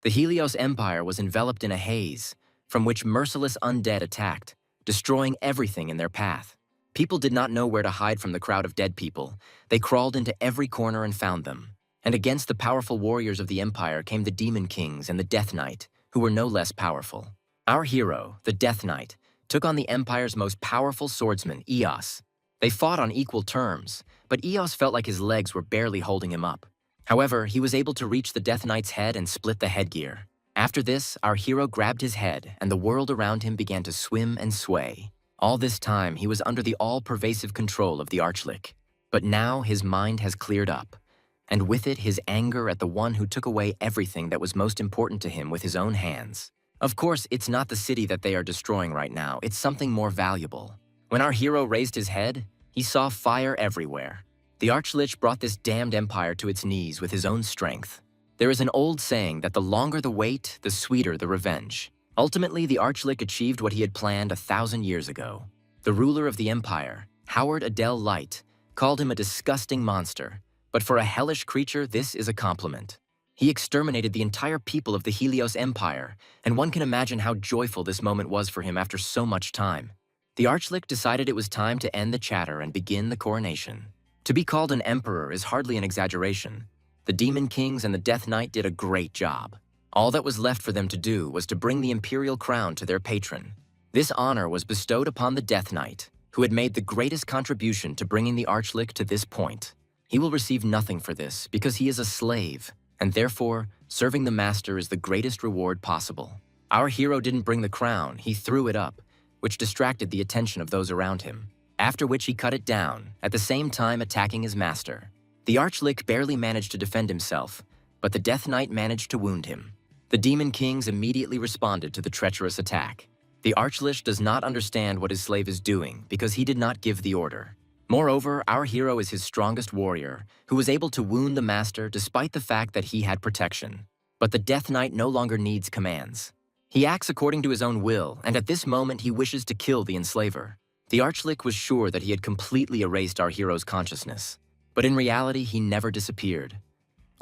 The Helios Empire was enveloped in a haze, from which merciless undead attacked, destroying everything in their path. People did not know where to hide from the crowd of dead people. They crawled into every corner and found them. And against the powerful warriors of the Empire came the Demon Kings and the Death Knight, who were no less powerful. Our hero, the Death Knight, took on the Empire's most powerful swordsman, Eos. They fought on equal terms, but Eos felt like his legs were barely holding him up. However, he was able to reach the Death Knight's head and split the headgear. After this, our hero grabbed his head, and the world around him began to swim and sway. All this time, he was under the all-pervasive control of the Archlich. But now his mind has cleared up, and with it his anger at the one who took away everything that was most important to him with his own hands. Of course, it's not the city that they are destroying right now, it's something more valuable. When our hero raised his head, he saw fire everywhere. The Archlich brought this damned empire to its knees with his own strength. There is an old saying that the longer the wait, the sweeter the revenge. Ultimately, the Archlich achieved what he had planned 1,000 years ago. The ruler of the empire, Howard Adele Light, called him a disgusting monster, but for a hellish creature, this is a compliment. He exterminated the entire people of the Helios Empire, and one can imagine how joyful this moment was for him after so much time. The Archlich decided it was time to end the chatter and begin the coronation. To be called an emperor is hardly an exaggeration. The Demon Kings and the Death Knight did a great job. All that was left for them to do was to bring the imperial crown to their patron. This honor was bestowed upon the Death Knight, who had made the greatest contribution to bringing the Archlich to this point. He will receive nothing for this because he is a slave, and therefore, serving the master is the greatest reward possible. Our hero didn't bring the crown, he threw it up, which distracted the attention of those around him, after which he cut it down, at the same time attacking his master. The Archlich barely managed to defend himself, but the Death Knight managed to wound him. The Demon Kings immediately responded to the treacherous attack. The Archlich does not understand what his slave is doing because he did not give the order. Moreover, our hero is his strongest warrior, who was able to wound the master despite the fact that he had protection. But the Death Knight no longer needs commands. He acts according to his own will, and at this moment he wishes to kill the enslaver. The Archlich was sure that he had completely erased our hero's consciousness. But in reality, he never disappeared.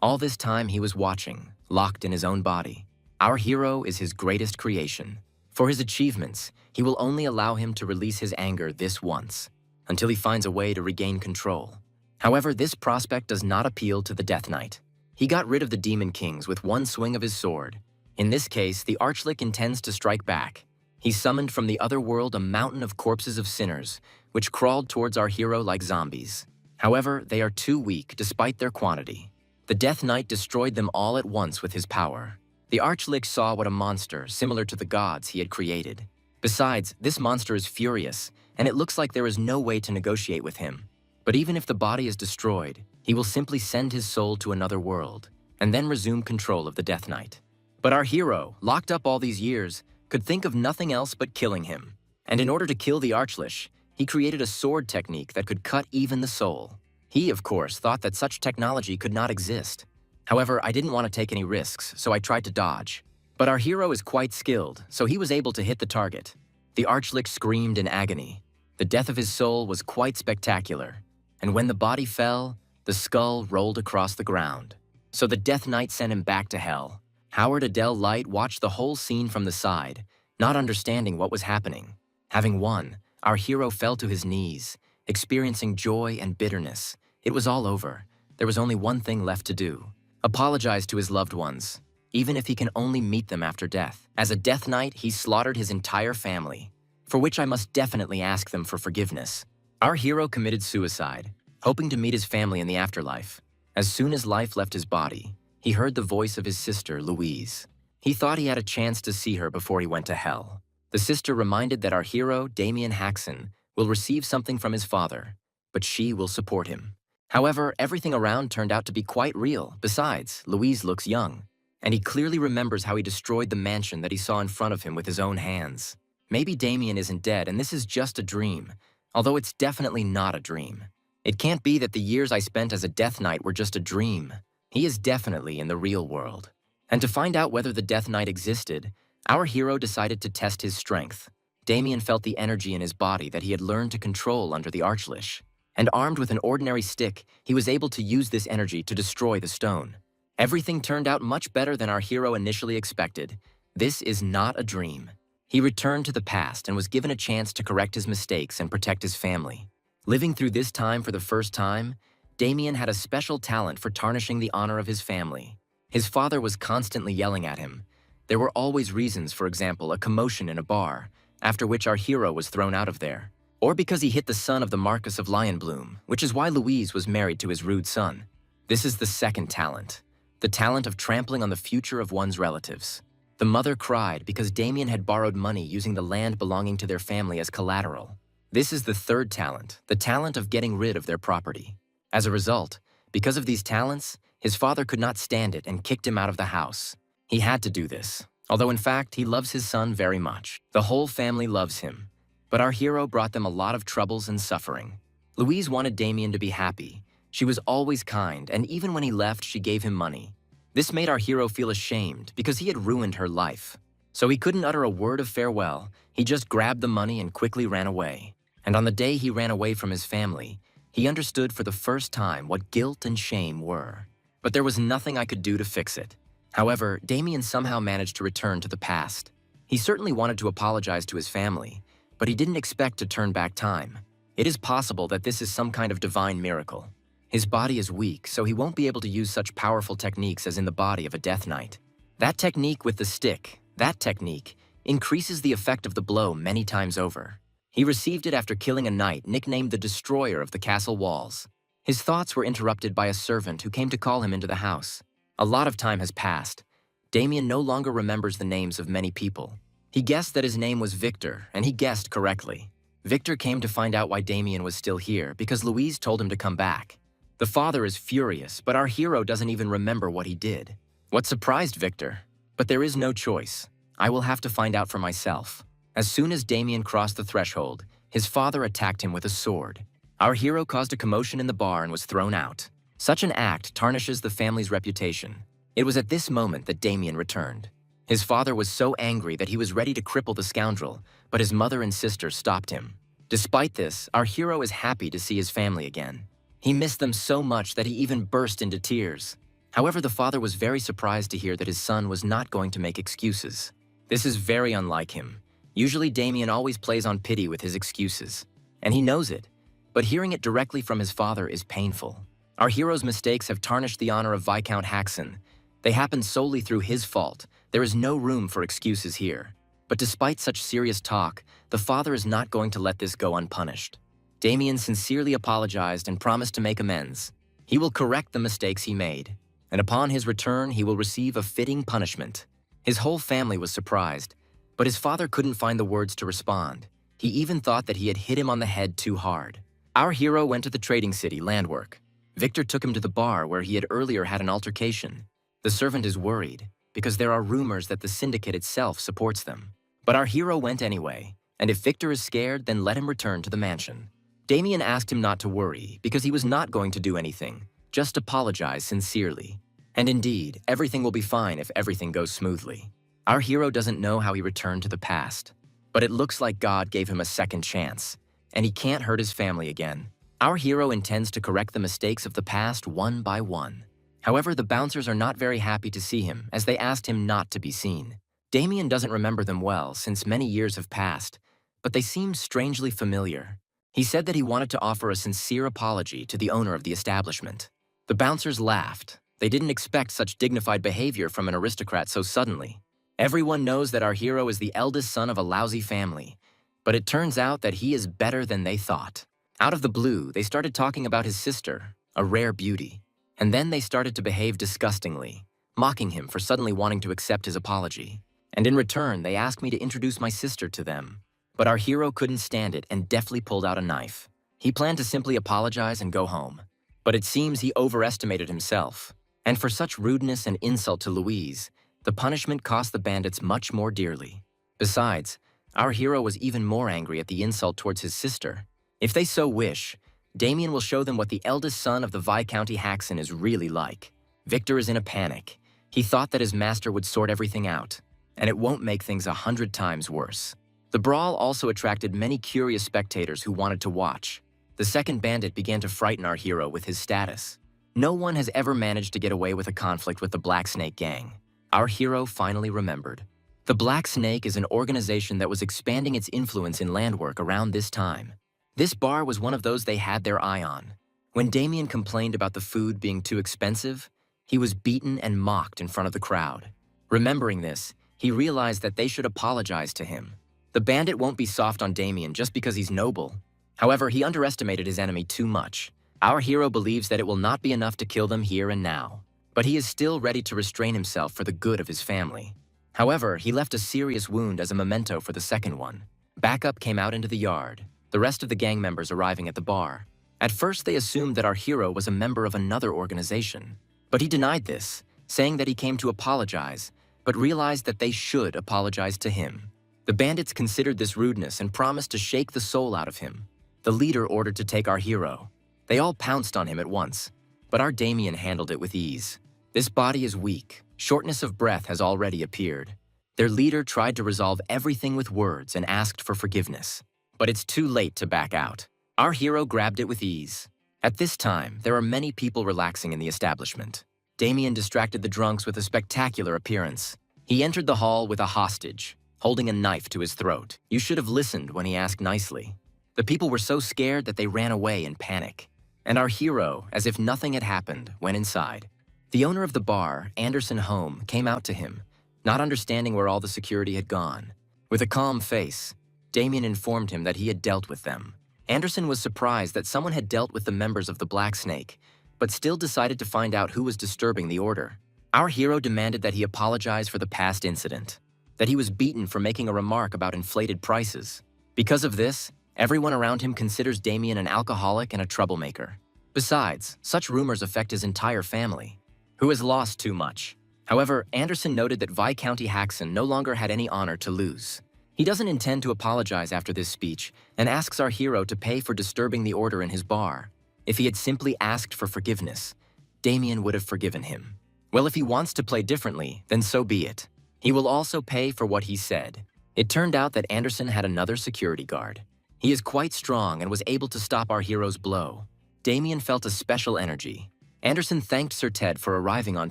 All this time he was watching, locked in his own body. Our hero is his greatest creation. For his achievements, he will only allow him to release his anger this once, until he finds a way to regain control. However, this prospect does not appeal to the Death Knight. He got rid of the Demon Kings with one swing of his sword. In this case, the Archlich intends to strike back. He summoned from the other world a mountain of corpses of sinners, which crawled towards our hero like zombies. However, they are too weak despite their quantity. The Death Knight destroyed them all at once with his power. The Archlich saw what a monster, similar to the gods, he had created. Besides, this monster is furious, and it looks like there is no way to negotiate with him. But even if the body is destroyed, he will simply send his soul to another world, and then resume control of the Death Knight. But our hero, locked up all these years, could think of nothing else but killing him. And in order to kill the Archlich, he created a sword technique that could cut even the soul. He, of course, thought that such technology could not exist. However, I didn't want to take any risks, so I tried to dodge. But our hero is quite skilled, so he was able to hit the target. The Archlich screamed in agony. The death of his soul was quite spectacular. And when the body fell, the skull rolled across the ground. So the Death Knight sent him back to hell. Howard Adele Light watched the whole scene from the side, not understanding what was happening. Having won, our hero fell to his knees, experiencing joy and bitterness. It was all over. There was only one thing left to do: apologize to his loved ones, even if he can only meet them after death. As a Death Knight, he slaughtered his entire family, for which I must definitely ask them for forgiveness. Our hero committed suicide, hoping to meet his family in the afterlife. As soon as life left his body, he heard the voice of his sister, Louise. He thought he had a chance to see her before he went to hell. The sister reminded that our hero, Damien Haxon, will receive something from his father, but she will support him. However, everything around turned out to be quite real. Besides, Louise looks young, and he clearly remembers how he destroyed the mansion that he saw in front of him with his own hands. Maybe Damien isn't dead and this is just a dream, although it's definitely not a dream. It can't be that the years I spent as a Death Knight were just a dream. He is definitely in the real world. And to find out whether the Death Knight existed, our hero decided to test his strength. Damien felt the energy in his body that he had learned to control under the Archlich. And armed with an ordinary stick, he was able to use this energy to destroy the stone. Everything turned out much better than our hero initially expected. This is not a dream. He returned to the past and was given a chance to correct his mistakes and protect his family. Living through this time for the first time, Damien had a special talent for tarnishing the honor of his family. His father was constantly yelling at him. There were always reasons, for example, a commotion in a bar, after which our hero was thrown out of there. Or because he hit the son of the Marquis of Lionbloom, which is why Louise was married to his rude son. This is the second talent, the talent of trampling on the future of one's relatives. The mother cried because Damien had borrowed money using the land belonging to their family as collateral. This is the third talent, the talent of getting rid of their property. As a result, because of these talents, his father could not stand it and kicked him out of the house. He had to do this, although in fact he loves his son very much. The whole family loves him, but our hero brought them a lot of troubles and suffering. Louise wanted Damien to be happy. She was always kind, and even when he left, she gave him money. This made our hero feel ashamed because he had ruined her life. So he couldn't utter a word of farewell. He just grabbed the money and quickly ran away. And on the day he ran away from his family, he understood for the first time what guilt and shame were. But there was nothing I could do to fix it. However, Damien somehow managed to return to the past. He certainly wanted to apologize to his family, but he didn't expect to turn back time. It is possible that this is some kind of divine miracle. His body is weak, so he won't be able to use such powerful techniques as in the body of a Death Knight. That technique with the stick, that technique, increases the effect of the blow many times over. He received it after killing a knight nicknamed the Destroyer of the castle walls. His thoughts were interrupted by a servant who came to call him into the house. A lot of time has passed. Damien no longer remembers the names of many people. He guessed that his name was Victor, and he guessed correctly. Victor came to find out why Damien was still here because Louise told him to come back. The father is furious, but our hero doesn't even remember what he did. What surprised Victor? But there is no choice. I will have to find out for myself. As soon as Damien crossed the threshold, his father attacked him with a sword. Our hero caused a commotion in the bar and was thrown out. Such an act tarnishes the family's reputation. It was at this moment that Damien returned. His father was so angry that he was ready to cripple the scoundrel, but his mother and sister stopped him. Despite this, our hero is happy to see his family again. He missed them so much that he even burst into tears. However, the father was very surprised to hear that his son was not going to make excuses. This is very unlike him. Usually Damien always plays on pity with his excuses, and he knows it, but hearing it directly from his father is painful. Our hero's mistakes have tarnished the honor of Viscount Haxon. They happened solely through his fault. There is no room for excuses here. But despite such serious talk, the father is not going to let this go unpunished. Damien sincerely apologized and promised to make amends. He will correct the mistakes he made, and upon his return, he will receive a fitting punishment. His whole family was surprised, but his father couldn't find the words to respond. He even thought that he had hit him on the head too hard. Our hero went to the trading city, Landwork. Victor took him to the bar where he had earlier had an altercation. The servant is worried, because there are rumors that the syndicate itself supports them. But our hero went anyway, and if Victor is scared, then let him return to the mansion. Damien asked him not to worry, because he was not going to do anything, just apologize sincerely. And indeed, everything will be fine if everything goes smoothly. Our hero doesn't know how he returned to the past, but it looks like God gave him a second chance, and he can't hurt his family again. Our hero intends to correct the mistakes of the past one by one. However, the bouncers are not very happy to see him, as they asked him not to be seen. Damien doesn't remember them well, since many years have passed, but they seem strangely familiar. He said that he wanted to offer a sincere apology to the owner of the establishment. The bouncers laughed. They didn't expect such dignified behavior from an aristocrat so suddenly. Everyone knows that our hero is the eldest son of a lousy family, but it turns out that he is better than they thought. Out of the blue, they started talking about his sister, a rare beauty, and then they started to behave disgustingly, mocking him for suddenly wanting to accept his apology. And in return, they asked me to introduce my sister to them. But our hero couldn't stand it and deftly pulled out a knife. He planned to simply apologize and go home. But it seems he overestimated himself. And for such rudeness and insult to Louise, the punishment cost the bandits much more dearly. Besides, our hero was even more angry at the insult towards his sister. If they so wish, Damien will show them what the eldest son of the Viscounty Haxon is really like. Victor is in a panic. He thought that his master would sort everything out, and it won't make things 100 times worse. The brawl also attracted many curious spectators who wanted to watch. The second bandit began to frighten our hero with his status. No one has ever managed to get away with a conflict with the Black Snake Gang. Our hero finally remembered. The Black Snake is an organization that was expanding its influence in landwork around this time. This bar was one of those they had their eye on. When Damien complained about the food being too expensive, he was beaten and mocked in front of the crowd. Remembering this, he realized that they should apologize to him. The bandit won't be soft on Damien just because he's noble. However, he underestimated his enemy too much. Our hero believes that it will not be enough to kill them here and now, but he is still ready to restrain himself for the good of his family. However, he left a serious wound as a memento for the second one. Backup came out into the yard, the rest of the gang members arriving at the bar. At first, they assumed that our hero was a member of another organization, but he denied this, saying that he came to apologize, but realized that they should apologize to him. The bandits considered this rudeness and promised to shake the soul out of him. The leader ordered to take our hero. They all pounced on him at once, but our Damien handled it with ease. This body is weak. Shortness of breath has already appeared. Their leader tried to resolve everything with words and asked for forgiveness. But it's too late to back out. Our hero grabbed it with ease. At this time, there are many people relaxing in the establishment. Damien distracted the drunks with a spectacular appearance. He entered the hall with a hostage, holding a knife to his throat. You should have listened when he asked nicely. The people were so scared that they ran away in panic. And our hero, as if nothing had happened, went inside. The owner of the bar, Anderson Home, came out to him, not understanding where all the security had gone. With a calm face, Damien informed him that he had dealt with them. Anderson was surprised that someone had dealt with the members of the Black Snake, but still decided to find out who was disturbing the order. Our hero demanded that he apologize for the past incident, that he was beaten for making a remark about inflated prices. Because of this, everyone around him considers Damien an alcoholic and a troublemaker. Besides, such rumors affect his entire family, who has lost too much. However, Anderson noted that Viscounty Haxon no longer had any honor to lose. He doesn't intend to apologize after this speech and asks our hero to pay for disturbing the order in his bar. If he had simply asked for forgiveness, Damien would have forgiven him. Well, if he wants to play differently, then so be it. He will also pay for what he said. It turned out that Anderson had another security guard. He is quite strong and was able to stop our hero's blow. Damien felt a special energy. Anderson thanked Sir Ted for arriving on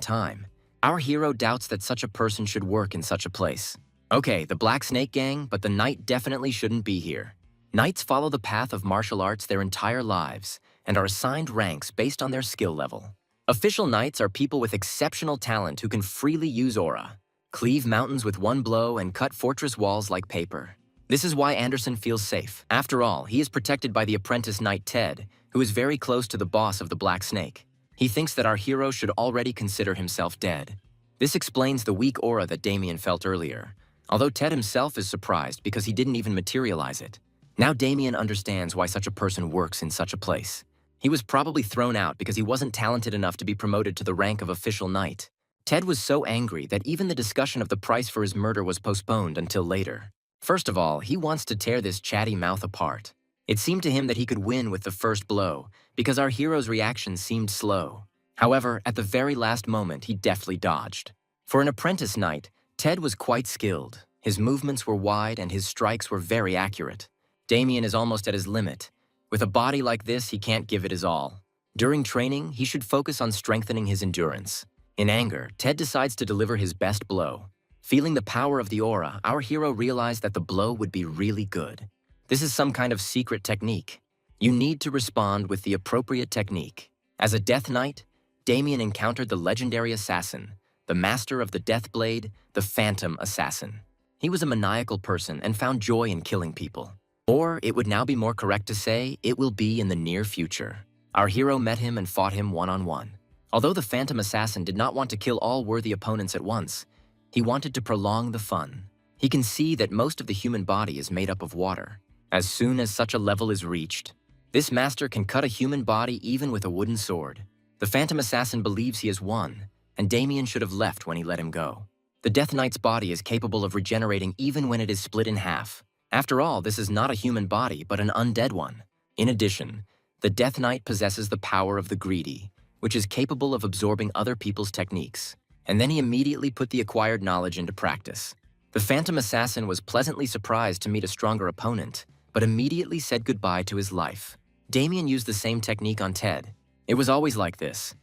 time. Our hero doubts that such a person should work in such a place. Okay, the Black Snake Gang, but the knight definitely shouldn't be here. Knights follow the path of martial arts their entire lives and are assigned ranks based on their skill level. Official knights are people with exceptional talent who can freely use aura, cleave mountains with one blow, and cut fortress walls like paper. This is why Anderson feels safe. After all, he is protected by the apprentice knight Ted, who is very close to the boss of the Black Snake. He thinks that our hero should already consider himself dead. This explains the weak aura that Damien felt earlier, although Ted himself is surprised because he didn't even materialize it. Now Damien understands why such a person works in such a place. He was probably thrown out because he wasn't talented enough to be promoted to the rank of official knight. Ted was so angry that even the discussion of the price for his murder was postponed until later. First of all, he wants to tear this chatty mouth apart. It seemed to him that he could win with the first blow because our hero's reaction seemed slow. However, at the very last moment, he deftly dodged. For an apprentice knight, Ted was quite skilled. His movements were wide and his strikes were very accurate. Damien is almost at his limit. With a body like this, he can't give it his all. During training, he should focus on strengthening his endurance. In anger, Ted decides to deliver his best blow. Feeling the power of the aura, our hero realized that the blow would be really good. This is some kind of secret technique. You need to respond with the appropriate technique. As a Death Knight, Damien encountered the legendary assassin, the master of the Death Blade, the Phantom Assassin. He was a maniacal person and found joy in killing people. Or, it would now be more correct to say, it will be in the near future. Our hero met him and fought him one-on-one. Although the Phantom Assassin did not want to kill all worthy opponents at once, he wanted to prolong the fun. He can see that most of the human body is made up of water. As soon as such a level is reached, this master can cut a human body even with a wooden sword. The Phantom Assassin believes he has won, and Damien should have left when he let him go. The Death Knight's body is capable of regenerating even when it is split in half. After all, this is not a human body, but an undead one. In addition, the Death Knight possesses the power of the Greedy, which is capable of absorbing other people's techniques. And then he immediately put the acquired knowledge into practice. The Phantom Assassin was pleasantly surprised to meet a stronger opponent, but immediately said goodbye to his life. Damien used the same technique on Ted. It was always like this.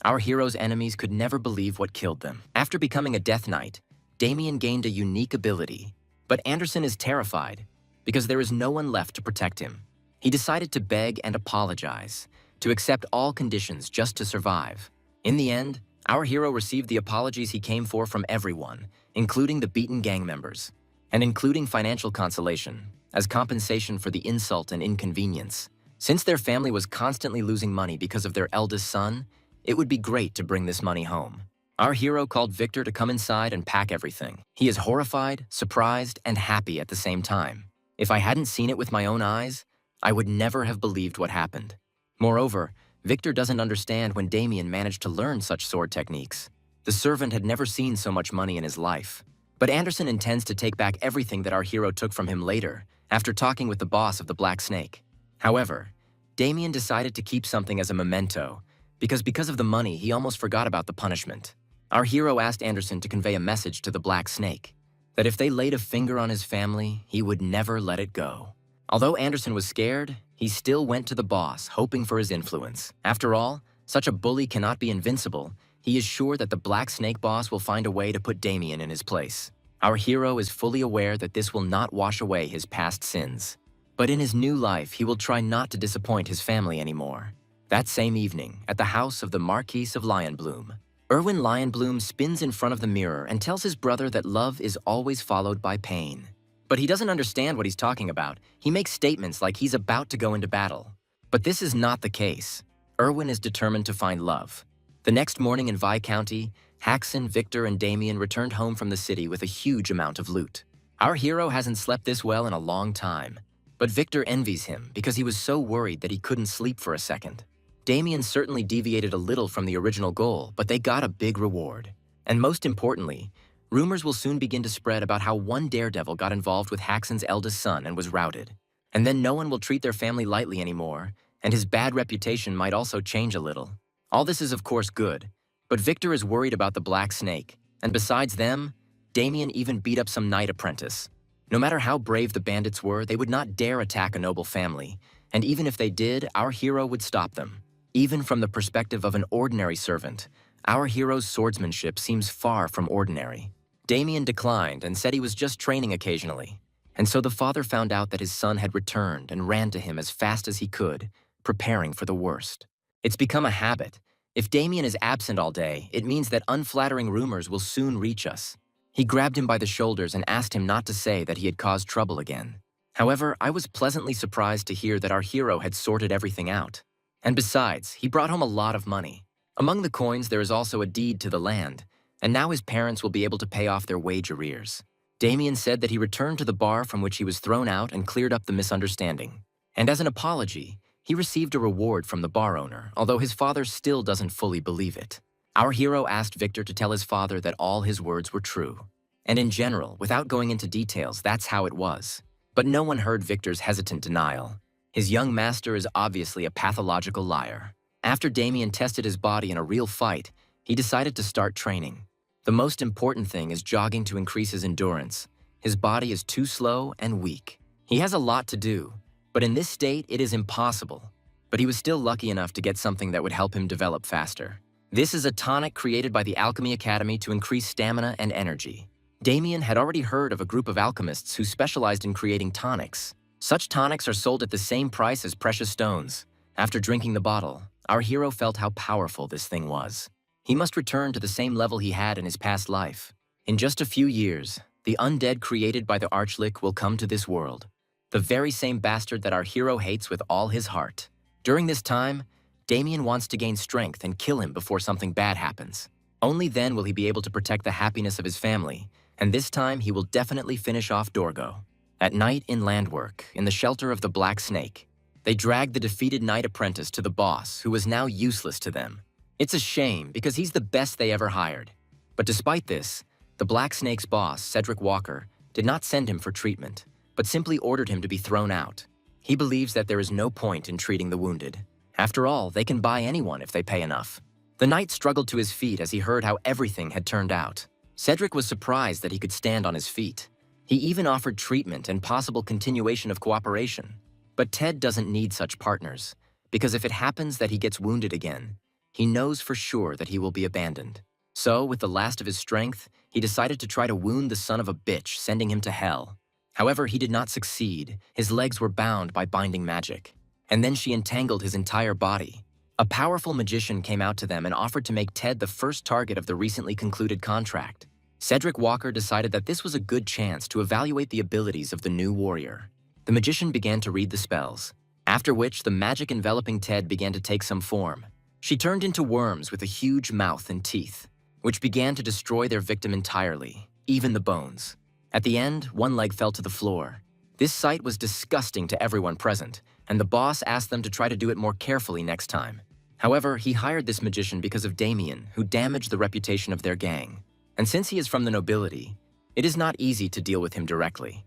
Our hero's enemies could never believe what killed them. After becoming a Death Knight, Damien gained a unique ability, but Anderson is terrified because there is no one left to protect him. He decided to beg and apologize, to accept all conditions just to survive. In the end, our hero received the apologies he came for from everyone, including the beaten gang members, and including financial consolation, as compensation for the insult and inconvenience. Since their family was constantly losing money because of their eldest son, it would be great to bring this money home. Our hero called Victor to come inside and pack everything. He is horrified, surprised, and happy at the same time. If I hadn't seen it with my own eyes, I would never have believed what happened. Moreover, Victor doesn't understand when Damien managed to learn such sword techniques. The servant had never seen so much money in his life. But Anderson intends to take back everything that our hero took from him later, after talking with the boss of the Black Snake. However, Damien decided to keep something as a memento, because of the money, he almost forgot about the punishment. Our hero asked Anderson to convey a message to the Black Snake, that if they laid a finger on his family, he would never let it go. Although Anderson was scared, he still went to the boss, hoping for his influence. After all, such a bully cannot be invincible. He is sure that the Black Snake boss will find a way to put Damien in his place. Our hero is fully aware that this will not wash away his past sins. But in his new life, he will try not to disappoint his family anymore. That same evening, at the house of the Marquis of Lionbloom, Erwin Lionbloom spins in front of the mirror and tells his brother that love is always followed by pain. But he doesn't understand what he's talking about. He makes statements like he's about to go into battle. But this is not the case. Erwin is determined to find love. The next morning in Vi County, Haxon, Victor, and Damien returned home from the city with a huge amount of loot. Our hero hasn't slept this well in a long time, but Victor envies him because he was so worried that he couldn't sleep for a second. Damien certainly deviated a little from the original goal, but they got a big reward. And most importantly, rumors will soon begin to spread about how one daredevil got involved with Haxon's eldest son and was routed. And then no one will treat their family lightly anymore, and his bad reputation might also change a little. All this is of course good, but Victor is worried about the Black Snake, and besides them, Damien even beat up some knight apprentice. No matter how brave the bandits were, they would not dare attack a noble family, and even if they did, our hero would stop them. Even from the perspective of an ordinary servant, our hero's swordsmanship seems far from ordinary. Damien declined and said he was just training occasionally, and so the father found out that his son had returned and ran to him as fast as he could, preparing for the worst. It's become a habit. If Damien is absent all day, it means that unflattering rumors will soon reach us. He grabbed him by the shoulders and asked him not to say that he had caused trouble again. However, I was pleasantly surprised to hear that our hero had sorted everything out. And besides, he brought home a lot of money. Among the coins, there is also a deed to the land, and now his parents will be able to pay off their wage arrears. Damien said that he returned to the bar from which he was thrown out and cleared up the misunderstanding. And as an apology, he received a reward from the bar owner, although his father still doesn't fully believe it. Our hero asked Victor to tell his father that all his words were true. And in general, without going into details, that's how it was. But no one heard Victor's hesitant denial. His young master is obviously a pathological liar. After Damien tested his body in a real fight, he decided to start training. The most important thing is jogging to increase his endurance. His body is too slow and weak. He has a lot to do, but in this state, it is impossible. But he was still lucky enough to get something that would help him develop faster. This is a tonic created by the Alchemy Academy to increase stamina and energy. Damien had already heard of a group of alchemists who specialized in creating tonics. Such tonics are sold at the same price as precious stones. After drinking the bottle, our hero felt how powerful this thing was. He must return to the same level he had in his past life. In just a few years, the undead created by the Archlich will come to this world. The very same bastard that our hero hates with all his heart. During this time, Damien wants to gain strength and kill him before something bad happens. Only then will he be able to protect the happiness of his family, and this time he will definitely finish off Dorgo. At night in Landwork, in the shelter of the Black Snake, they dragged the defeated knight apprentice to the boss, who was now useless to them. It's a shame, because he's the best they ever hired. But despite this, the Black Snake's boss, Cedric Walker, did not send him for treatment, but simply ordered him to be thrown out. He believes that there is no point in treating the wounded. After all, they can buy anyone if they pay enough. The knight struggled to his feet as he heard how everything had turned out. Cedric was surprised that he could stand on his feet. He even offered treatment and possible continuation of cooperation. But Ted doesn't need such partners, because if it happens that he gets wounded again, he knows for sure that he will be abandoned. So, with the last of his strength, he decided to try to wound the son of a bitch, sending him to hell. However, he did not succeed. His legs were bound by binding magic. And then she entangled his entire body. A powerful magician came out to them and offered to make Ted the first target of the recently concluded contract. Cedric Walker decided that this was a good chance to evaluate the abilities of the new warrior. The magician began to read the spells, after which the magic enveloping Ted began to take some form. She turned into worms with a huge mouth and teeth, which began to destroy their victim entirely, even the bones. At the end, one leg fell to the floor. This sight was disgusting to everyone present, and the boss asked them to try to do it more carefully next time. However, he hired this magician because of Damien, who damaged the reputation of their gang. And since he is from the nobility, it is not easy to deal with him directly.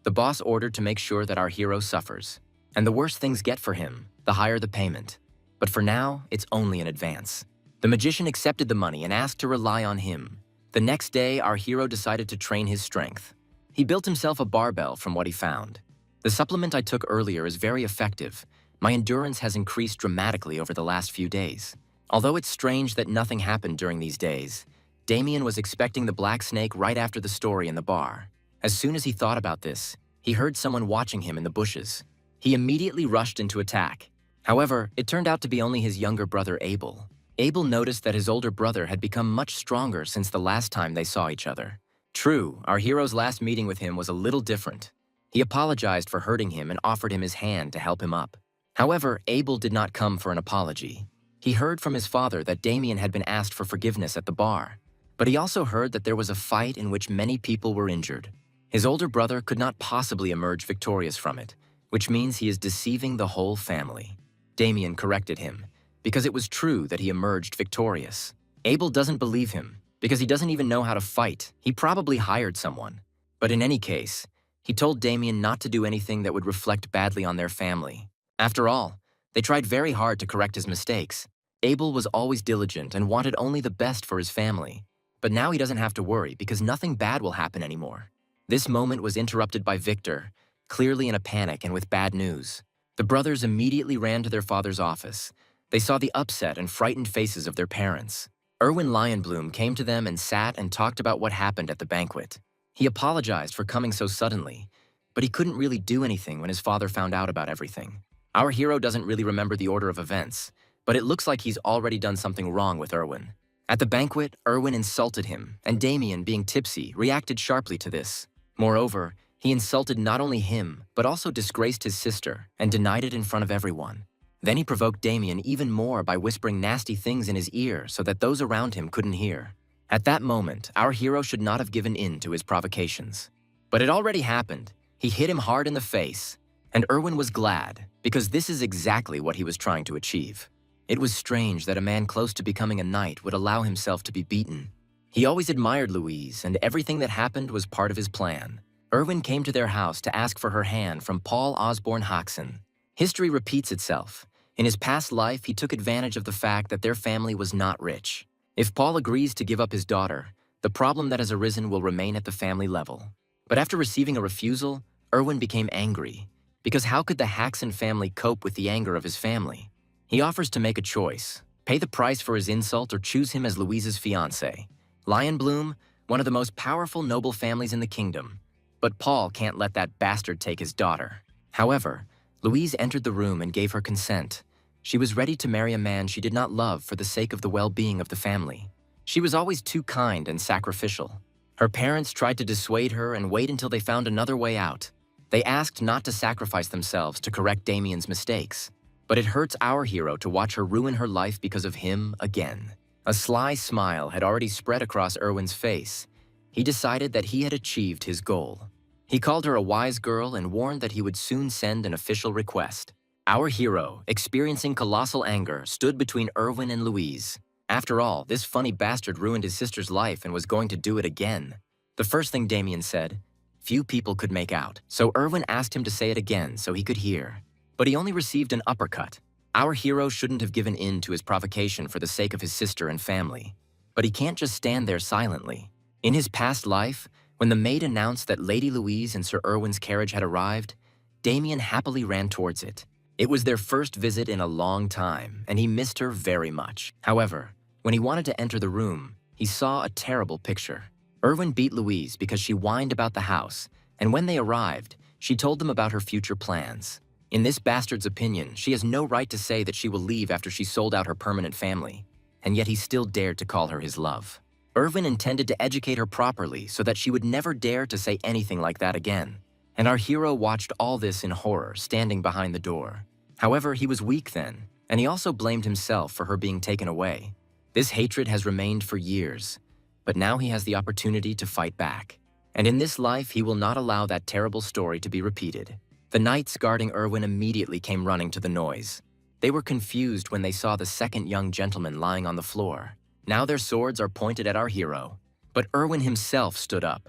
The boss ordered to make sure that our hero suffers. And the worse things get for him, the higher the payment. But for now, it's only an advance. The magician accepted the money and asked to rely on him. The next day, our hero decided to train his strength. He built himself a barbell from what he found. The supplement I took earlier is very effective. My endurance has increased dramatically over the last few days. Although it's strange that nothing happened during these days, Damien was expecting the black snake right after the story in the bar. As soon as he thought about this, he heard someone watching him in the bushes. He immediately rushed into attack. However, it turned out to be only his younger brother Abel. Abel noticed that his older brother had become much stronger since the last time they saw each other. True, our hero's last meeting with him was a little different. He apologized for hurting him and offered him his hand to help him up. However, Abel did not come for an apology. He heard from his father that Damien had been asked for forgiveness at the bar. But he also heard that there was a fight in which many people were injured. His older brother could not possibly emerge victorious from it, which means he is deceiving the whole family. Damien corrected him, because it was true that he emerged victorious. Abel doesn't believe him, because he doesn't even know how to fight. He probably hired someone. But in any case, he told Damien not to do anything that would reflect badly on their family. After all, they tried very hard to correct his mistakes. Abel was always diligent and wanted only the best for his family. But now he doesn't have to worry because nothing bad will happen anymore. This moment was interrupted by Victor, clearly in a panic and with bad news. The brothers immediately ran to their father's office. They saw the upset and frightened faces of their parents. Erwin Lionbloom came to them and sat and talked about what happened at the banquet. He apologized for coming so suddenly, but he couldn't really do anything when his father found out about everything. Our hero doesn't really remember the order of events, but it looks like he's already done something wrong with Erwin. At the banquet, Erwin insulted him, and Damien, being tipsy, reacted sharply to this. Moreover, he insulted not only him, but also disgraced his sister and denied it in front of everyone. Then he provoked Damien even more by whispering nasty things in his ear so that those around him couldn't hear. At that moment, our hero should not have given in to his provocations. But it already happened. He hit him hard in the face, and Erwin was glad, because this is exactly what he was trying to achieve. It was strange that a man close to becoming a knight would allow himself to be beaten. He always admired Louise, and everything that happened was part of his plan. Erwin came to their house to ask for her hand from Paul Osborne Hoxon. History repeats itself. In his past life, he took advantage of the fact that their family was not rich. If Paul agrees to give up his daughter, the problem that has arisen will remain at the family level. But after receiving a refusal, Erwin became angry, because how could the Haxon family cope with the anger of his family? He offers to make a choice, pay the price for his insult or choose him as Louise's fiancé. Lionbloom, one of the most powerful noble families in the kingdom. But Paul can't let that bastard take his daughter. However, Louise entered the room and gave her consent. She was ready to marry a man she did not love for the sake of the well-being of the family. She was always too kind and sacrificial. Her parents tried to dissuade her and wait until they found another way out. They asked not to sacrifice themselves to correct Damien's mistakes. But it hurts our hero to watch her ruin her life because of him again. A sly smile had already spread across Erwin's face. He decided that he had achieved his goal. He called her a wise girl and warned that he would soon send an official request. Our hero, experiencing colossal anger, stood between Erwin and Louise. After all, this funny bastard ruined his sister's life and was going to do it again. The first thing Damien said, few people could make out, so Erwin asked him to say it again so he could hear. But he only received an uppercut. Our hero shouldn't have given in to his provocation for the sake of his sister and family. But he can't just stand there silently. In his past life, when the maid announced that Lady Louise and Sir Erwin's carriage had arrived, Damien happily ran towards it. It was their first visit in a long time, and he missed her very much. However, when he wanted to enter the room, he saw a terrible picture. Erwin beat Louise because she whined about the house, and when they arrived, she told them about her future plans. In this bastard's opinion, she has no right to say that she will leave after she sold out her permanent family, and yet he still dared to call her his love. Erwin intended to educate her properly so that she would never dare to say anything like that again, and our hero watched all this in horror, standing behind the door. However, he was weak then, and he also blamed himself for her being taken away. This hatred has remained for years, but now he has the opportunity to fight back. And in this life, he will not allow that terrible story to be repeated. The knights guarding Erwin immediately came running to the noise. They were confused when they saw the second young gentleman lying on the floor. Now their swords are pointed at our hero, but Erwin himself stood up.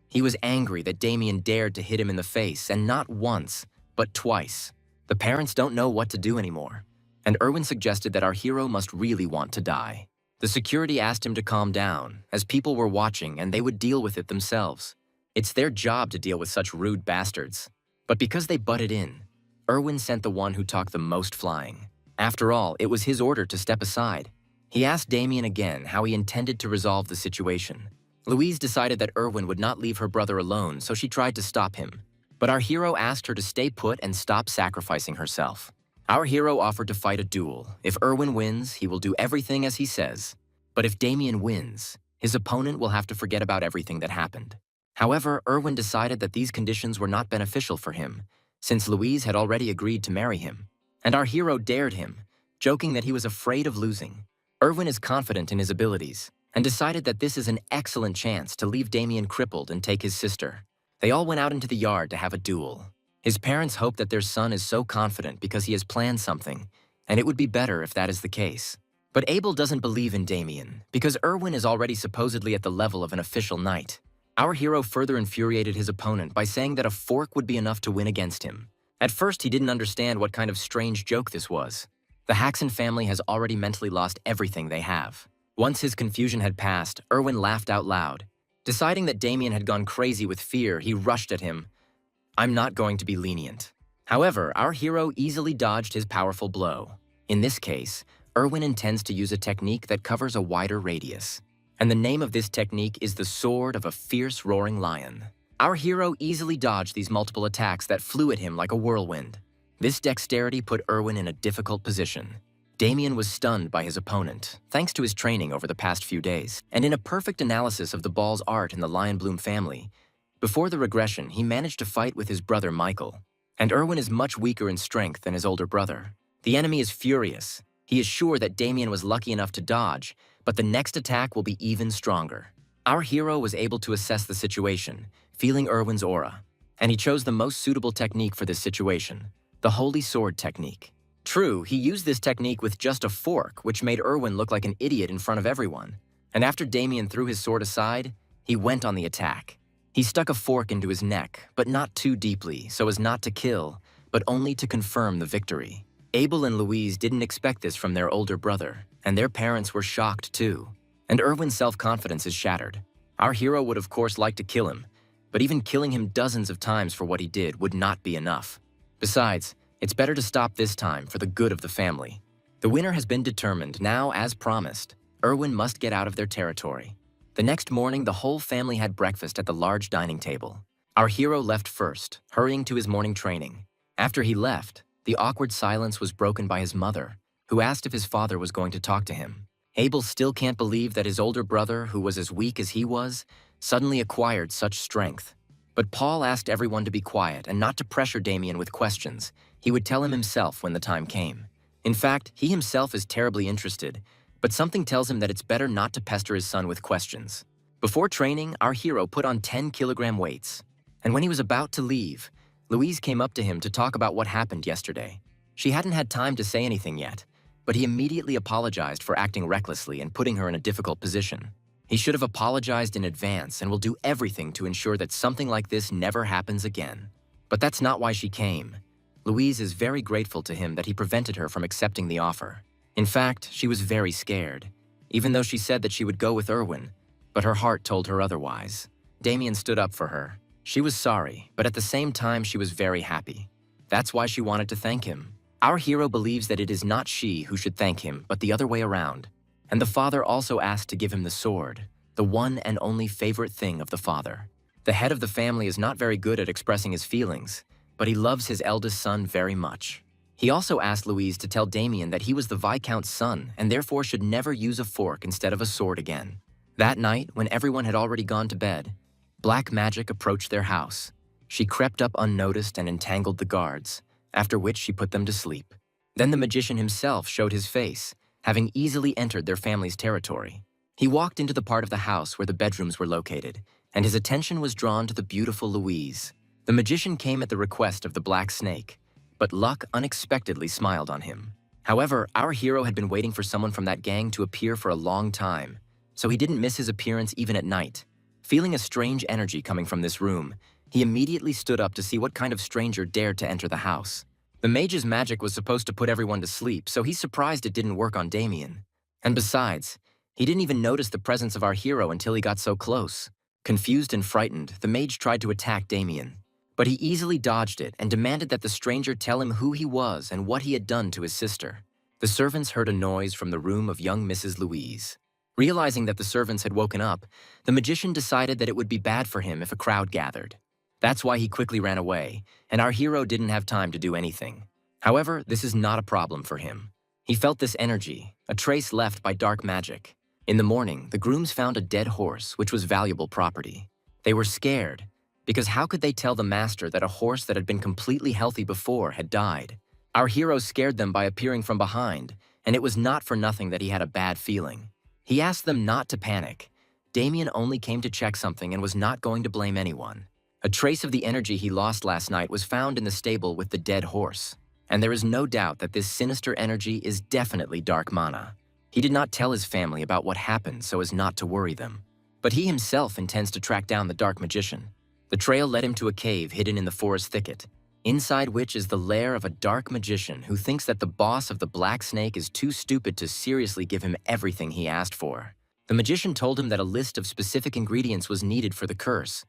He was angry that Damien dared to hit him in the face, and not once, but twice. The parents don't know what to do anymore, and Erwin suggested that our hero must really want to die. The security asked him to calm down, as people were watching and they would deal with it themselves. It's their job to deal with such rude bastards. But because they butted in, Erwin sent the one who talked the most flying. After all, it was his order to step aside. He asked Damien again how he intended to resolve the situation. Louise decided that Erwin would not leave her brother alone, so she tried to stop him. But our hero asked her to stay put and stop sacrificing herself. Our hero offered to fight a duel. If Erwin wins, he will do everything as he says. But if Damien wins, his opponent will have to forget about everything that happened. However, Erwin decided that these conditions were not beneficial for him, since Louise had already agreed to marry him. And our hero dared him, joking that he was afraid of losing. Erwin is confident in his abilities, and decided that this is an excellent chance to leave Damien crippled and take his sister. They all went out into the yard to have a duel. His parents hope that their son is so confident because he has planned something, and it would be better if that is the case. But Abel doesn't believe in Damien, because Erwin is already supposedly at the level of an official knight. Our hero further infuriated his opponent by saying that a fork would be enough to win against him. At first, he didn't understand what kind of strange joke this was. The Haxon family has already mentally lost everything they have. Once his confusion had passed, Erwin laughed out loud. Deciding that Damien had gone crazy with fear, he rushed at him. I'm not going to be lenient. However, our hero easily dodged his powerful blow. In this case, Erwin intends to use a technique that covers a wider radius. And the name of this technique is the Sword of a Fierce Roaring Lion. Our hero easily dodged these multiple attacks that flew at him like a whirlwind. This dexterity put Erwin in a difficult position. Damien was stunned by his opponent, thanks to his training over the past few days, and in a perfect analysis of the ball's art in the Lionbloom family, before the regression, he managed to fight with his brother Michael. And Erwin is much weaker in strength than his older brother. The enemy is furious. He is sure that Damien was lucky enough to dodge, but the next attack will be even stronger. Our hero was able to assess the situation, feeling Erwin's aura, and he chose the most suitable technique for this situation, the Holy Sword technique. True, he used this technique with just a fork, which made Erwin look like an idiot in front of everyone. And after Damien threw his sword aside, he went on the attack. He stuck a fork into his neck, but not too deeply, so as not to kill, but only to confirm the victory. Abel and Louise didn't expect this from their older brother, and their parents were shocked too. And Erwin's self-confidence is shattered. Our hero would of course like to kill him, but even killing him dozens of times for what he did would not be enough. Besides, it's better to stop this time for the good of the family. The winner has been determined. Now, as promised, Erwin must get out of their territory. The next morning, the whole family had breakfast at the large dining table. Our hero left first, hurrying to his morning training. After he left, the awkward silence was broken by his mother, who asked if his father was going to talk to him. Abel still can't believe that his older brother, who was as weak as he was, suddenly acquired such strength. But Paul asked everyone to be quiet and not to pressure Damien with questions. He would tell him himself when the time came. In fact, he himself is terribly interested, but something tells him that it's better not to pester his son with questions. Before training, our hero put on 10-kilogram weights. And when he was about to leave, Louise came up to him to talk about what happened yesterday. She hadn't had time to say anything yet, but he immediately apologized for acting recklessly and putting her in a difficult position. He should have apologized in advance and will do everything to ensure that something like this never happens again. But that's not why she came. Louise is very grateful to him that he prevented her from accepting the offer. In fact, she was very scared, even though she said that she would go with Erwin, but her heart told her otherwise. Damien stood up for her. She was sorry, but at the same time she was very happy. That's why she wanted to thank him. Our hero believes that it is not she who should thank him, but the other way around. And the father also asked to give him the sword, the one and only favorite thing of the father. The head of the family is not very good at expressing his feelings, but he loves his eldest son very much. He also asked Louise to tell Damien that he was the Viscount's son and therefore should never use a fork instead of a sword again. That night, when everyone had already gone to bed, black magic approached their house. She crept up unnoticed and entangled the guards, after which she put them to sleep. Then the magician himself showed his face, having easily entered their family's territory. He walked into the part of the house where the bedrooms were located, and his attention was drawn to the beautiful Louise. The magician came at the request of the black snake, but luck unexpectedly smiled on him. However, our hero had been waiting for someone from that gang to appear for a long time, so he didn't miss his appearance even at night. Feeling a strange energy coming from this room, he immediately stood up to see what kind of stranger dared to enter the house. The mage's magic was supposed to put everyone to sleep, so he's surprised it didn't work on Damien. And besides, he didn't even notice the presence of our hero until he got so close. Confused and frightened, the mage tried to attack Damien, but he easily dodged it and demanded that the stranger tell him who he was and what he had done to his sister. The servants heard a noise from the room of young Mrs. Louise. Realizing that the servants had woken up, the magician decided that it would be bad for him if a crowd gathered. That's why he quickly ran away, and our hero didn't have time to do anything. However, this is not a problem for him. He felt this energy, a trace left by dark magic. In the morning, the grooms found a dead horse, which was valuable property. They were scared, because how could they tell the master that a horse that had been completely healthy before had died? Our hero scared them by appearing from behind, and it was not for nothing that he had a bad feeling. He asked them not to panic. Damien only came to check something and was not going to blame anyone. A trace of the energy he lost last night was found in the stable with the dead horse, and there is no doubt that this sinister energy is definitely dark mana. He did not tell his family about what happened so as not to worry them, but he himself intends to track down the dark magician. The trail led him to a cave hidden in the forest thicket, inside which is the lair of a dark magician who thinks that the boss of the Black Snake is too stupid to seriously give him everything he asked for. The magician told him that a list of specific ingredients was needed for the curse,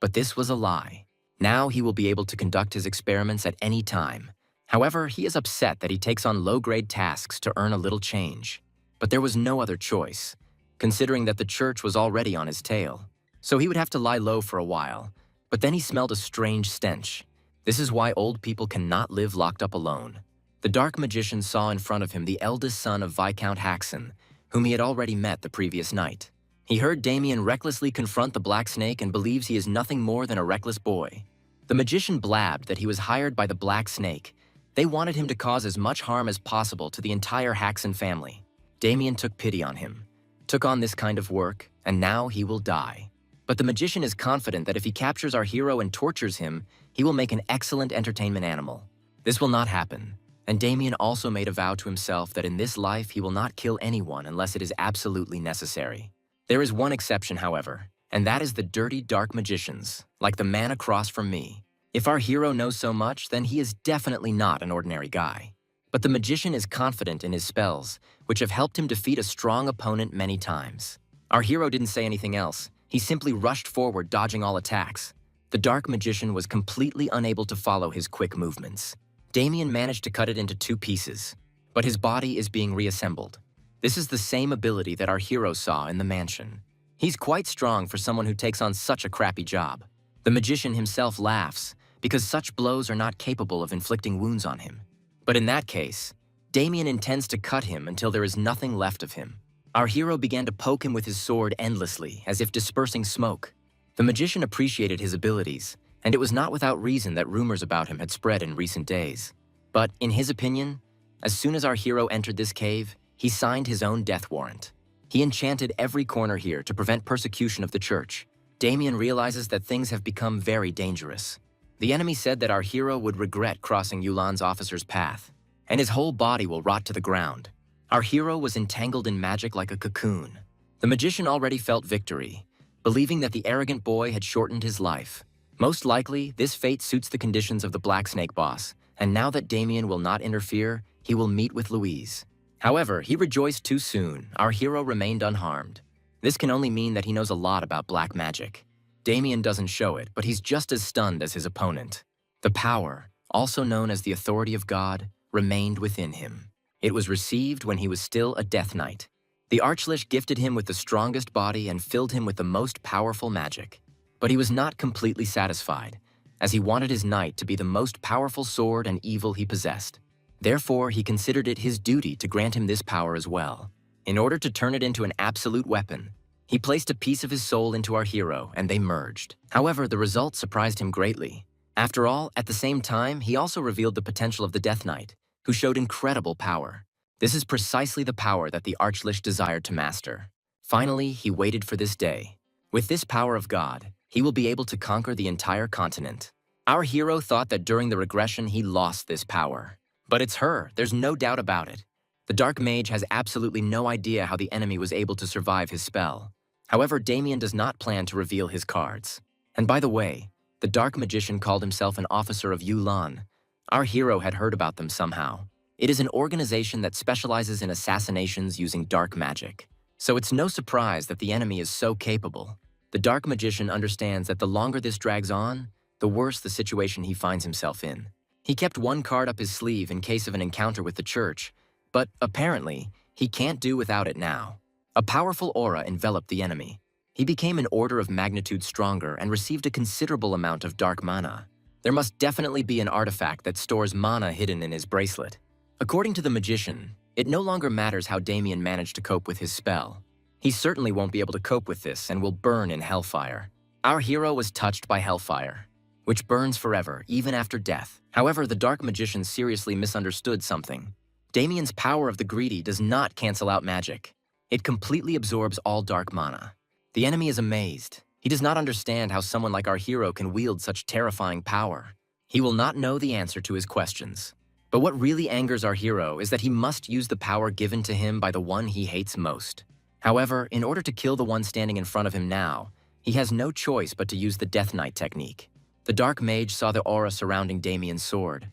but this was a lie. Now he will be able to conduct his experiments at any time. However, he is upset that he takes on low-grade tasks to earn a little change. But there was no other choice, considering that the church was already on his tail. So he would have to lie low for a while, but then he smelled a strange stench. This is why old people cannot live locked up alone. The dark magician saw in front of him the eldest son of Viscount Haxon, whom he had already met the previous night. He heard Damien recklessly confront the Black Snake and believes he is nothing more than a reckless boy. The magician blabbed that he was hired by the Black Snake. They wanted him to cause as much harm as possible to the entire Haxon family. Damien took pity on him, took on this kind of work, and now he will die. But the magician is confident that if he captures our hero and tortures him, he will make an excellent entertainment animal. This will not happen, and Damien also made a vow to himself that in this life he will not kill anyone unless it is absolutely necessary. There is one exception, however, and that is the dirty dark magicians, like the man across from me. If our hero knows so much, then he is definitely not an ordinary guy. But the magician is confident in his spells, which have helped him defeat a strong opponent many times. Our hero didn't say anything else. He simply rushed forward, dodging all attacks. The dark magician was completely unable to follow his quick movements. Damien managed to cut it into 2 pieces, but his body is being reassembled. This is the same ability that our hero saw in the mansion. He's quite strong for someone who takes on such a crappy job. The magician himself laughs, because such blows are not capable of inflicting wounds on him. But in that case, Damien intends to cut him until there is nothing left of him. Our hero began to poke him with his sword endlessly, as if dispersing smoke. The magician appreciated his abilities, and it was not without reason that rumors about him had spread in recent days. But in his opinion, as soon as our hero entered this cave, he signed his own death warrant. He enchanted every corner here to prevent persecution of the church. Damien realizes that things have become very dangerous. The enemy said that our hero would regret crossing Yulan's officer's path, and his whole body will rot to the ground. Our hero was entangled in magic like a cocoon. The magician already felt victory, believing that the arrogant boy had shortened his life. Most likely, this fate suits the conditions of the Black Snake boss, and now that Damien will not interfere, he will meet with Louise. However, he rejoiced too soon. Our hero remained unharmed. This can only mean that he knows a lot about black magic. Damien doesn't show it, but he's just as stunned as his opponent. The power, also known as the authority of God, remained within him. It was received when he was still a Death Knight. The Archlich gifted him with the strongest body and filled him with the most powerful magic. But he was not completely satisfied, as he wanted his knight to be the most powerful sword and evil he possessed. Therefore, he considered it his duty to grant him this power as well. In order to turn it into an absolute weapon, he placed a piece of his soul into our hero, and they merged. However, the result surprised him greatly. After all, at the same time, he also revealed the potential of the Death Knight, who showed incredible power. This is precisely the power that the Archlich desired to master. Finally, he waited for this day. With this power of God, he will be able to conquer the entire continent. Our hero thought that during the regression he lost this power. But it's her, there's no doubt about it. The Dark Mage has absolutely no idea how the enemy was able to survive his spell. However, Damien does not plan to reveal his cards. And by the way, the Dark Magician called himself an officer of Yulan. Our hero had heard about them somehow. It is an organization that specializes in assassinations using dark magic. So it's no surprise that the enemy is so capable. The Dark Magician understands that the longer this drags on, the worse the situation he finds himself in. He kept one card up his sleeve in case of an encounter with the church, but apparently, he can't do without it now. A powerful aura enveloped the enemy. He became an order of magnitude stronger and received a considerable amount of dark mana. There must definitely be an artifact that stores mana hidden in his bracelet. According to the magician, it no longer matters how Damien managed to cope with his spell. He certainly won't be able to cope with this and will burn in hellfire. Our hero was touched by hellfire, which burns forever, even after death. However, the Dark Magician seriously misunderstood something. Damien's power of the greedy does not cancel out magic. It completely absorbs all dark mana. The enemy is amazed. He does not understand how someone like our hero can wield such terrifying power. He will not know the answer to his questions. But what really angers our hero is that he must use the power given to him by the one he hates most. However, in order to kill the one standing in front of him now, he has no choice but to use the Death Knight technique. The Dark Mage saw the aura surrounding Damien's sword,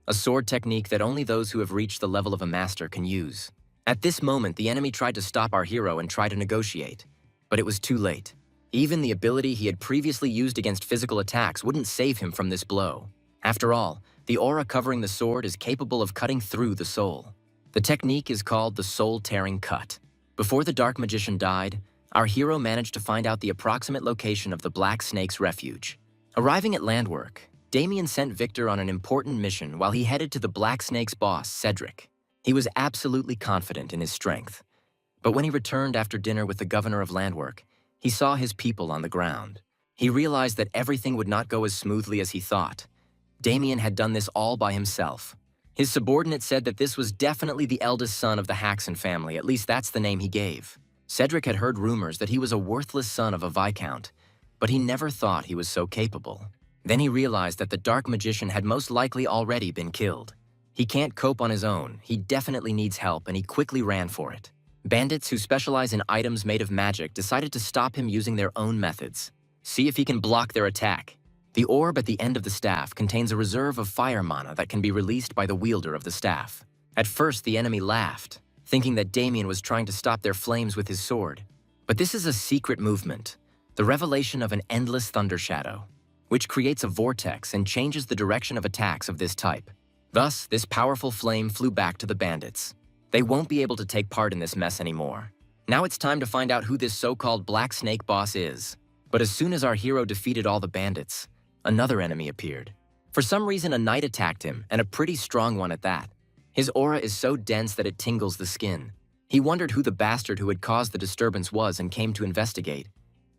a sword technique that only those who have reached the level of a master can use. At this moment, the enemy tried to stop our hero and try to negotiate, but it was too late. Even the ability he had previously used against physical attacks wouldn't save him from this blow. After all, the aura covering the sword is capable of cutting through the soul. The technique is called the soul-tearing cut. Before the Dark Magician died, our hero managed to find out the approximate location of the Black Snake's refuge. Arriving at Landwork, Damien sent Victor on an important mission while he headed to the Black Snake's boss, Cedric. He was absolutely confident in his strength. But when he returned after dinner with the governor of Landwork, he saw his people on the ground. He realized that everything would not go as smoothly as he thought. Damien had done this all by himself. His subordinate said that this was definitely the eldest son of the Haxon family, at least that's the name he gave. Cedric had heard rumors that he was a worthless son of a viscount, but he never thought he was so capable. Then he realized that the Dark Magician had most likely already been killed. He can't cope on his own, he definitely needs help, and he quickly ran for it. Bandits who specialize in items made of magic decided to stop him using their own methods. See if he can block their attack. The orb at the end of the staff contains a reserve of fire mana that can be released by the wielder of the staff. At first, the enemy laughed, thinking that Damien was trying to stop their flames with his sword. But this is a secret movement, the revelation of an endless thunder shadow, which creates a vortex and changes the direction of attacks of this type. Thus, this powerful flame flew back to the bandits. They won't be able to take part in this mess anymore. Now it's time to find out who this so-called Black Snake boss is. But as soon as our hero defeated all the bandits, another enemy appeared. For some reason, a knight attacked him, and a pretty strong one at that. His aura is so dense that it tingles the skin. He wondered who the bastard who had caused the disturbance was and came to investigate.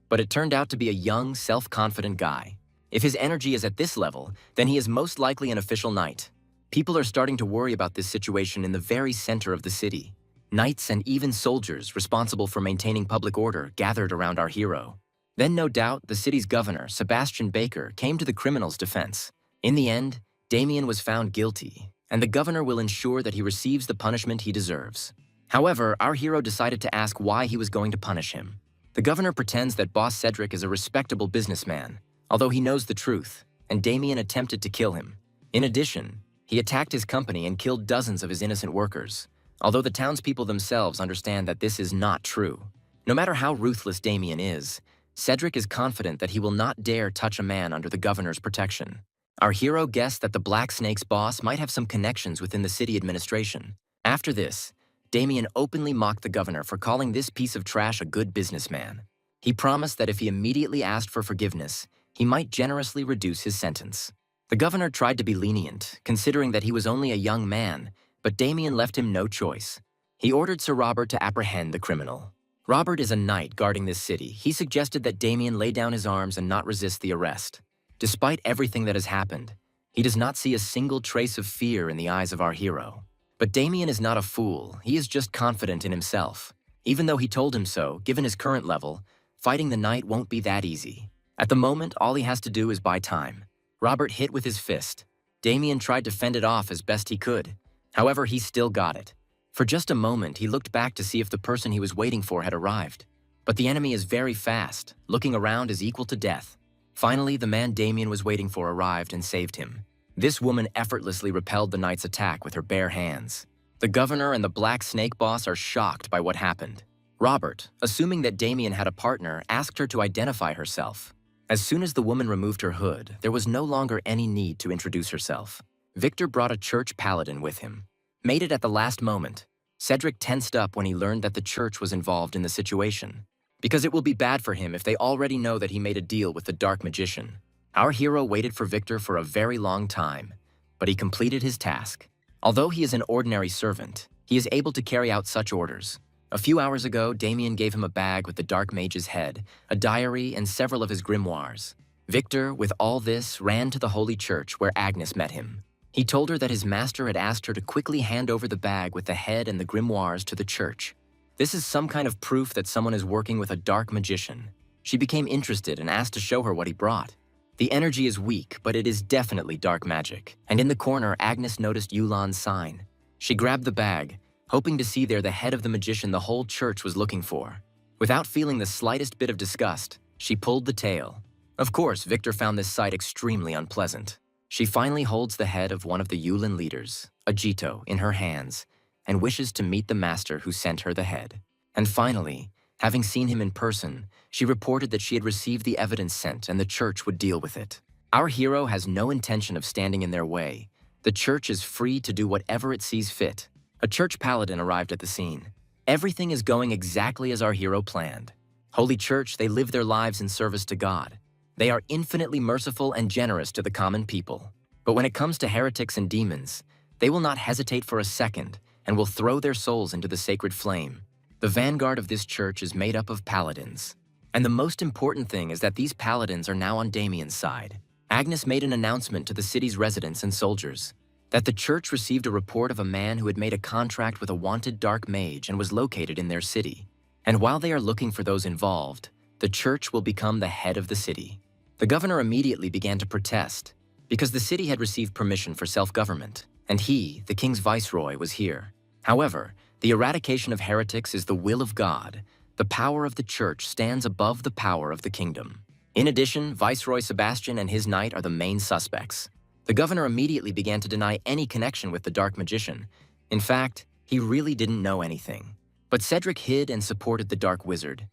But it turned out to be a young, self-confident guy. If his energy is at this level, then he is most likely an official knight. People are starting to worry about this situation in the very center of the city. Knights and even soldiers responsible for maintaining public order gathered around our hero. Then, no doubt, the city's governor, Sebastian Baker, came to the criminal's defense. In the end, Damien was found guilty, and the governor will ensure that he receives the punishment he deserves. However, our hero decided to ask why he was going to punish him. The governor pretends that Boss Cedric is a respectable businessman, although he knows the truth, and Damien attempted to kill him. In addition, he attacked his company and killed dozens of his innocent workers, although the townspeople themselves understand that this is not true. No matter how ruthless Damien is, Cedric is confident that he will not dare touch a man under the governor's protection. Our hero guessed that the Black Snake's boss might have some connections within the city administration. After this, Damien openly mocked the governor for calling this piece of trash a good businessman. He promised that if he immediately asked for forgiveness, he might generously reduce his sentence. The governor tried to be lenient, considering that he was only a young man, but Damien left him no choice. He ordered Sir Robert to apprehend the criminal. Robert is a knight guarding this city. He suggested that Damien lay down his arms and not resist the arrest. Despite everything that has happened, he does not see a single trace of fear in the eyes of our hero. But Damien is not a fool. He is just confident in himself. Even though he told him so, given his current level, fighting the knight won't be that easy. At the moment, all he has to do is buy time. Robert hit with his fist. Damien tried to fend it off as best he could. However, he still got it. For just a moment, he looked back to see if the person he was waiting for had arrived. But the enemy is very fast. Looking around is equal to death. Finally, the man Damien was waiting for arrived and saved him. This woman effortlessly repelled the knight's attack with her bare hands. The governor and the Black Snake boss are shocked by what happened. Robert, assuming that Damien had a partner, asked her to identify herself. As soon as the woman removed her hood, there was no longer any need to introduce herself. Victor brought a church paladin with him. Made it at the last moment. Cedric tensed up when he learned that the church was involved in the situation, because it will be bad for him if they already know that he made a deal with the dark magician. Our hero waited for Victor for a very long time, but he completed his task. Although he is an ordinary servant, he is able to carry out such orders. A few hours ago, Damien gave him a bag with the dark mage's head, a diary, and several of his grimoires. Victor, with all this, ran to the holy church where Agnes met him. He told her that his master had asked her to quickly hand over the bag with the head and the grimoires to the church. This is some kind of proof that someone is working with a dark magician. She became interested and asked to show her what he brought. The energy is weak, but it is definitely dark magic. And in the corner, Agnes noticed Yulan's sign. She grabbed the bag, hoping to see there the head of the magician the whole church was looking for. Without feeling the slightest bit of disgust, she pulled the tail. Of course, Victor found this sight extremely unpleasant. She finally holds the head of one of the Yulan leaders, Ajito, in her hands, and wishes to meet the master who sent her the head. And finally, having seen him in person, she reported that she had received the evidence sent and the church would deal with it. Our hero has no intention of standing in their way. The church is free to do whatever it sees fit. A church paladin arrived at the scene. Everything is going exactly as our hero planned. Holy Church, they live their lives in service to God. They are infinitely merciful and generous to the common people. But when it comes to heretics and demons, they will not hesitate for a second and will throw their souls into the sacred flame. The vanguard of this church is made up of paladins. And the most important thing is that these paladins are now on Damien's side. Agnes made an announcement to the city's residents and soldiers that the church received a report of a man who had made a contract with a wanted dark mage and was located in their city. And while they are looking for those involved, the church will become the head of the city. The governor immediately began to protest because the city had received permission for self-government, and he, the king's viceroy, was here. However, the eradication of heretics is the will of God. The power of the church stands above the power of the kingdom. In addition, Viceroy Sebastian and his knight are the main suspects. The governor immediately began to deny any connection with the dark magician. In fact, he really didn't know anything. But Cedric hid and supported the dark wizard.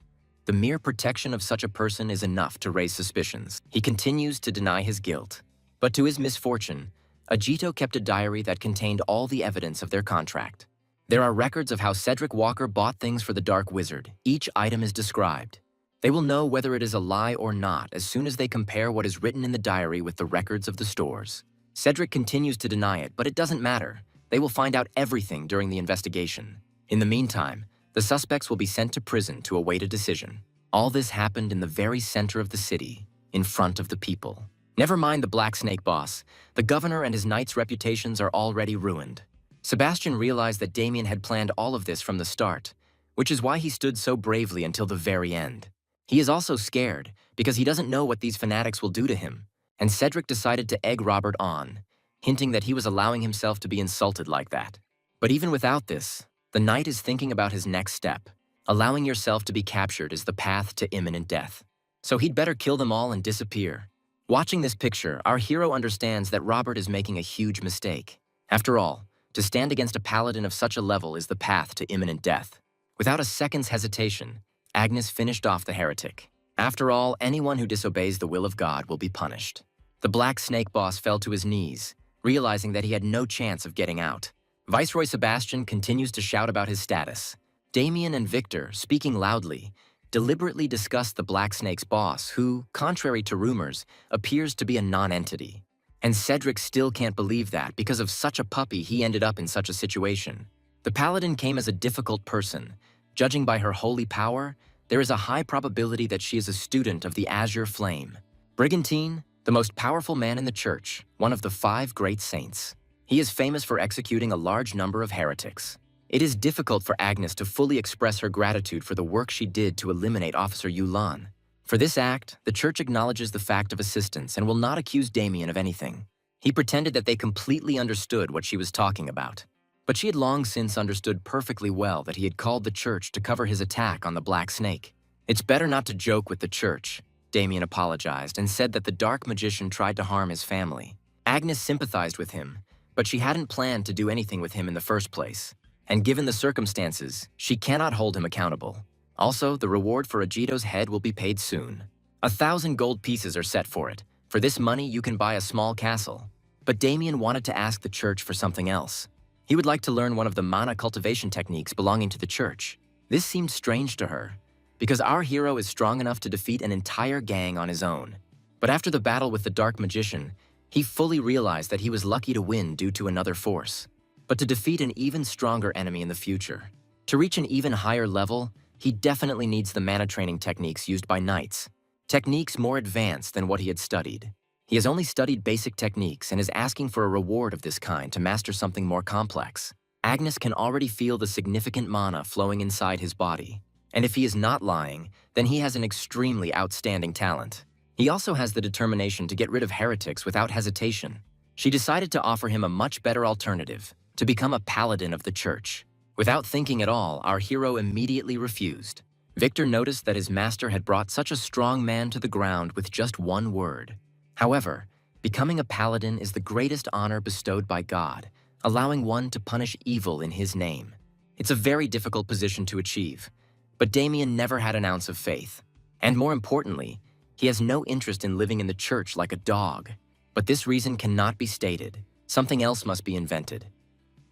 The mere protection of such a person is enough to raise suspicions. He continues to deny his guilt. But to his misfortune, Ajito kept a diary that contained all the evidence of their contract. There are records of how Cedric Walker bought things for the dark wizard. Each item is described. They will know whether it is a lie or not as soon as they compare what is written in the diary with the records of the stores. Cedric continues to deny it, but it doesn't matter. They will find out everything during the investigation. In the meantime, the suspects will be sent to prison to await a decision. All this happened in the very center of the city, in front of the people. Never mind the Black Snake boss. The governor and his knight's reputations are already ruined. Sebastian realized that Damien had planned all of this from the start, which is why he stood so bravely until the very end. He is also scared because he doesn't know what these fanatics will do to him, and Cedric decided to egg Robert on, hinting that he was allowing himself to be insulted like that. But even without this, the knight is thinking about his next step. Allowing yourself to be captured is the path to imminent death. So he'd better kill them all and disappear. Watching this picture, our hero understands that Robert is making a huge mistake. After all, to stand against a paladin of such a level is the path to imminent death. Without a second's hesitation, Agnes finished off the heretic. After all, anyone who disobeys the will of God will be punished. The The Black Snake boss fell to his knees, realizing that he had no chance of getting out. Viceroy Sebastian continues to shout about his status. Damien and Victor, speaking loudly, deliberately discuss the Black Snake's boss, who, contrary to rumors, appears to be a non-entity. And Cedric still can't believe that because of such a puppy he ended up in such a situation. The paladin came as a difficult person. Judging by her holy power, there is a high probability that she is a student of the Azure Flame. Brigantine, the most powerful man in the church, one of the 5 great saints. He is famous for executing a large number of heretics. It is difficult for Agnes to fully express her gratitude for the work she did to eliminate Officer Yulan. For this act, the church acknowledges the fact of assistance and will not accuse Damien of anything. He pretended that they completely understood what she was talking about. But she had long since understood perfectly well that he had called the church to cover his attack on the Black Snake. It's better not to joke with the church, Damien apologized and said that the dark magician tried to harm his family. Agnes sympathized with him, but she hadn't planned to do anything with him in the first place. And given the circumstances, she cannot hold him accountable. Also, the reward for Agito's head will be paid soon. 1,000 gold pieces are set for it. For this money, you can buy a small castle. But Damien wanted to ask the church for something else. He would like to learn one of the mana cultivation techniques belonging to the church. This seemed strange to her, because our hero is strong enough to defeat an entire gang on his own. But after the battle with the dark magician, he fully realized that he was lucky to win due to another force. But to defeat an even stronger enemy in the future, to reach an even higher level, he definitely needs the mana training techniques used by knights. Techniques more advanced than what he had studied. He has only studied basic techniques and is asking for a reward of this kind to master something more complex. Agnes can already feel the significant mana flowing inside his body. And if he is not lying, then he has an extremely outstanding talent. He also has the determination to get rid of heretics without hesitation. She decided to offer him a much better alternative, to become a paladin of the church. Without thinking at all, our hero immediately refused. Victor noticed that his master had brought such a strong man to the ground with just one word. However, becoming a paladin is the greatest honor bestowed by God, allowing one to punish evil in his name. It's a very difficult position to achieve, but Damien never had an ounce of faith. And more importantly, he has no interest in living in the church like a dog. But this reason cannot be stated. Something else must be invented.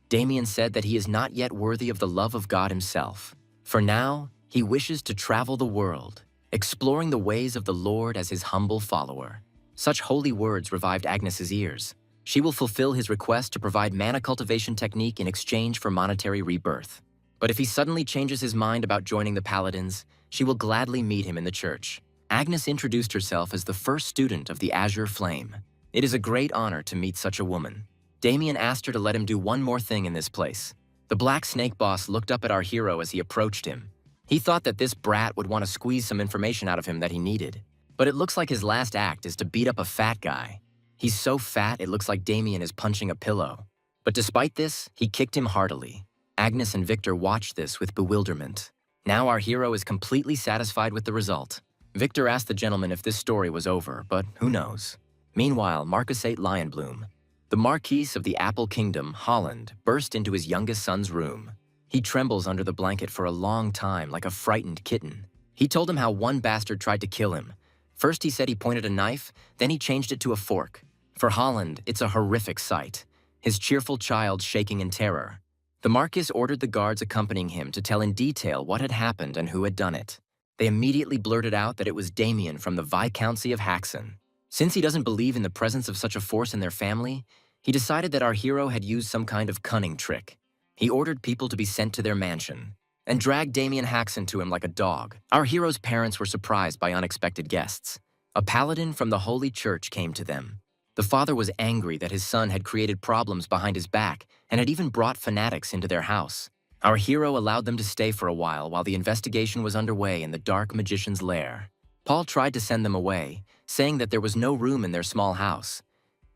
Damien said that he is not yet worthy of the love of God himself. For now, he wishes to travel the world, exploring the ways of the Lord as his humble follower. Such holy words revived Agnes's ears. She will fulfill his request to provide mana cultivation technique in exchange for monetary rebirth. But if he suddenly changes his mind about joining the Paladins, she will gladly meet him in the church. Agnes introduced herself as the first student of the Azure Flame. It is a great honor to meet such a woman. Damien asked her to let him do one more thing in this place. The Black Snake boss looked up at our hero as he approached him. He thought that this brat would want to squeeze some information out of him that he needed. But it looks like his last act is to beat up a fat guy. He's so fat it looks like Damien is punching a pillow. But despite this, he kicked him heartily. Agnes and Victor watched this with bewilderment. Now our hero is completely satisfied with the result. Victor asked the gentleman if this story was over, but who knows? Meanwhile, Marcus 8 Lionbloom, the Marquis of the Apple Kingdom, Holland, burst into his youngest son's room. He trembles under the blanket for a long time like a frightened kitten. He told him how one bastard tried to kill him. First he said he pointed a knife, then he changed it to a fork. For Holland, it's a horrific sight, his cheerful child shaking in terror. The Marquis ordered the guards accompanying him to tell in detail what had happened and who had done it. They immediately blurted out that it was Damien from the Viscountcy of Haxon. Since he doesn't believe in the presence of such a force in their family, he decided that our hero had used some kind of cunning trick. He ordered people to be sent to their mansion and dragged Damien Haxon to him like a dog. Our hero's parents were surprised by unexpected guests. A paladin from the Holy Church came to them. The father was angry that his son had created problems behind his back and had even brought fanatics into their house. Our hero allowed them to stay for a while the investigation was underway in the dark magician's lair. Paul tried to send them away, saying that there was no room in their small house.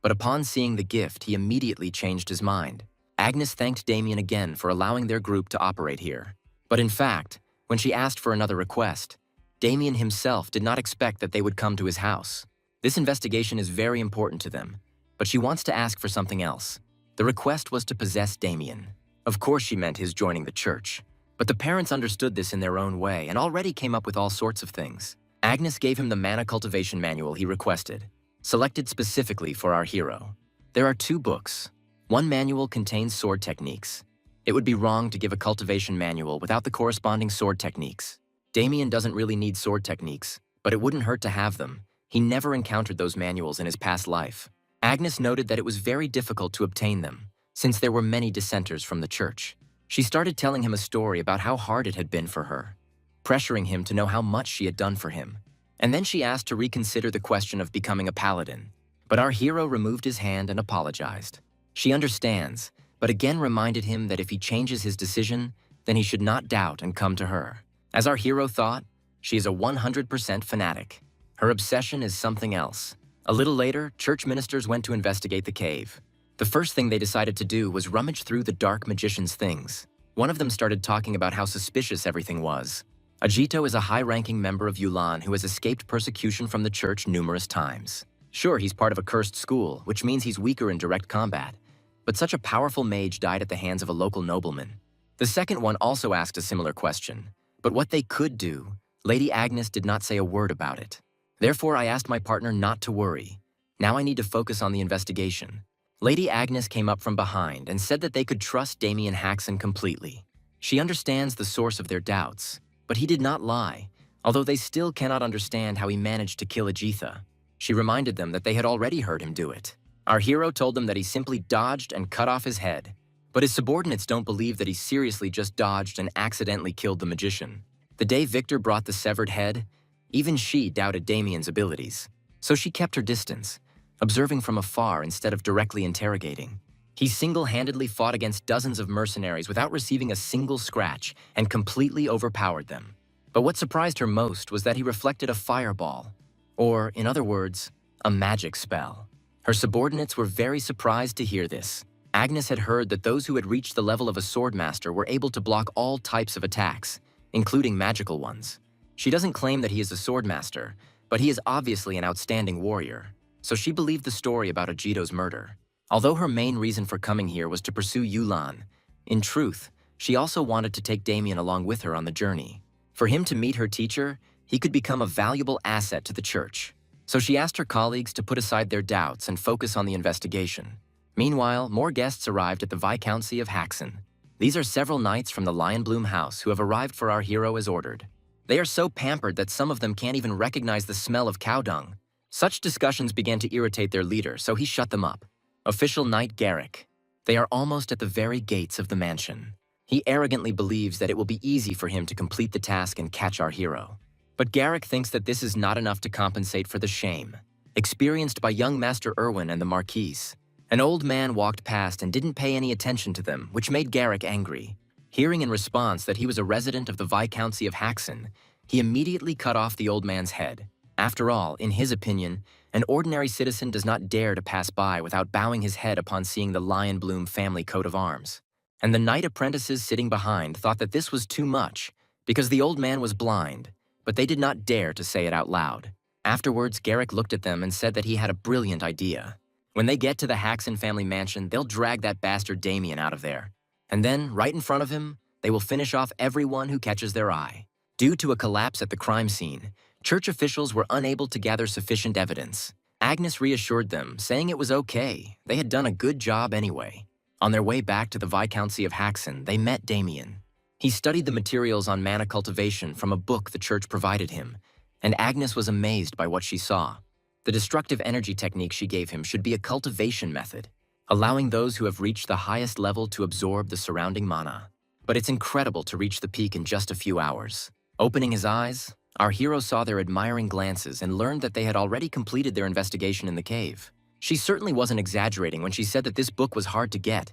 But upon seeing the gift, he immediately changed his mind. Agnes thanked Damien again for allowing their group to operate here. But in fact, when she asked for another request, Damien himself did not expect that they would come to his house. This investigation is very important to them, but she wants to ask for something else. The request was to possess Damien. Of course she meant his joining the church, but the parents understood this in their own way and already came up with all sorts of things. Agnes gave him the mana cultivation manual he requested. selected specifically for our hero. There are 2 books. One manual contains sword techniques. It would be wrong to give a cultivation manual without the corresponding sword techniques. Damien doesn't really need sword techniques, but it wouldn't hurt to have them. He never encountered those manuals in his past life. Agnes noted that it was very difficult to obtain them, since there were many dissenters from the church. She started telling him a story about how hard it had been for her, pressuring him to know how much she had done for him. And then she asked to reconsider the question of becoming a paladin. But our hero removed his hand and apologized. She understands, but again reminded him that if he changes his decision, then he should not doubt and come to her. As our hero thought, she is a 100% fanatic. Her obsession is something else. A little later, church ministers went to investigate the cave. The first thing they decided to do was rummage through the dark magician's things. One of them started talking about how suspicious everything was. Ajito is a high-ranking member of Yulan who has escaped persecution from the church numerous times. Sure, he's part of a cursed school, which means he's weaker in direct combat, but such a powerful mage died at the hands of a local nobleman. The second one also asked a similar question, but what they could do, Lady Agnes did not say a word about it. Therefore, I asked my partner not to worry. Now I need to focus on the investigation. Lady Agnes came up from behind and said that they could trust Damien Haxon completely. She understands the source of their doubts, but he did not lie, although they still cannot understand how he managed to kill Ajitha. She reminded them that they had already heard him do it. Our hero told them that he simply dodged and cut off his head, but his subordinates don't believe that he seriously just dodged and accidentally killed the magician. The day Victor brought the severed head, even she doubted Damien's abilities, so she kept her distance, observing from afar instead of directly interrogating. He single-handedly fought against dozens of mercenaries without receiving a single scratch and completely overpowered them. But what surprised her most was that he reflected a fireball, or, in other words, a magic spell. Her subordinates were very surprised to hear this. Agnes had heard that those who had reached the level of a swordmaster were able to block all types of attacks, including magical ones. She doesn't claim that he is a swordmaster, but he is obviously an outstanding warrior, so she believed the story about Ajito's murder. Although her main reason for coming here was to pursue Yulan, in truth, she also wanted to take Damien along with her on the journey. For him to meet her teacher, he could become a valuable asset to the church. So she asked her colleagues to put aside their doubts and focus on the investigation. Meanwhile, more guests arrived at the Viscountcy of Haxon. These are several knights from the Lionbloom house who have arrived for our hero as ordered. They are so pampered that some of them can't even recognize the smell of cow dung. Such discussions began to irritate their leader, so he shut them up. Official Knight Garrick. They are almost at the very gates of the mansion. He arrogantly believes that it will be easy for him to complete the task and catch our hero. But Garrick thinks that this is not enough to compensate for the shame experienced by young Master Irwin and the Marquise. An old man walked past and didn't pay any attention to them, which made Garrick angry. Hearing in response that he was a resident of the Viscountcy of Haxon, he immediately cut off the old man's head. After all, in his opinion, an ordinary citizen does not dare to pass by without bowing his head upon seeing the Lionbloom family coat of arms. And the knight apprentices sitting behind thought that this was too much, because the old man was blind, but they did not dare to say it out loud. Afterwards, Garrick looked at them and said that he had a brilliant idea. When they get to the Haxon family mansion, they'll drag that bastard Damien out of there. And then, right in front of him, they will finish off everyone who catches their eye. Due to a collapse at the crime scene, church officials were unable to gather sufficient evidence. Agnes reassured them, saying it was okay. They had done a good job anyway. On their way back to the Viscountcy of Haxon, they met Damien. He studied the materials on mana cultivation from a book the church provided him, and Agnes was amazed by what she saw. The destructive energy technique she gave him should be a cultivation method, allowing those who have reached the highest level to absorb the surrounding mana. But it's incredible to reach the peak in just a few hours. Opening his eyes, our hero saw their admiring glances and learned that they had already completed their investigation in the cave. She certainly wasn't exaggerating when she said that this book was hard to get.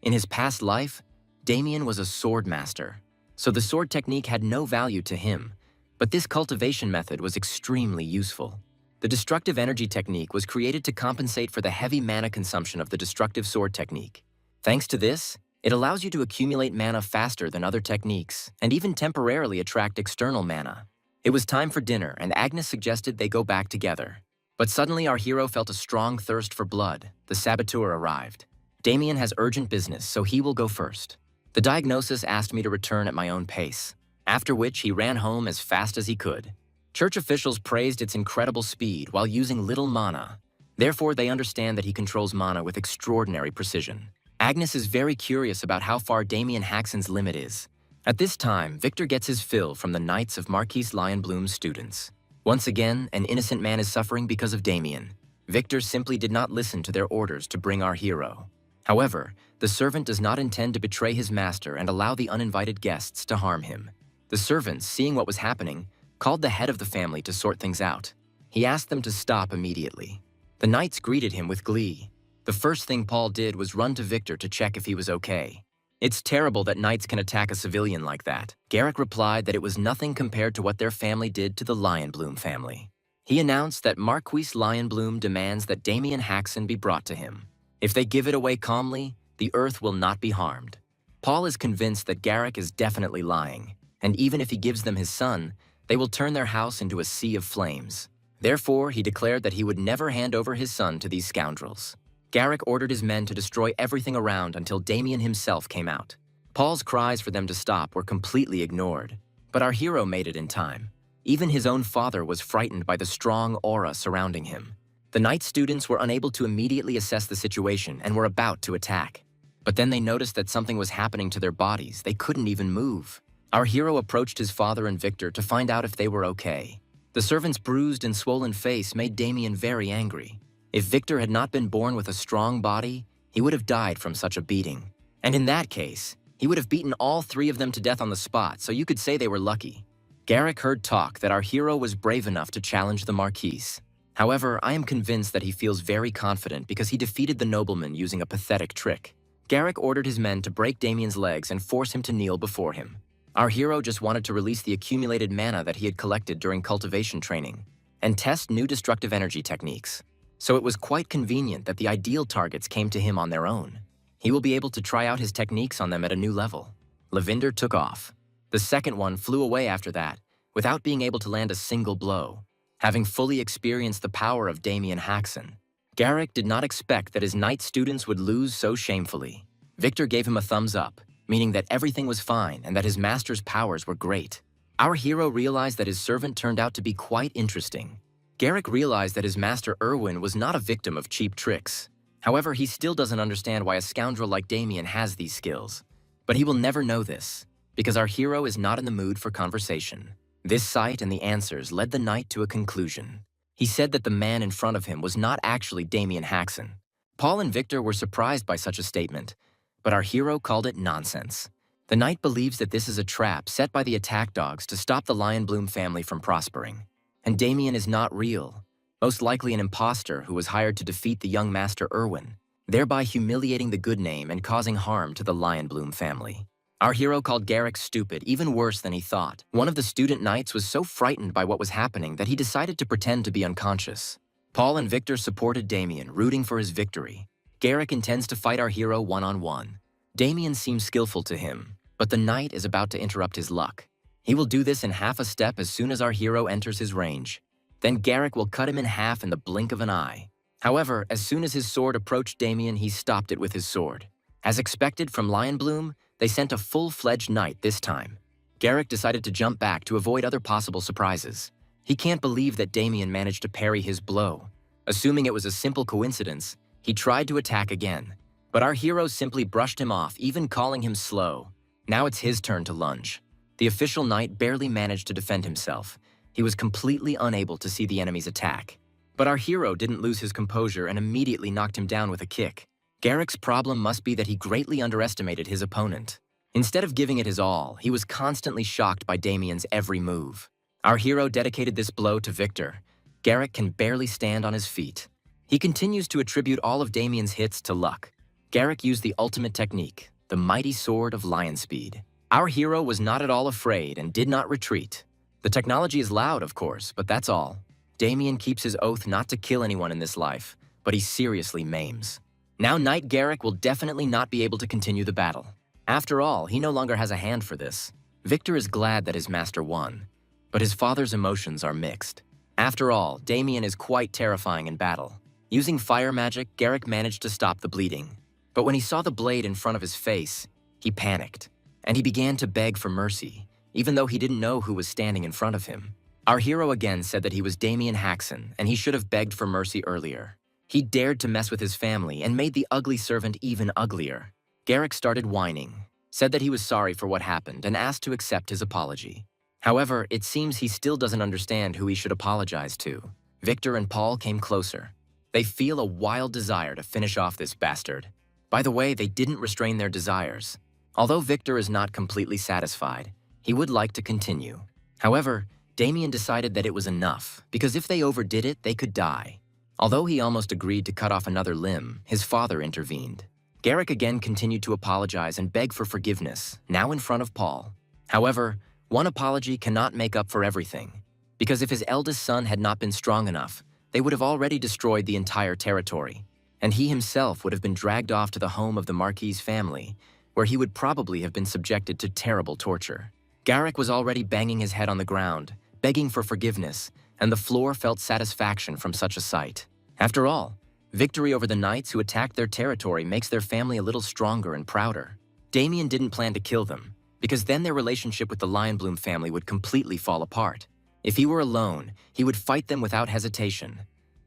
In his past life, Damien was a sword master, so the sword technique had no value to him, but this cultivation method was extremely useful. The destructive energy technique was created to compensate for the heavy mana consumption of the destructive sword technique. Thanks to this, it allows you to accumulate mana faster than other techniques, and even temporarily attract external mana. It was time for dinner, and Agnes suggested they go back together. But suddenly our hero felt a strong thirst for blood. The saboteur arrived. Damien has urgent business, so he will go first. The diagnosis asked me to return at my own pace, after which he ran home as fast as he could. Church officials praised its incredible speed while using little mana. Therefore, they understand that he controls mana with extraordinary precision. Agnes is very curious about how far Damien Haxon's limit is. At this time, Victor gets his fill from the Knights of Marquise Lionbloom's students. Once again, an innocent man is suffering because of Damien. Victor simply did not listen to their orders to bring our hero. However, the servant does not intend to betray his master and allow the uninvited guests to harm him. The servants, seeing what was happening, called the head of the family to sort things out. He asked them to stop immediately. The knights greeted him with glee. The first thing Paul did was run to Victor to check if he was okay. "It's terrible that knights can attack a civilian like that." Garrick replied that it was nothing compared to what their family did to the Lionbloom family. He announced that Marquise Lionbloom demands that Damien Haxon be brought to him. If they give it away calmly, the earth will not be harmed. Paul is convinced that Garrick is definitely lying, and even if he gives them his son, they will turn their house into a sea of flames. Therefore, he declared that he would never hand over his son to these scoundrels. Garrick ordered his men to destroy everything around until Damien himself came out. Paul's cries for them to stop were completely ignored, but our hero made it in time. Even his own father was frightened by the strong aura surrounding him. The night students were unable to immediately assess the situation and were about to attack. But then they noticed that something was happening to their bodies. They couldn't even move. Our hero approached his father and Victor to find out if they were okay. The servant's bruised and swollen face made Damien very angry. If Victor had not been born with a strong body, he would have died from such a beating. And in that case, he would have beaten all three of them to death on the spot, so you could say they were lucky. Garrick heard talk that our hero was brave enough to challenge the Marquise. However, I am convinced that he feels very confident because he defeated the nobleman using a pathetic trick. Garrick ordered his men to break Damien's legs and force him to kneel before him. Our hero just wanted to release the accumulated mana that he had collected during cultivation training and test new destructive energy techniques. So it was quite convenient that the ideal targets came to him on their own. He will be able to try out his techniques on them at a new level. Lavender took off. The second one flew away after that, without being able to land a single blow. Having fully experienced the power of Damien Haxon, Garrick did not expect that his knight students would lose so shamefully. Victor gave him a thumbs up, meaning that everything was fine and that his master's powers were great. Our hero realized that his servant turned out to be quite interesting. Garrick realized that his master Erwin was not a victim of cheap tricks. However, he still doesn't understand why a scoundrel like Damien has these skills. But he will never know this, because our hero is not in the mood for conversation. This sight and the answers led the knight to a conclusion. He said that the man in front of him was not actually Damien Haxon. Paul and Victor were surprised by such a statement, but our hero called it nonsense. The knight believes that this is a trap set by the attack dogs to stop the Lionbloom family from prospering. And Damien is not real, most likely an imposter who was hired to defeat the young master Erwin, thereby humiliating the good name and causing harm to the Lionbloom family. Our hero called Garrick stupid, even worse than he thought. One of the student knights was so frightened by what was happening that he decided to pretend to be unconscious. Paul and Victor supported Damien, rooting for his victory. Garrick intends to fight our hero one-on-one. Damien seems skillful to him, but the knight is about to interrupt his luck. He will do this in half a step as soon as our hero enters his range. Then Garrick will cut him in half in the blink of an eye. However, as soon as his sword approached Damien, he stopped it with his sword. As expected from Lionbloom, they sent a full-fledged knight this time. Garrick decided to jump back to avoid other possible surprises. He can't believe that Damien managed to parry his blow. Assuming it was a simple coincidence, he tried to attack again. But our hero simply brushed him off, even calling him slow. Now it's his turn to lunge. The official knight barely managed to defend himself. He was completely unable to see the enemy's attack. But our hero didn't lose his composure and immediately knocked him down with a kick. Garrick's problem must be that he greatly underestimated his opponent. Instead of giving it his all, he was constantly shocked by Damien's every move. Our hero dedicated this blow to Victor. Garrick can barely stand on his feet. He continues to attribute all of Damien's hits to luck. Garrick used the ultimate technique, the mighty sword of lion speed. Our hero was not at all afraid and did not retreat. The technology is loud, of course, but that's all. Damien keeps his oath not to kill anyone in this life, but he seriously maims. Now Knight Garrick will definitely not be able to continue the battle. After all, he no longer has a hand for this. Victor is glad that his master won, but his father's emotions are mixed. After all, Damien is quite terrifying in battle. Using fire magic, Garrick managed to stop the bleeding. But when he saw the blade in front of his face, he panicked, and he began to beg for mercy, even though he didn't know who was standing in front of him. Our hero again said that he was Damien Haxon, and he should have begged for mercy earlier. He dared to mess with his family and made the ugly servant even uglier. Garrick started whining, said that he was sorry for what happened, and asked to accept his apology. However, it seems he still doesn't understand who he should apologize to. Victor and Paul came closer. They feel a wild desire to finish off this bastard. By the way, they didn't restrain their desires. Although Victor is not completely satisfied, he would like to continue. However, Damien decided that it was enough, because if they overdid it, they could die. Although he almost agreed to cut off another limb, his father intervened. Garrick again continued to apologize and beg for forgiveness, now in front of Paul. However, one apology cannot make up for everything, because if his eldest son had not been strong enough, they would have already destroyed the entire territory, and he himself would have been dragged off to the home of the Marquis family, where he would probably have been subjected to terrible torture. Garrick was already banging his head on the ground, begging for forgiveness, and the floor felt satisfaction from such a sight. After all, victory over the knights who attacked their territory makes their family a little stronger and prouder. Damien didn't plan to kill them, because then their relationship with the Lionbloom family would completely fall apart. If he were alone, he would fight them without hesitation.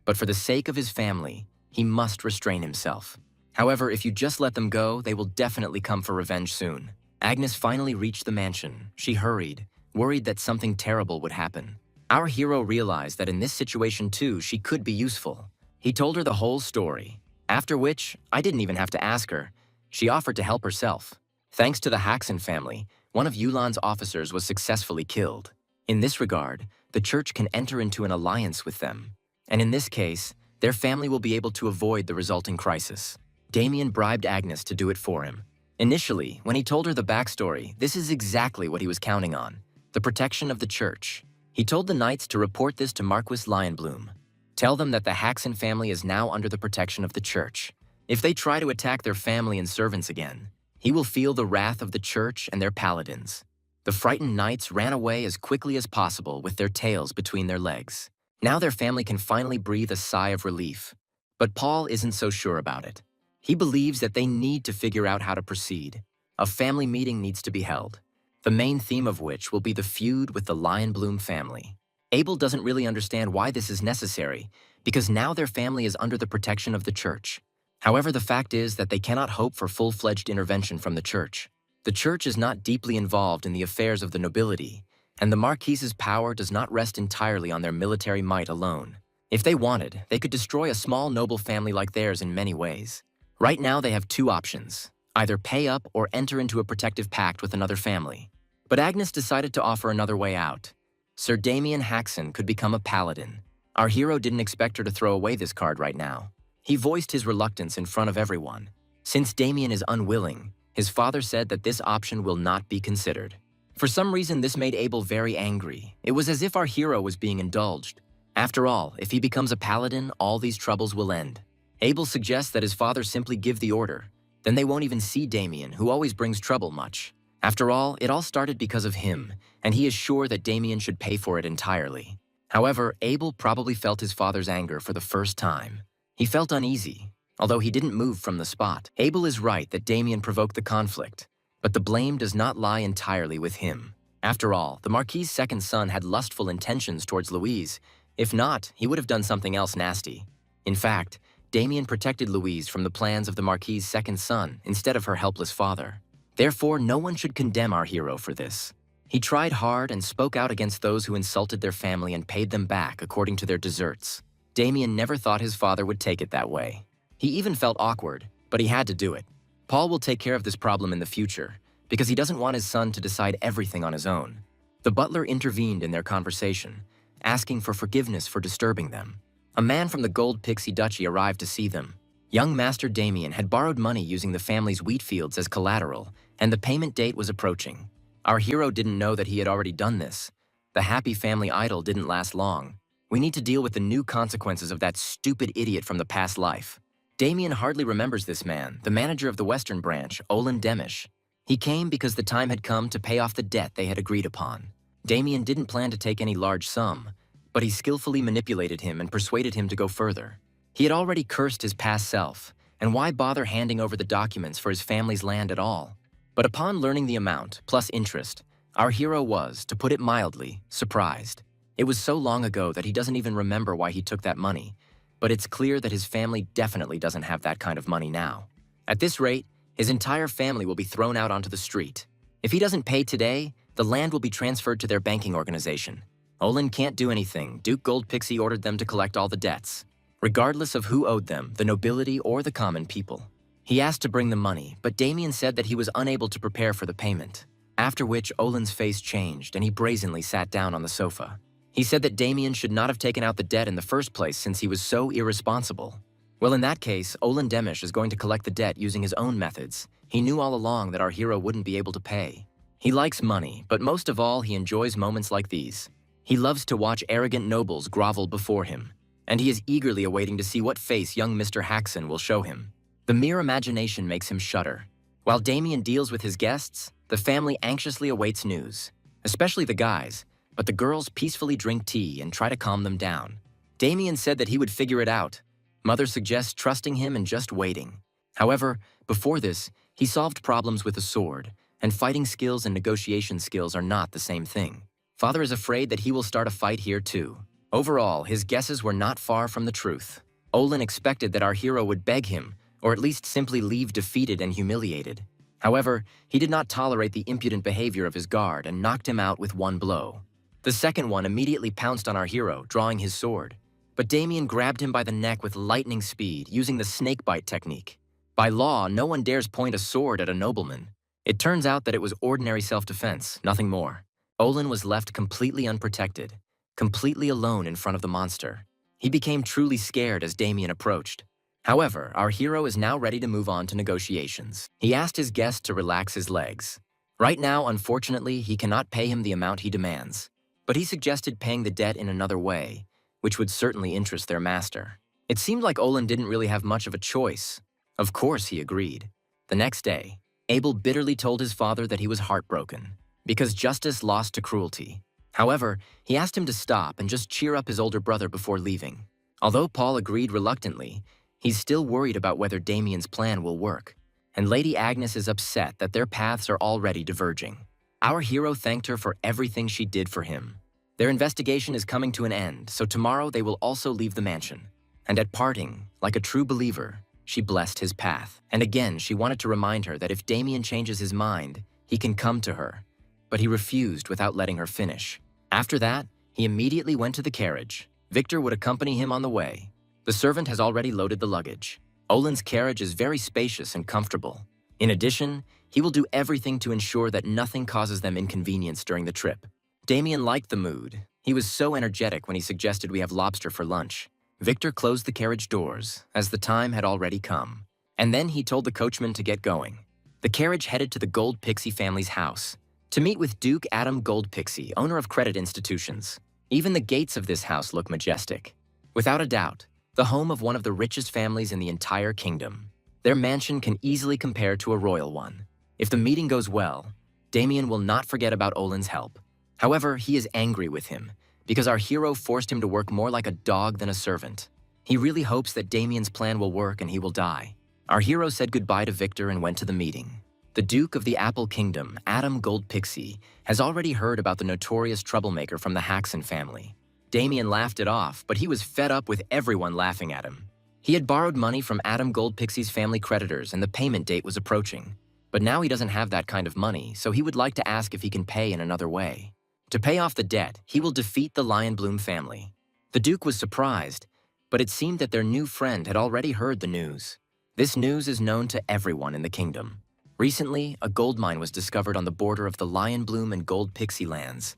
But for the sake of his family, he must restrain himself. However, if you just let them go, they will definitely come for revenge soon. Agnes finally reached the mansion. She hurried, worried that something terrible would happen. Our hero realized that in this situation too, she could be useful. He told her the whole story, after which, I didn't even have to ask her. She offered to help herself. Thanks to the Haxon family, one of Yulan's officers was successfully killed. In this regard, the church can enter into an alliance with them. And in this case, their family will be able to avoid the resulting crisis. Damien bribed Agnes to do it for him. Initially, when he told her the backstory, this is exactly what he was counting on: the protection of the church. He told the knights to report this to Marquis Lionbloom. Tell them that the Haxon family is now under the protection of the church. If they try to attack their family and servants again, he will feel the wrath of the church and their paladins. The frightened knights ran away as quickly as possible with their tails between their legs. Now their family can finally breathe a sigh of relief. But Paul isn't so sure about it. He believes that they need to figure out how to proceed. A family meeting needs to be held, the main theme of which will be the feud with the Lionbloom family. Abel doesn't really understand why this is necessary, because now their family is under the protection of the church. However, the fact is that they cannot hope for full-fledged intervention from the church. The church is not deeply involved in the affairs of the nobility, and the Marquis's power does not rest entirely on their military might alone. If they wanted, they could destroy a small noble family like theirs in many ways. Right now they have two options: either pay up or enter into a protective pact with another family. But Agnes decided to offer another way out. Sir Damien Haxon could become a paladin. Our hero didn't expect her to throw away this card right now. He voiced his reluctance in front of everyone. Since Damien is unwilling, his father said that this option will not be considered. For some reason, this made Abel very angry. It was as if our hero was being indulged. After all, if he becomes a paladin, all these troubles will end. Abel suggests that his father simply give the order. Then they won't even see Damien, who always brings trouble much. After all, it all started because of him, and he is sure that Damien should pay for it entirely. However, Abel probably felt his father's anger for the first time. He felt uneasy, although he didn't move from the spot. Abel is right that Damien provoked the conflict, but the blame does not lie entirely with him. After all, the Marquis's second son had lustful intentions towards Louise. If not, he would have done something else nasty. In fact, Damien protected Louise from the plans of the Marquis's second son instead of her helpless father. Therefore, no one should condemn our hero for this. He tried hard and spoke out against those who insulted their family and paid them back according to their deserts. Damien never thought his father would take it that way. He even felt awkward, but he had to do it. Paul will take care of this problem in the future, because he doesn't want his son to decide everything on his own. The butler intervened in their conversation, asking for forgiveness for disturbing them. A man from the Gold Pixie Duchy arrived to see them. Young Master Damien had borrowed money using the family's wheat fields as collateral, and the payment date was approaching. Our hero didn't know that he had already done this. The happy family idyll didn't last long. We need to deal with the new consequences of that stupid idiot from the past life. Damien hardly remembers this man, the manager of the Western branch, Olin Demish. He came because the time had come to pay off the debt they had agreed upon. Damien didn't plan to take any large sum, but he skillfully manipulated him and persuaded him to go further. He had already cursed his past self, and why bother handing over the documents for his family's land at all? But upon learning the amount, plus interest, our hero was, to put it mildly, surprised. It was so long ago that he doesn't even remember why he took that money. but it's clear that his family definitely doesn't have that kind of money now. At this rate, his entire family will be thrown out onto the street. If he doesn't pay today, the land will be transferred to their banking organization. Olin can't do anything. Duke Goldpixie ordered them to collect all the debts, regardless of who owed them, the nobility or the common people. He asked to bring the money, but Damien said that he was unable to prepare for the payment, after which Olin's face changed and he brazenly sat down on the sofa. He said that Damien should not have taken out the debt in the first place since he was so irresponsible. Well, in that case, Olin Demish is going to collect the debt using his own methods. He knew all along that our hero wouldn't be able to pay. He likes money, but most of all, he enjoys moments like these. He loves to watch arrogant nobles grovel before him, and he is eagerly awaiting to see what face young Mr. Haxon will show him. The mere imagination makes him shudder. While Damien deals with his guests, the family anxiously awaits news, especially the guys, but the girls peacefully drink tea and try to calm them down. Damien said that he would figure it out. Mother suggests trusting him and just waiting. However, before this, he solved problems with a sword, and fighting skills and negotiation skills are not the same thing. Father is afraid that he will start a fight here too. Overall, his guesses were not far from the truth. Olin expected that our hero would beg him, or at least simply leave defeated and humiliated. However, he did not tolerate the impudent behavior of his guard and knocked him out with one blow. The second one immediately pounced on our hero, drawing his sword. But Damien grabbed him by the neck with lightning speed, using the snakebite technique. By law, no one dares point a sword at a nobleman. It turns out that it was ordinary self-defense, nothing more. Olin was left completely unprotected, completely alone in front of the monster. He became truly scared as Damien approached. However, our hero is now ready to move on to negotiations. He asked his guest to relax his legs. Right now, unfortunately, he cannot pay him the amount he demands, but he suggested paying the debt in another way, which would certainly interest their master. It seemed like Olin didn't really have much of a choice. Of course, he agreed. The next day, Abel bitterly told his father that he was heartbroken, because justice lost to cruelty. However, he asked him to stop and just cheer up his older brother before leaving. Although Paul agreed reluctantly, he's still worried about whether Damien's plan will work, and Lady Agnes is upset that their paths are already diverging. Our hero thanked her for everything she did for him. Their investigation is coming to an end, so tomorrow they will also leave the mansion. And at parting, like a true believer, she blessed his path. And again, she wanted to remind her that if Damien changes his mind, he can come to her. But he refused without letting her finish. After that, he immediately went to the carriage. Victor would accompany him on the way. The servant has already loaded the luggage. Olin's carriage is very spacious and comfortable. In addition, he will do everything to ensure that nothing causes them inconvenience during the trip. Damien liked the mood. He was so energetic when he suggested we have lobster for lunch. Victor closed the carriage doors, as the time had already come. And then he told the coachman to get going. The carriage headed to the Goldpixie family's house, to meet with Duke Adam Goldpixie, owner of credit institutions. Even the gates of this house look majestic. Without a doubt, the home of one of the richest families in the entire kingdom. Their mansion can easily compare to a royal one. If the meeting goes well, Damien will not forget about Olin's help. However, he is angry with him, because our hero forced him to work more like a dog than a servant. He really hopes that Damien's plan will work and he will die. Our hero said goodbye to Victor and went to the meeting. The Duke of the Apple Kingdom, Adam Goldpixie, has already heard about the notorious troublemaker from the Haxon family. Damien laughed it off, but he was fed up with everyone laughing at him. He had borrowed money from Adam Goldpixie's family creditors and the payment date was approaching. But now he doesn't have that kind of money, so he would like to ask if he can pay in another way. To pay off the debt, he will defeat the Lionbloom family. The Duke was surprised, but it seemed that their new friend had already heard the news. This news is known to everyone in the kingdom. Recently, a gold mine was discovered on the border of the Lionbloom and Goldpixie lands,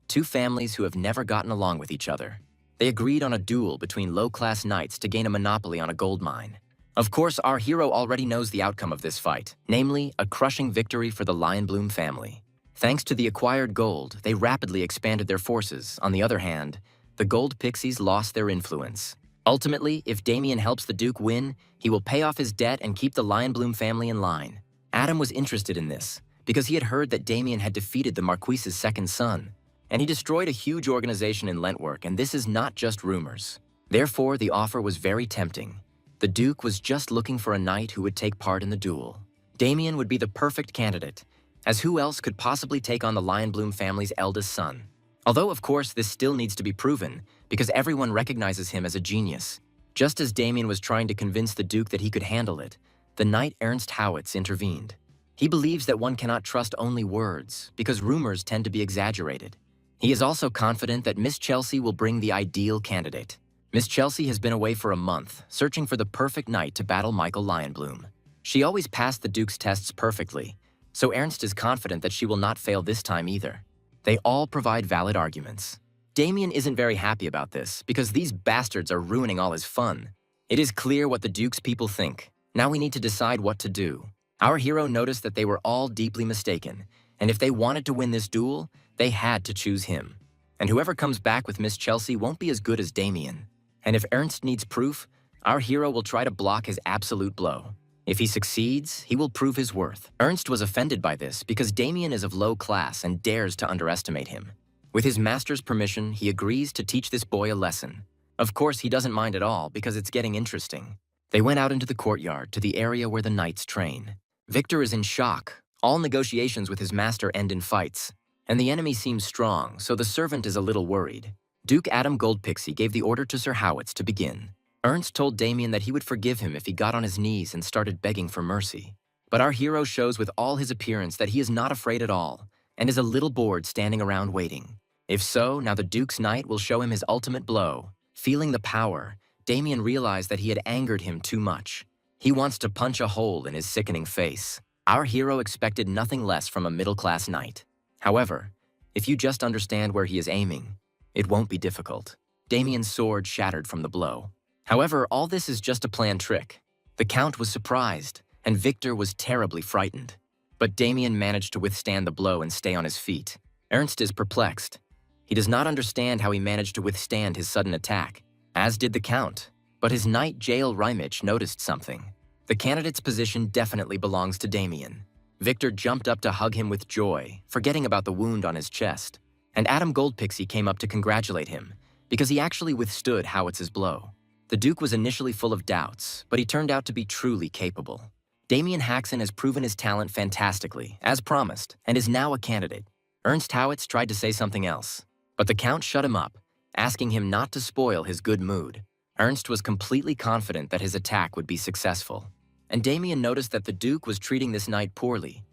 two families who have never gotten along with each other. They agreed on a duel between low-class knights to gain a monopoly on a gold mine. Of course, our hero already knows the outcome of this fight, namely, a crushing victory for the Lionbloom family. Thanks to the acquired gold, they rapidly expanded their forces. On the other hand, the Goldpixies lost their influence. Ultimately, if Damien helps the Duke win, he will pay off his debt and keep the Lionbloom family in line. Adam was interested in this, because he had heard that Damien had defeated the Marquise's second son, and he destroyed a huge organization in Lentwork, and this is not just rumors. Therefore, the offer was very tempting. The Duke was just looking for a knight who would take part in the duel. Damien would be the perfect candidate, as who else could possibly take on the Lionbloom family's eldest son? Although, of course, this still needs to be proven, because everyone recognizes him as a genius. Just as Damien was trying to convince the Duke that he could handle it, the knight Ernst Howitz intervened. He believes that one cannot trust only words, because rumors tend to be exaggerated. He is also confident that Miss Chelsea will bring the ideal candidate. Miss Chelsea has been away for a month, searching for the perfect knight to battle Michael Lionbloom. She always passed the Duke's tests perfectly, so Ernst is confident that she will not fail this time either. They all provide valid arguments. Damien isn't very happy about this, because these bastards are ruining all his fun. It is clear what the Duke's people think. Now we need to decide what to do. Our hero noticed that they were all deeply mistaken, and if they wanted to win this duel, they had to choose him. And whoever comes back with Miss Chelsea won't be as good as Damien. And if Ernst needs proof, our hero will try to block his absolute blow. If he succeeds, he will prove his worth. Ernst was offended by this because Damien is of low class and dares to underestimate him. With his master's permission, he agrees to teach this boy a lesson. Of course, he doesn't mind at all because it's getting interesting. They went out into the courtyard to the area where the knights train. Victor is in shock. All negotiations with his master end in fights, and the enemy seems strong, so the servant is a little worried. Duke Adam Goldpixie gave the order to Sir Howitz to begin. Ernst told Damien that he would forgive him if he got on his knees and started begging for mercy. But our hero shows with all his appearance that he is not afraid at all, and is a little bored standing around waiting. If so, now the Duke's knight will show him his ultimate blow. Feeling the power, Damien realized that he had angered him too much. He wants to punch a hole in his sickening face. Our hero expected nothing less from a middle-class knight. However, if you just understand where he is aiming, it won't be difficult. Damien's sword shattered from the blow. However, all this is just a planned trick. The Count was surprised, and Victor was terribly frightened. But Damien managed to withstand the blow and stay on his feet. Ernst is perplexed. He does not understand how he managed to withstand his sudden attack, as did the Count. But his knight Jael Rymich noticed something. The candidate's position definitely belongs to Damien. Victor jumped up to hug him with joy, forgetting about the wound on his chest. And Adam Goldpixie came up to congratulate him, because he actually withstood Howitz's blow. The Duke was initially full of doubts, but he turned out to be truly capable. Damien Haxon has proven his talent fantastically, as promised, and is now a candidate. Ernst Howitz tried to say something else, but the Count shut him up, asking him not to spoil his good mood. Ernst was completely confident that his attack would be successful, and Damien noticed that the Duke was treating this knight poorly.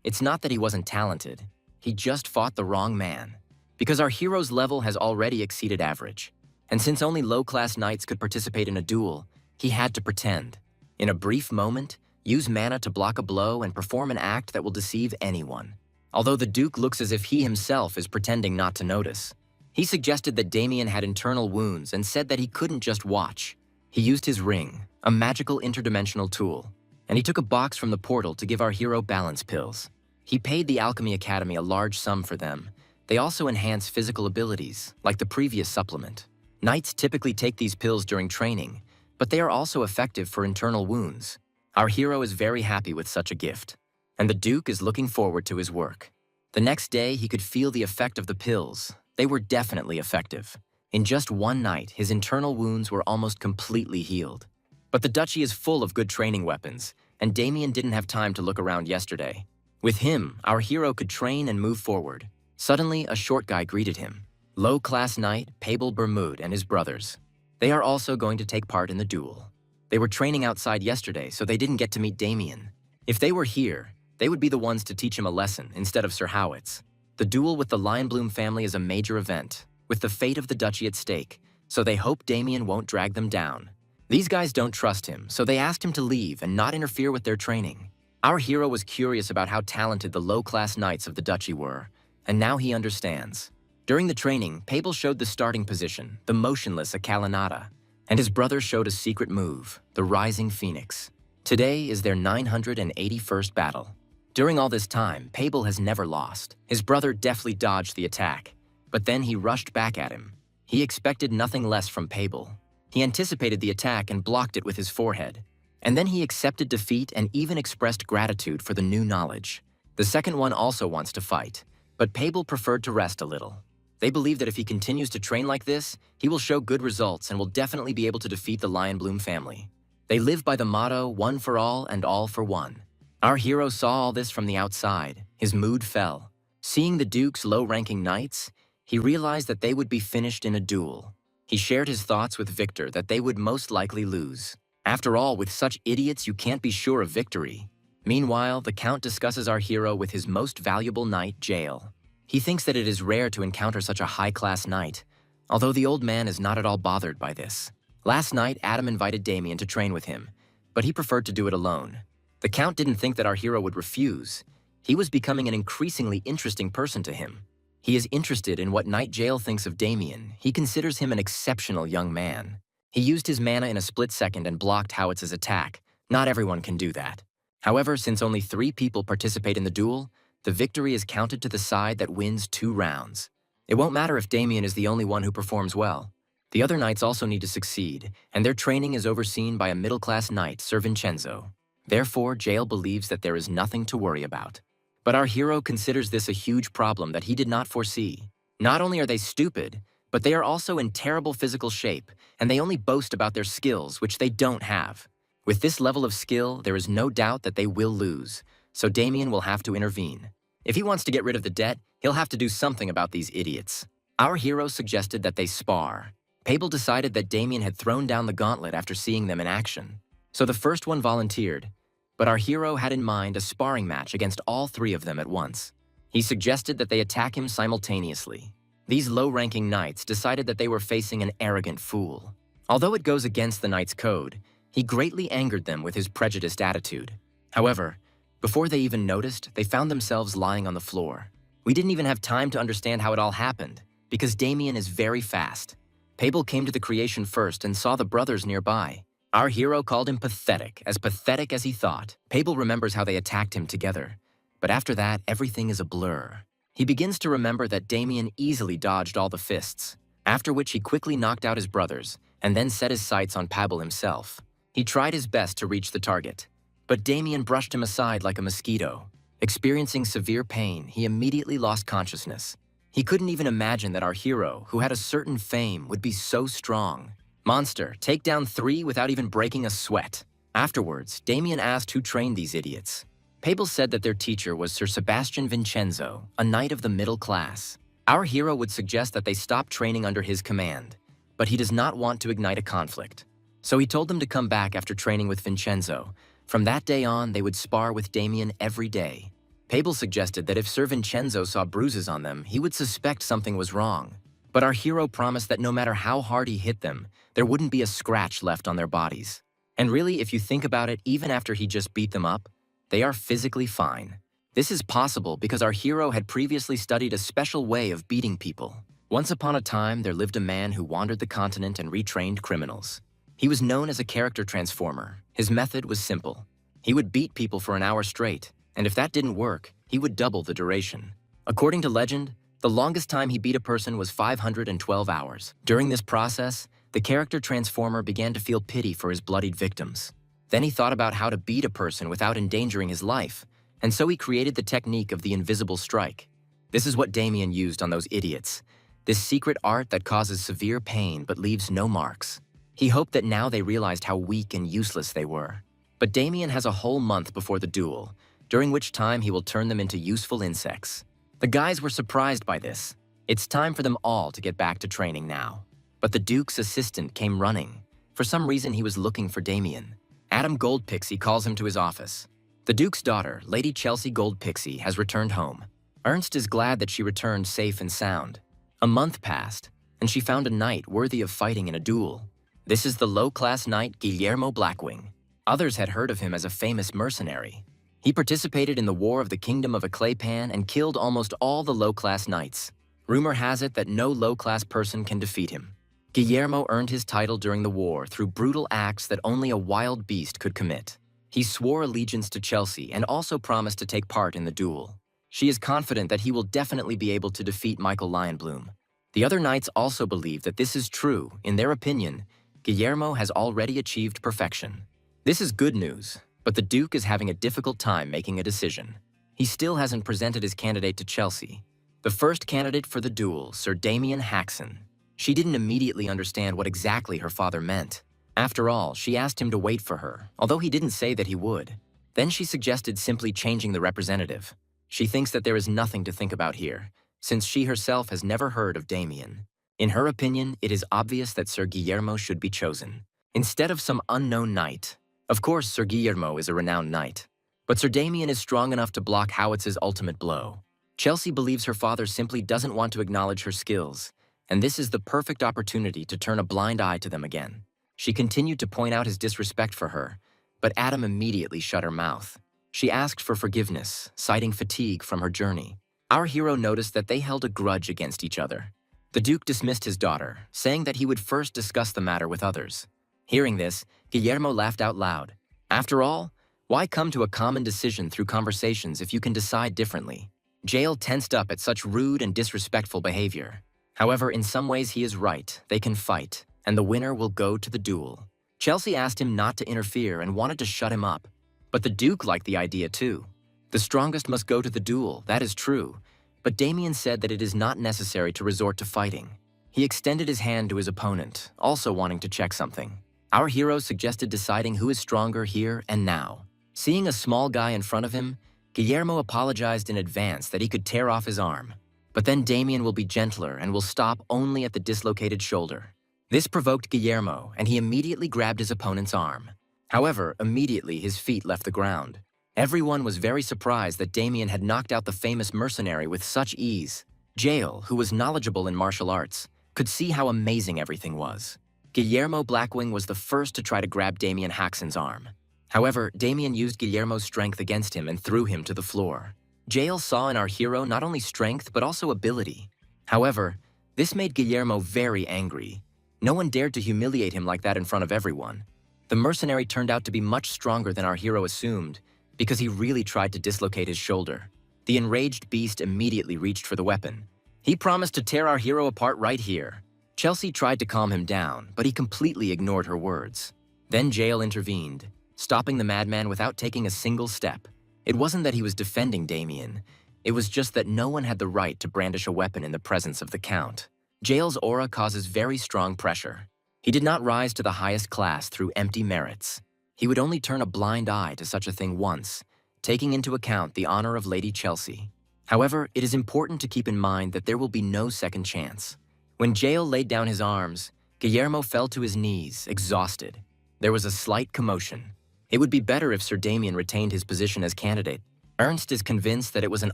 It's not that he wasn't talented, he just fought the wrong man, because our hero's level has already exceeded average. And since only low-class knights could participate in a duel, he had to pretend. In a brief moment, use mana to block a blow and perform an act that will deceive anyone. Although the Duke looks as if he himself is pretending not to notice. He suggested that Damien had internal wounds and said that he couldn't just watch. He used his ring, a magical interdimensional tool, and he took a box from the portal to give our hero balance pills. He paid the Alchemy Academy a large sum for them. They also enhance physical abilities, like the previous supplement. Knights typically take these pills during training, but they are also effective for internal wounds. Our hero is very happy with such a gift, and the Duke is looking forward to his work. The next day, he could feel the effect of the pills. They were definitely effective. In just one night, his internal wounds were almost completely healed. But the duchy is full of good training weapons, and Damien didn't have time to look around yesterday. With him, our hero could train and move forward. Suddenly, a short guy greeted him. Low-class knight Pavel Bermud and his brothers. They are also going to take part in the duel. They were training outside yesterday, so they didn't get to meet Damien. If they were here, they would be the ones to teach him a lesson instead of Sir Howitz. The duel with the Lionbloom family is a major event, with the fate of the duchy at stake, so they hope Damien won't drag them down. These guys don't trust him, so they asked him to leave and not interfere with their training. Our hero was curious about how talented the low-class knights of the duchy were, and now he understands. During the training, Pavel showed the starting position, the motionless Akalanata, and his brother showed a secret move, the Rising Phoenix. Today is their 981st battle. During all this time, Pavel has never lost. His brother deftly dodged the attack, but then he rushed back at him. He expected nothing less from Pavel. He anticipated the attack and blocked it with his forehead. And then he accepted defeat and even expressed gratitude for the new knowledge. The second one also wants to fight, but Pavel preferred to rest a little. They believe that if he continues to train like this, he will show good results and will definitely be able to defeat the Lionbloom family. They live by the motto, one for all and all for one. Our hero saw all this from the outside. His mood fell. Seeing the Duke's low-ranking knights, he realized that they would be finished in a duel. He shared his thoughts with Victor that they would most likely lose. After all, with such idiots, you can't be sure of victory. Meanwhile, the Count discusses our hero with his most valuable knight, Jael. He thinks that it is rare to encounter such a high-class knight, although the old man is not at all bothered by this. Last night, Adam invited Damien to train with him, but he preferred to do it alone. The Count didn't think that our hero would refuse. He was becoming an increasingly interesting person to him. He is interested in what Knight Jael thinks of Damien. He considers him an exceptional young man. He used his mana in a split second and blocked Howitz's attack. Not everyone can do that. However, since only 3 people participate in the duel, the victory is counted to the side that wins 2 rounds. It won't matter if Damien is the only one who performs well. The other knights also need to succeed, and their training is overseen by a middle-class knight, Sir Vincenzo. Therefore, Jael believes that there is nothing to worry about. But our hero considers this a huge problem that he did not foresee. Not only are they stupid, but they are also in terrible physical shape, and they only boast about their skills, which they don't have. With this level of skill, there is no doubt that they will lose, so Damien will have to intervene. If he wants to get rid of the debt, he'll have to do something about these idiots. Our hero suggested that they spar. Pable decided that Damien had thrown down the gauntlet after seeing them in action. So the first one volunteered, but our hero had in mind a sparring match against all 3 of them at once. He suggested that they attack him simultaneously. These low-ranking knights decided that they were facing an arrogant fool. Although it goes against the knight's code, he greatly angered them with his prejudiced attitude. However, before they even noticed, they found themselves lying on the floor. We didn't even have time to understand how it all happened, because Damien is very fast. Pable came to the creation first and saw the brothers nearby. Our hero called him pathetic as he thought. Pable remembers how they attacked him together, but after that, everything is a blur. He begins to remember that Damien easily dodged all the fists, after which he quickly knocked out his brothers and then set his sights on Pable himself. He tried his best to reach the target, but Damien brushed him aside like a mosquito. Experiencing severe pain, he immediately lost consciousness. He couldn't even imagine that our hero, who had a certain fame, would be so strong. Monster, take down 3 without even breaking a sweat. Afterwards, Damien asked who trained these idiots. Pable said that their teacher was Sir Sebastian Vincenzo, a knight of the middle class. Our hero would suggest that they stop training under his command, but he does not want to ignite a conflict. So he told them to come back after training with Vincenzo. From that day on, they would spar with Damien every day. Pable suggested that if Sir Vincenzo saw bruises on them, he would suspect something was wrong. But our hero promised that no matter how hard he hit them, there wouldn't be a scratch left on their bodies. And really, if you think about it, even after he just beat them up, they are physically fine. This is possible because our hero had previously studied a special way of beating people. Once upon a time, there lived a man who wandered the continent and retrained criminals. He was known as a character transformer. His method was simple. He would beat people for an hour straight, and if that didn't work, he would double the duration. According to legend, the longest time he beat a person was 512 hours. During this process, the character transformer began to feel pity for his bloodied victims. Then he thought about how to beat a person without endangering his life, and so he created the technique of the invisible strike. This is what Damien used on those idiots, this secret art that causes severe pain but leaves no marks. He hoped that now they realized how weak and useless they were. But Damien has a whole month before the duel, during which time he will turn them into useful insects. The guys were surprised by this. It's time for them all to get back to training now. But the Duke's assistant came running. For some reason, he was looking for Damien. Adam Goldpixie calls him to his office. The Duke's daughter, Lady Chelsea Goldpixie, has returned home. Ernst is glad that she returned safe and sound. A month passed, and she found a knight worthy of fighting in a duel. This is the low-class knight Guillermo Blackwing. Others had heard of him as a famous mercenary. He participated in the War of the Kingdom of Eclaipan and killed almost all the low-class knights. Rumor has it that no low-class person can defeat him. Guillermo earned his title during the war through brutal acts that only a wild beast could commit. He swore allegiance to Chelsea and also promised to take part in the duel. She is confident that he will definitely be able to defeat Michael Lionbloom. The other knights also believe that this is true. In their opinion, Guillermo has already achieved perfection. This is good news, but the Duke is having a difficult time making a decision. He still hasn't presented his candidate to Chelsea. The first candidate for the duel, Sir Damien Haxon. She didn't immediately understand what exactly her father meant. After all, she asked him to wait for her, although he didn't say that he would. Then she suggested simply changing the representative. She thinks that there is nothing to think about here, since she herself has never heard of Damien. In her opinion, it is obvious that Sir Guillermo should be chosen, instead of some unknown knight. Of course, Sir Guillermo is a renowned knight, but Sir Damien is strong enough to block Howitz's ultimate blow. Chelsea believes her father simply doesn't want to acknowledge her skills, and this is the perfect opportunity to turn a blind eye to them again. She continued to point out his disrespect for her, but Adam immediately shut her mouth. She asked for forgiveness, citing fatigue from her journey. Our hero noticed that they held a grudge against each other. The Duke dismissed his daughter, saying that he would first discuss the matter with others. Hearing this, Guillermo laughed out loud. After all, why come to a common decision through conversations if you can decide differently? Jael tensed up at such rude and disrespectful behavior. However, in some ways he is right. They can fight, and the winner will go to the duel. Chelsea asked him not to interfere and wanted to shut him up. But the Duke liked the idea too. The strongest must go to the duel, that is true. But Damien said that it is not necessary to resort to fighting. He extended his hand to his opponent, also wanting to check something. Our hero suggested deciding who is stronger here and now. Seeing a small guy in front of him, Guillermo apologized in advance that he could tear off his arm. But then Damien will be gentler and will stop only at the dislocated shoulder. This provoked Guillermo, and he immediately grabbed his opponent's arm. However, immediately his feet left the ground. Everyone was very surprised that Damien had knocked out the famous mercenary with such ease. Jael, who was knowledgeable in martial arts, could see how amazing everything was. Guillermo Blackwing was the first to try to grab Damien Haxon's arm. However, Damien used Guillermo's strength against him and threw him to the floor. Jael saw in our hero not only strength but also ability. However, this made Guillermo very angry. No one dared to humiliate him like that in front of everyone. The mercenary turned out to be much stronger than our hero assumed, because he really tried to dislocate his shoulder. The enraged beast immediately reached for the weapon. He promised to tear our hero apart right here. Chelsea tried to calm him down, but he completely ignored her words. Then Jael intervened, stopping the madman without taking a single step. It wasn't that he was defending Damien. It was just that no one had the right to brandish a weapon in the presence of the Count. Jael's aura causes very strong pressure. He did not rise to the highest class through empty merits. He would only turn a blind eye to such a thing once, taking into account the honor of Lady Chelsea. However, it is important to keep in mind that there will be no second chance. When Jael laid down his arms, Guillermo fell to his knees, exhausted. There was a slight commotion. It would be better if Sir Damien retained his position as candidate. Ernst is convinced that it was an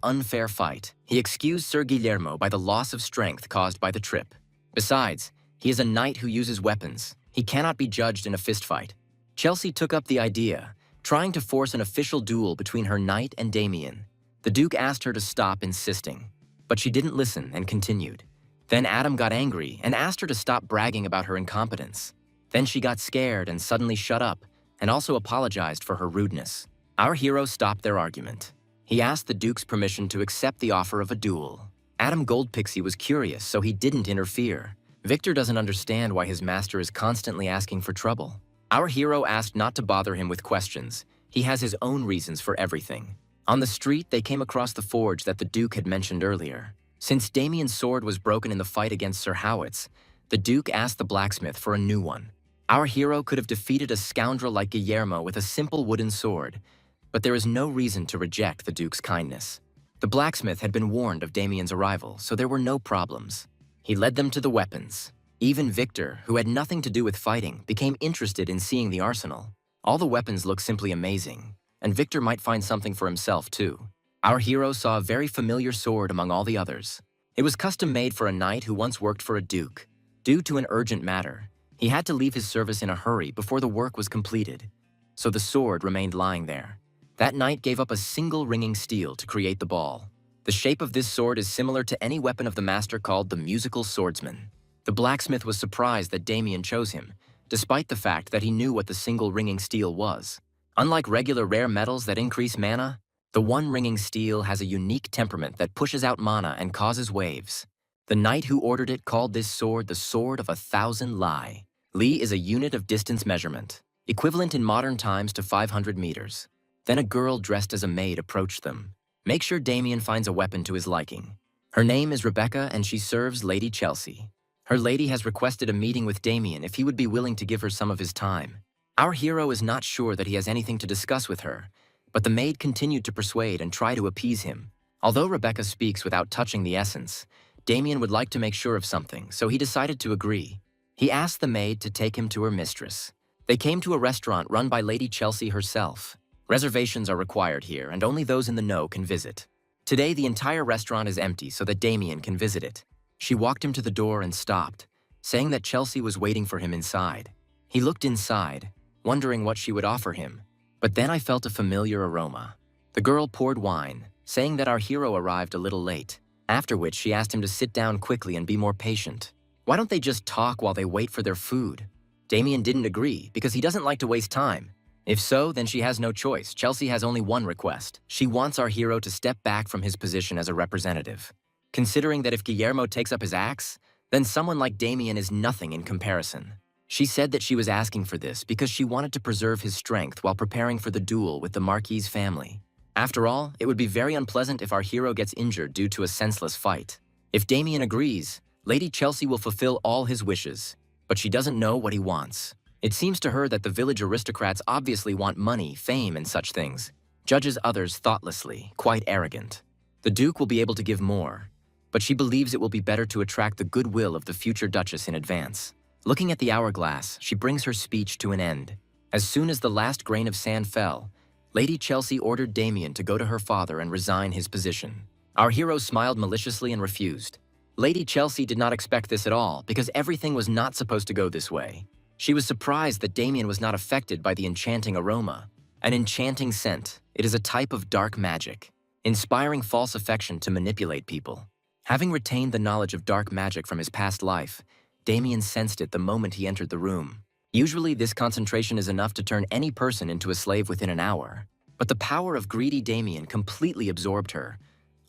unfair fight. He excused Sir Guillermo by the loss of strength caused by the trip. Besides, he is a knight who uses weapons. He cannot be judged in a fistfight. Chelsea took up the idea, trying to force an official duel between her knight and Damien. The Duke asked her to stop insisting, but she didn't listen and continued. Then Adam got angry and asked her to stop bragging about her incompetence. Then she got scared and suddenly shut up, and also apologized for her rudeness. Our hero stopped their argument. He asked the Duke's permission to accept the offer of a duel. Adam Goldpixie was curious, so he didn't interfere. Victor doesn't understand why his master is constantly asking for trouble. Our hero asked not to bother him with questions. He has his own reasons for everything. On the street, they came across the forge that the Duke had mentioned earlier. Since Damien's sword was broken in the fight against Sir Howitz, the Duke asked the blacksmith for a new one. Our hero could have defeated a scoundrel like Guillermo with a simple wooden sword, but there is no reason to reject the Duke's kindness. The blacksmith had been warned of Damien's arrival, so there were no problems. He led them to the weapons. Even Victor, who had nothing to do with fighting, became interested in seeing the arsenal. All the weapons looked simply amazing, and Victor might find something for himself too. Our hero saw a very familiar sword among all the others. It was custom-made for a knight who once worked for a duke. Due to an urgent matter, he had to leave his service in a hurry before the work was completed, so the sword remained lying there. That knight gave up a single ringing steel to create the ball. The shape of this sword is similar to any weapon of the master called the musical swordsman. The blacksmith was surprised that Damien chose him, despite the fact that he knew what the single ringing steel was. Unlike regular rare metals that increase mana, the one ringing steel has a unique temperament that pushes out mana and causes waves. The knight who ordered it called this sword the Sword of 1,000 Li. Li is a unit of distance measurement, equivalent in modern times to 500 meters. Then a girl dressed as a maid approached them. Make sure Damien finds a weapon to his liking. Her name is Rebecca and she serves Lady Chelsea. Her lady has requested a meeting with Damien if he would be willing to give her some of his time. Our hero is not sure that he has anything to discuss with her, but the maid continued to persuade and try to appease him. Although Rebecca speaks without touching the essence, Damien would like to make sure of something, so he decided to agree. He asked the maid to take him to her mistress. They came to a restaurant run by Lady Chelsea herself. Reservations are required here, and only those in the know can visit. Today, the entire restaurant is empty so that Damien can visit it. She walked him to the door and stopped, saying that Chelsea was waiting for him inside. He looked inside, wondering what she would offer him. But then I felt a familiar aroma. The girl poured wine, saying that our hero arrived a little late, after which she asked him to sit down quickly and be more patient. Why don't they just talk while they wait for their food? Damien didn't agree because he doesn't like to waste time. If so, then she has no choice. Chelsea has only one request. She wants our hero to step back from his position as a representative. Considering that if Guillermo takes up his axe, then someone like Damien is nothing in comparison. She said that she was asking for this because she wanted to preserve his strength while preparing for the duel with the Marquis' family. After all, it would be very unpleasant if our hero gets injured due to a senseless fight. If Damien agrees, Lady Chelsea will fulfill all his wishes, but she doesn't know what he wants. It seems to her that the village aristocrats obviously want money, fame, and such things. Judges others thoughtlessly, quite arrogant. The Duke will be able to give more, but she believes it will be better to attract the goodwill of the future Duchess in advance. Looking at the hourglass, she brings her speech to an end. As soon as the last grain of sand fell, Lady Chelsea ordered Damien to go to her father and resign his position. Our hero smiled maliciously and refused. Lady Chelsea did not expect this at all because everything was not supposed to go this way. She was surprised that Damien was not affected by the enchanting aroma. An enchanting scent, it is a type of dark magic, inspiring false affection to manipulate people. Having retained the knowledge of dark magic from his past life, Damien sensed it the moment he entered the room. Usually, this concentration is enough to turn any person into a slave within an hour. But the power of greedy Damien completely absorbed her,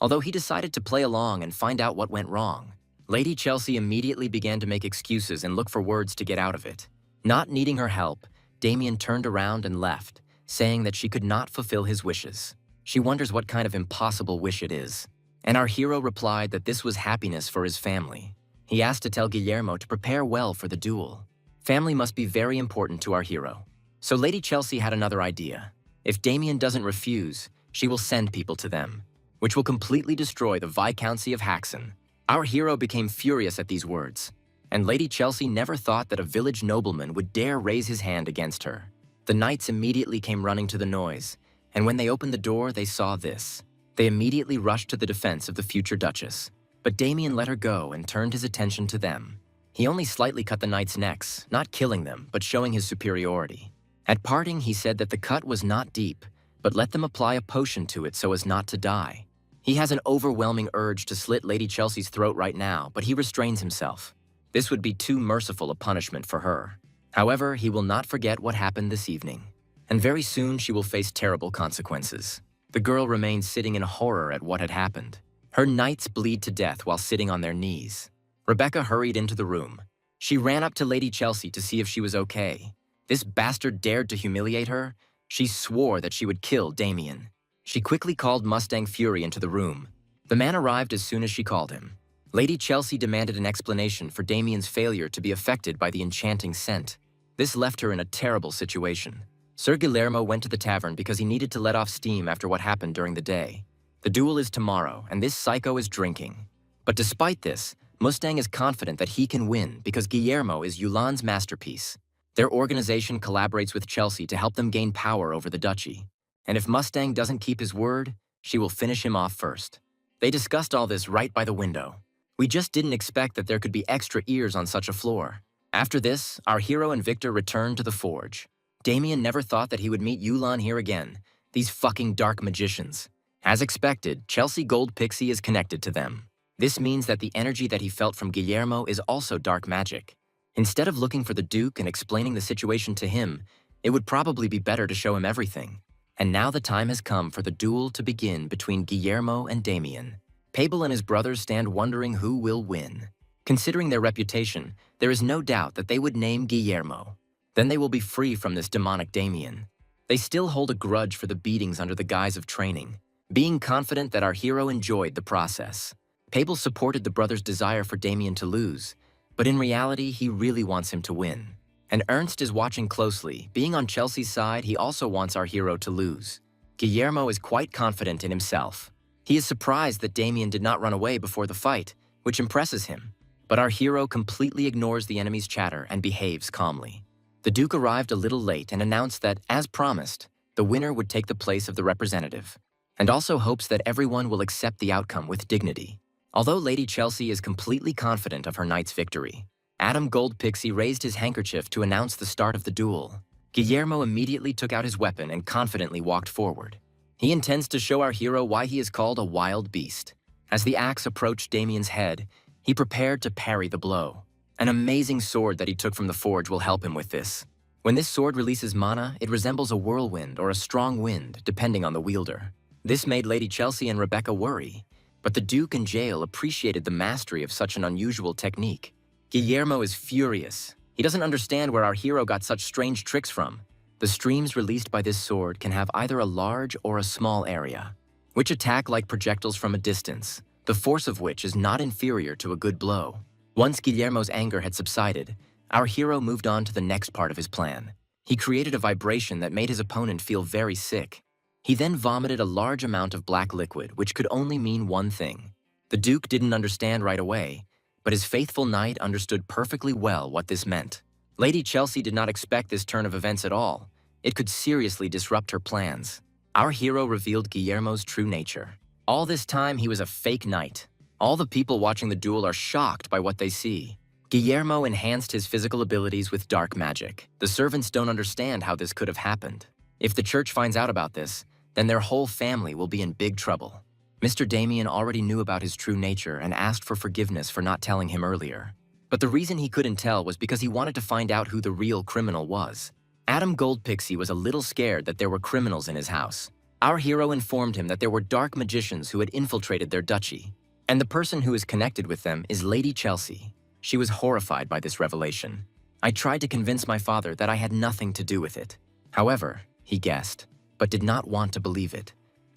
although he decided to play along and find out what went wrong. Lady Chelsea immediately began to make excuses and look for words to get out of it. Not needing her help, Damien turned around and left, saying that she could not fulfill his wishes. She wonders what kind of impossible wish it is. And our hero replied that this was happiness for his family. He asked to tell Guillermo to prepare well for the duel. Family must be very important to our hero. So Lady Chelsea had another idea. If Damien doesn't refuse, she will send people to them, which will completely destroy the Viscountcy of Haxon. Our hero became furious at these words, and Lady Chelsea never thought that a village nobleman would dare raise his hand against her. The knights immediately came running to the noise, and when they opened the door, they saw this. They immediately rushed to the defense of the future Duchess, but Damien let her go and turned his attention to them. He only slightly cut the knights' necks, not killing them, but showing his superiority. At parting, he said that the cut was not deep, but let them apply a potion to it so as not to die. He has an overwhelming urge to slit Lady Chelsea's throat right now, but he restrains himself. This would be too merciful a punishment for her. However, he will not forget what happened this evening, and very soon she will face terrible consequences. The girl remained sitting in horror at what had happened. Her knights bleed to death while sitting on their knees. Rebecca hurried into the room. She ran up to Lady Chelsea to see if she was okay. This bastard dared to humiliate her. She swore that she would kill Damien. She quickly called Mustang Fury into the room. The man arrived as soon as she called him. Lady Chelsea demanded an explanation for Damien's failure to be affected by the enchanting scent. This left her in a terrible situation. Sir Guillermo went to the tavern because he needed to let off steam after what happened during the day. The duel is tomorrow, and this psycho is drinking. But despite this, Mustang is confident that he can win because Guillermo is Yulan's masterpiece. Their organization collaborates with Chelsea to help them gain power over the duchy. And if Mustang doesn't keep his word, she will finish him off first. They discussed all this right by the window. We just didn't expect that there could be extra ears on such a floor. After this, our hero and Victor returned to the forge. Damien never thought that he would meet Yulan here again. These fucking dark magicians. As expected, Chelsea Gold Pixie is connected to them. This means that the energy that he felt from Guillermo is also dark magic. Instead of looking for the Duke and explaining the situation to him, it would probably be better to show him everything. And now the time has come for the duel to begin between Guillermo and Damien. Pabel and his brothers stand wondering who will win. Considering their reputation, there is no doubt that they would name Guillermo. Then they will be free from this demonic Damien. They still hold a grudge for the beatings under the guise of training, being confident that our hero enjoyed the process. Pabel supported the brothers' desire for Damien to lose, but in reality, he really wants him to win. And Ernst is watching closely. Being on Chelsea's side, he also wants our hero to lose. Guillermo is quite confident in himself. He is surprised that Damien did not run away before the fight, which impresses him. But our hero completely ignores the enemy's chatter and behaves calmly. The Duke arrived a little late and announced that, as promised, the winner would take the place of the representative, and also hopes that everyone will accept the outcome with dignity. Although Lady Chelsea is completely confident of her knight's victory, Adam Goldpixie raised his handkerchief to announce the start of the duel. Guillermo immediately took out his weapon and confidently walked forward. He intends to show our hero why he is called a wild beast. As the axe approached Damien's head, he prepared to parry the blow. An amazing sword that he took from the forge will help him with this. When this sword releases mana, it resembles a whirlwind or a strong wind, depending on the wielder. This made Lady Chelsea and Rebecca worry, but the Duke and Jael appreciated the mastery of such an unusual technique. Guillermo is furious. He doesn't understand where our hero got such strange tricks from. The streams released by this sword can have either a large or a small area, which attack like projectiles from a distance, the force of which is not inferior to a good blow. Once Guillermo's anger had subsided, our hero moved on to the next part of his plan. He created a vibration that made his opponent feel very sick. He then vomited a large amount of black liquid, which could only mean one thing. The Duke didn't understand right away, but his faithful knight understood perfectly well what this meant. Lady Chelsea did not expect this turn of events at all. It could seriously disrupt her plans. Our hero revealed Guillermo's true nature. All this time, he was a fake knight. All the people watching the duel are shocked by what they see. Guillermo enhanced his physical abilities with dark magic. The servants don't understand how this could have happened. If the church finds out about this, then their whole family will be in big trouble. Mr. Damien already knew about his true nature and asked for forgiveness for not telling him earlier. But the reason he couldn't tell was because he wanted to find out who the real criminal was. Adam Goldpixie was a little scared that there were criminals in his house. Our hero informed him that there were dark magicians who had infiltrated their duchy, and the person who is connected with them is Lady Chelsea. She was horrified by this revelation. I tried to convince my father that I had nothing to do with it. However, he guessed, but did not want to believe it.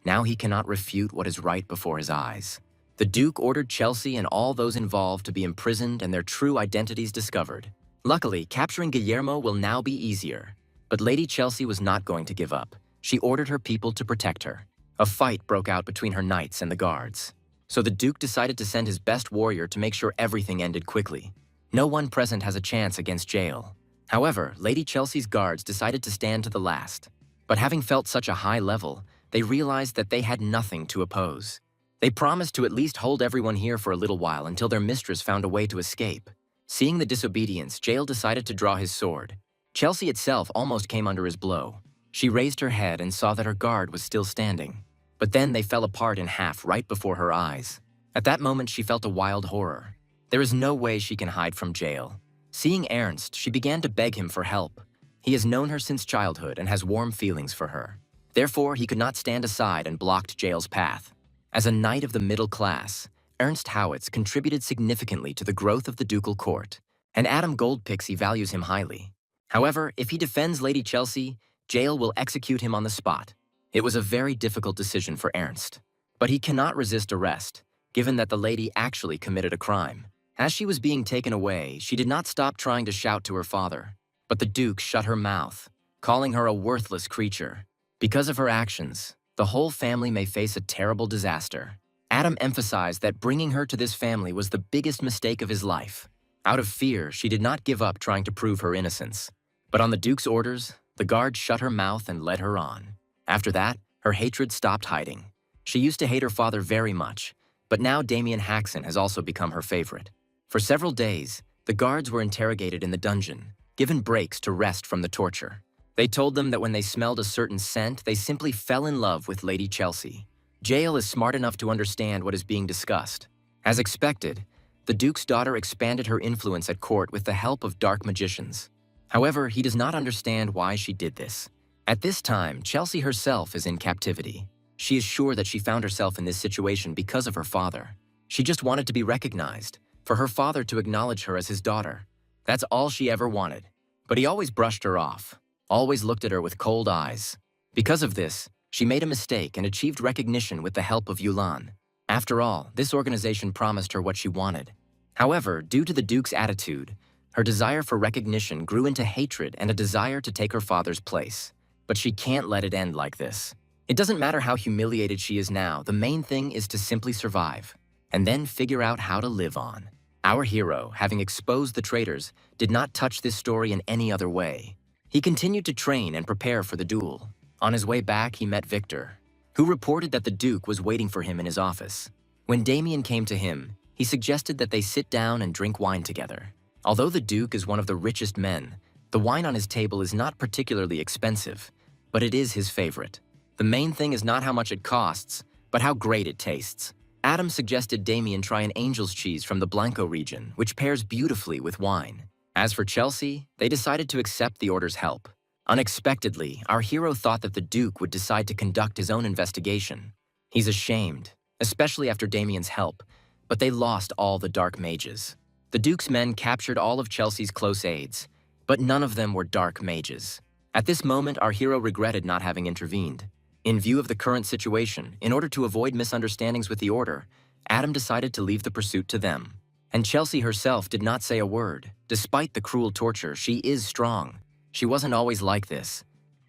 Now he cannot refute what is right before his eyes. The Duke ordered Chelsea and all those involved to be imprisoned and their true identities discovered. Luckily, capturing Guillermo will now be easier. But Lady Chelsea was not going to give up. She ordered her people to protect her. A fight broke out between her knights and the guards. So the Duke decided to send his best warrior to make sure everything ended quickly. No one present has a chance against Jael. However, Lady Chelsea's guards decided to stand to the last. But having felt such a high level, they realized that they had nothing to oppose. They promised to at least hold everyone here for a little while until their mistress found a way to escape. Seeing the disobedience, Jael decided to draw his sword. Chelsea itself almost came under his blow. She raised her head and saw that her guard was still standing. But then they fell apart in half right before her eyes. At that moment, she felt a wild horror. There is no way she can hide from Jael. Seeing Ernst, she began to beg him for help. He has known her since childhood and has warm feelings for her. Therefore, he could not stand aside and blocked Jael's path. As a knight of the middle class, Ernst Howitz contributed significantly to the growth of the ducal court, and Adam Goldpixie values him highly. However, if he defends Lady Chelsea, Jael will execute him on the spot. It was a very difficult decision for Ernst, but he cannot resist arrest, given that the lady actually committed a crime. As she was being taken away, she did not stop trying to shout to her father, but the Duke shut her mouth, calling her a worthless creature. Because of her actions, the whole family may face a terrible disaster. Adam emphasized that bringing her to this family was the biggest mistake of his life. Out of fear, she did not give up trying to prove her innocence. But on the Duke's orders, the guard shut her mouth and led her on. After that, her hatred stopped hiding. She used to hate her father very much, but now Damien Haxon has also become her favorite. For several days, the guards were interrogated in the dungeon, given breaks to rest from the torture. They told them that when they smelled a certain scent, they simply fell in love with Lady Chelsea. Jael is smart enough to understand what is being discussed. As expected, the Duke's daughter expanded her influence at court with the help of dark magicians. However, he does not understand why she did this. At this time, Chelsea herself is in captivity. She is sure that she found herself in this situation because of her father. She just wanted to be recognized, for her father to acknowledge her as his daughter. That's all she ever wanted. But he always brushed her off, always looked at her with cold eyes. Because of this, she made a mistake and achieved recognition with the help of Yulan. After all, this organization promised her what she wanted. However, due to the Duke's attitude, her desire for recognition grew into hatred and a desire to take her father's place. But she can't let it end like this. It doesn't matter how humiliated she is now, the main thing is to simply survive. and then figure out how to live on. Our hero, having exposed the traitors, did not touch this story in any other way. He continued to train and prepare for the duel. On his way back, he met Victor, who reported that the Duke was waiting for him in his office. When Damien came to him, he suggested that they sit down and drink wine together. Although the Duke is one of the richest men, the wine on his table is not particularly expensive, but it is his favorite. The main thing is not how much it costs, but how great it tastes. Adam suggested Damien try an angel's cheese from the Blanco region, which pairs beautifully with wine. As for Chelsea, they decided to accept the order's help. Unexpectedly, our hero thought that the Duke would decide to conduct his own investigation. He's ashamed, especially after Damien's help, but they lost all the dark mages. The Duke's men captured all of Chelsea's close aides, but none of them were dark mages. At this moment, our hero regretted not having intervened. In view of the current situation, in order to avoid misunderstandings with the Order, Adam decided to leave the pursuit to them. And Chelsea herself did not say a word. Despite the cruel torture, she is strong. She wasn't always like this.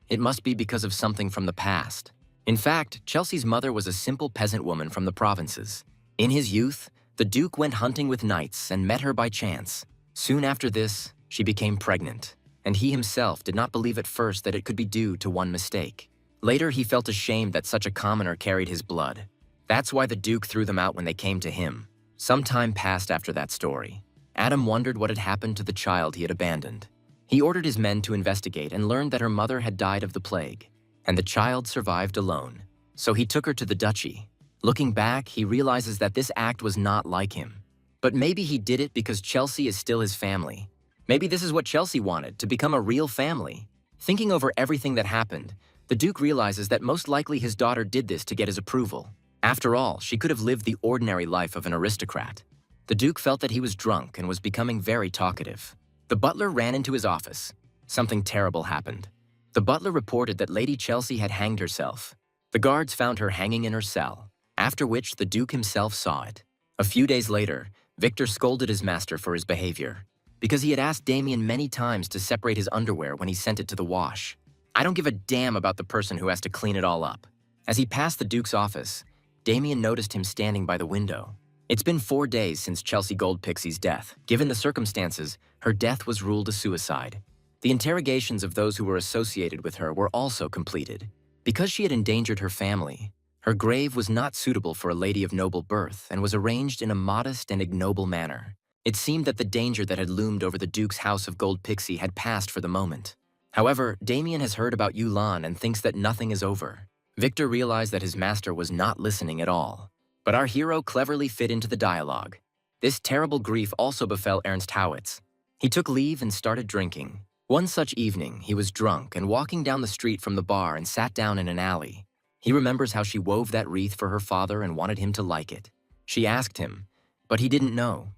It must be because of something from the past. In fact, Chelsea's mother was a simple peasant woman from the provinces. In his youth, the Duke went hunting with knights and met her by chance. Soon after this, she became pregnant, and he himself did not believe at first that it could be due to one mistake. Later, he felt ashamed that such a commoner carried his blood. That's why the Duke threw them out when they came to him. Some time passed after that story. Adam wondered what had happened to the child he had abandoned. He ordered his men to investigate and learned that her mother had died of the plague, and the child survived alone. So he took her to the duchy. Looking back, he realizes that this act was not like him. But maybe he did it because Chelsea is still his family. Maybe this is what Chelsea wanted, to become a real family. Thinking over everything that happened, the Duke realizes that most likely his daughter did this to get his approval. After all, she could have lived the ordinary life of an aristocrat. The Duke felt that he was drunk and was becoming very talkative. The butler ran into his office. Something terrible happened. The butler reported that Lady Chelsea had hanged herself. The guards found her hanging in her cell, after which the Duke himself saw it. A few days later, Victor scolded his master for his behavior, because he had asked Damien many times to separate his underwear when he sent it to the wash. I don't give a damn about the person who has to clean it all up. As he passed the Duke's office, Damien noticed him standing by the window. It's been 4 days since Chelsea Goldpixie's death. Given the circumstances, her death was ruled a suicide. The interrogations of those who were associated with her were also completed. Because she had endangered her family, her grave was not suitable for a lady of noble birth and was arranged in a modest and ignoble manner. It seemed that the danger that had loomed over the Duke's house of Goldpixie had passed for the moment. However, Damien has heard about Yulan and thinks that nothing is over. Victor realized that his master was not listening at all. But our hero cleverly fit into the dialogue. This terrible grief also befell Ernst Howitz. He took leave and started drinking. One such evening, he was drunk and walking down the street from the bar and sat down in an alley. He remembers how she wove that wreath for her father and wanted him to like it. She asked him, but he didn't know.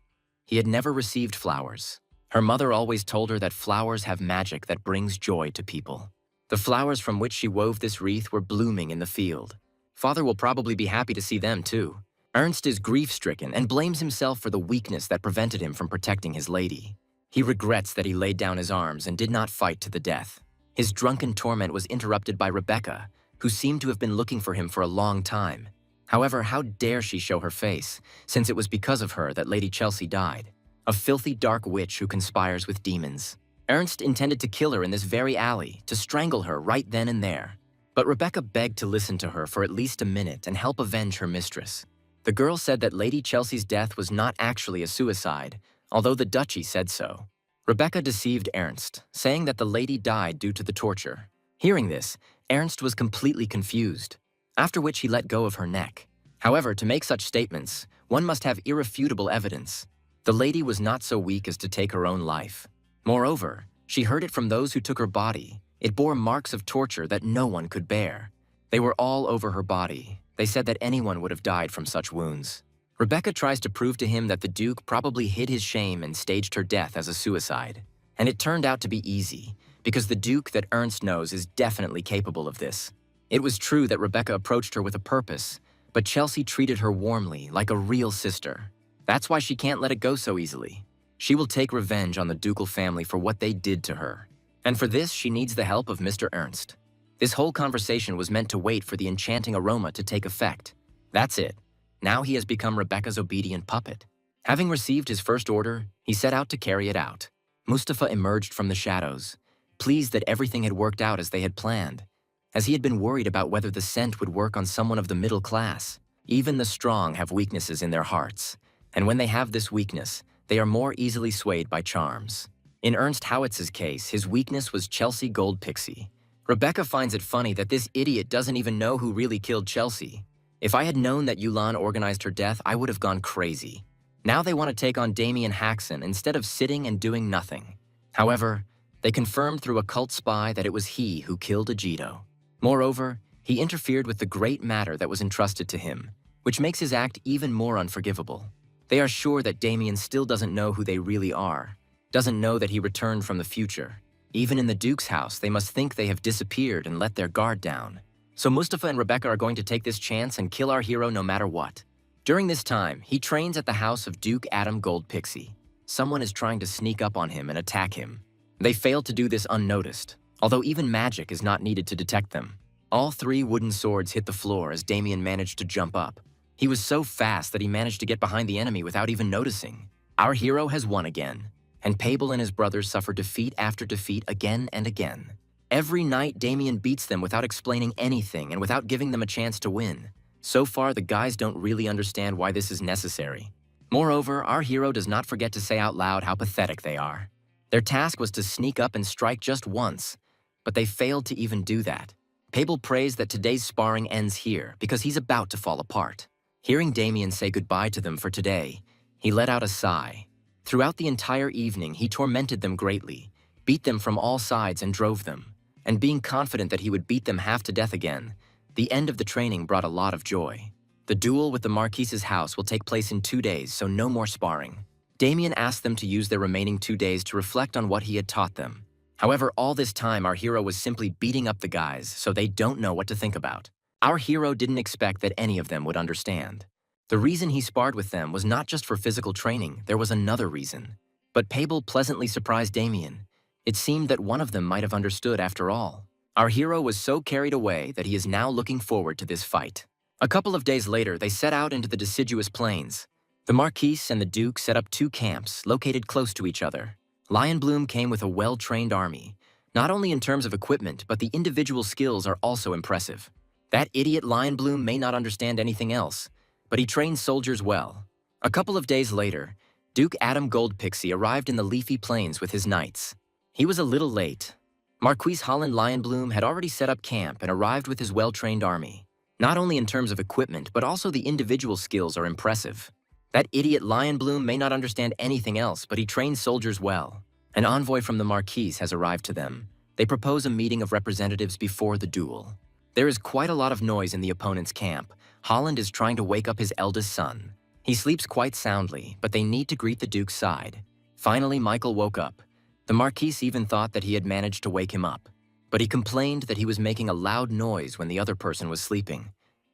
He had never received flowers. Her mother always told her that flowers have magic that brings joy to people. The flowers from which she wove this wreath were blooming in the field. Father will probably be happy to see them too. Ernst is grief-stricken and blames himself for the weakness that prevented him from protecting his lady. He regrets that he laid down his arms and did not fight to the death. His drunken torment was interrupted by Rebecca, who seemed to have been looking for him for a long time. However, how dare she show her face, since it was because of her that Lady Chelsea died. A filthy dark witch who conspires with demons. Ernst intended to kill her in this very alley, to strangle her right then and there. But Rebecca begged to listen to her for at least a minute and help avenge her mistress. The girl said that Lady Chelsea's death was not actually a suicide, although the duchy said so. Rebecca deceived Ernst, saying that the lady died due to the torture. Hearing this, Ernst was completely confused, after which he let go of her neck. However, to make such statements, one must have irrefutable evidence. The lady was not so weak as to take her own life. Moreover, she heard it from those who took her body. It bore marks of torture that no one could bear. They were all over her body. They said that anyone would have died from such wounds. Rebecca tries to prove to him that the Duke probably hid his shame and staged her death as a suicide. And it turned out to be easy, because the Duke that Ernst knows is definitely capable of this. It was true that Rebecca approached her with a purpose, but Chelsea treated her warmly, like a real sister. That's why she can't let it go so easily. She will take revenge on the ducal family for what they did to her. And for this, she needs the help of Mr. Ernst. This whole conversation was meant to wait for the enchanting aroma to take effect. That's it. Now he has become Rebecca's obedient puppet. Having received his first order, he set out to carry it out. Mustafa emerged from the shadows, pleased that everything had worked out as they had planned, as he had been worried about whether the scent would work on someone of the middle class. Even the strong have weaknesses in their hearts, and when they have this weakness, they are more easily swayed by charms. In Ernst Howitz's case, his weakness was Chelsea Gold Pixie. Rebecca finds it funny that this idiot doesn't even know who really killed Chelsea. If I had known that Yulan organized her death, I would have gone crazy. Now they want to take on Damien Haxon instead of sitting and doing nothing. However, they confirmed through a cult spy that it was he who killed Ajito. Moreover, he interfered with the great matter that was entrusted to him, which makes his act even more unforgivable. They are sure that Damien still doesn't know who they really are, doesn't know that he returned from the future. Even in the Duke's house, they must think they have disappeared and let their guard down. So Mustafa and Rebecca are going to take this chance and kill our hero no matter what. During this time, he trains at the house of Duke Adam Gold Pixie. Someone is trying to sneak up on him and attack him. They fail to do this unnoticed, although even magic is not needed to detect them. All 3 wooden swords hit the floor as Damien managed to jump up. He was so fast that he managed to get behind the enemy without even noticing. Our hero has won again, and Pabel and his brothers suffer defeat after defeat again and again. Every night, Damien beats them without explaining anything and without giving them a chance to win. So far, the guys don't really understand why this is necessary. Moreover, our hero does not forget to say out loud how pathetic they are. Their task was to sneak up and strike just once, but they failed to even do that. Pabel prays that today's sparring ends here because he's about to fall apart. Hearing Damien say goodbye to them for today, he let out a sigh. Throughout the entire evening, he tormented them greatly, beat them from all sides and drove them. And being confident that he would beat them half to death again, the end of the training brought a lot of joy. The duel with the Marquise's house will take place in 2 days, so no more sparring. Damien asked them to use their remaining 2 days to reflect on what he had taught them. However, all this time our hero was simply beating up the guys, so they don't know what to think about. Our hero didn't expect that any of them would understand. The reason he sparred with them was not just for physical training, there was another reason. But Pabel pleasantly surprised Damien. It seemed that one of them might have understood after all. Our hero was so carried away that he is now looking forward to this fight. A couple of days later, they set out into the deciduous plains. The Marquise and the Duke set up 2 camps located close to each other. Lionbloom came with a well-trained army. Not only in terms of equipment, but the individual skills are also impressive. That idiot Lionbloom may not understand anything else, but he trains soldiers well. A couple of days later, Duke Adam Gold Pixie arrived in the leafy plains with his knights. He was a little late. Marquise Holland Lionbloom had already set up camp and arrived with his well-trained army. Not only in terms of equipment, but also the individual skills are impressive. That idiot Lionbloom may not understand anything else, but he trains soldiers well. An envoy from the Marquise has arrived to them. They propose a meeting of representatives before the duel. There is quite a lot of noise in the opponent's camp. Holland is trying to wake up his eldest son. He sleeps quite soundly, but they need to greet the Duke's side. Finally, Michael woke up. The Marquise even thought that he had managed to wake him up, but he complained that he was making a loud noise when the other person was sleeping,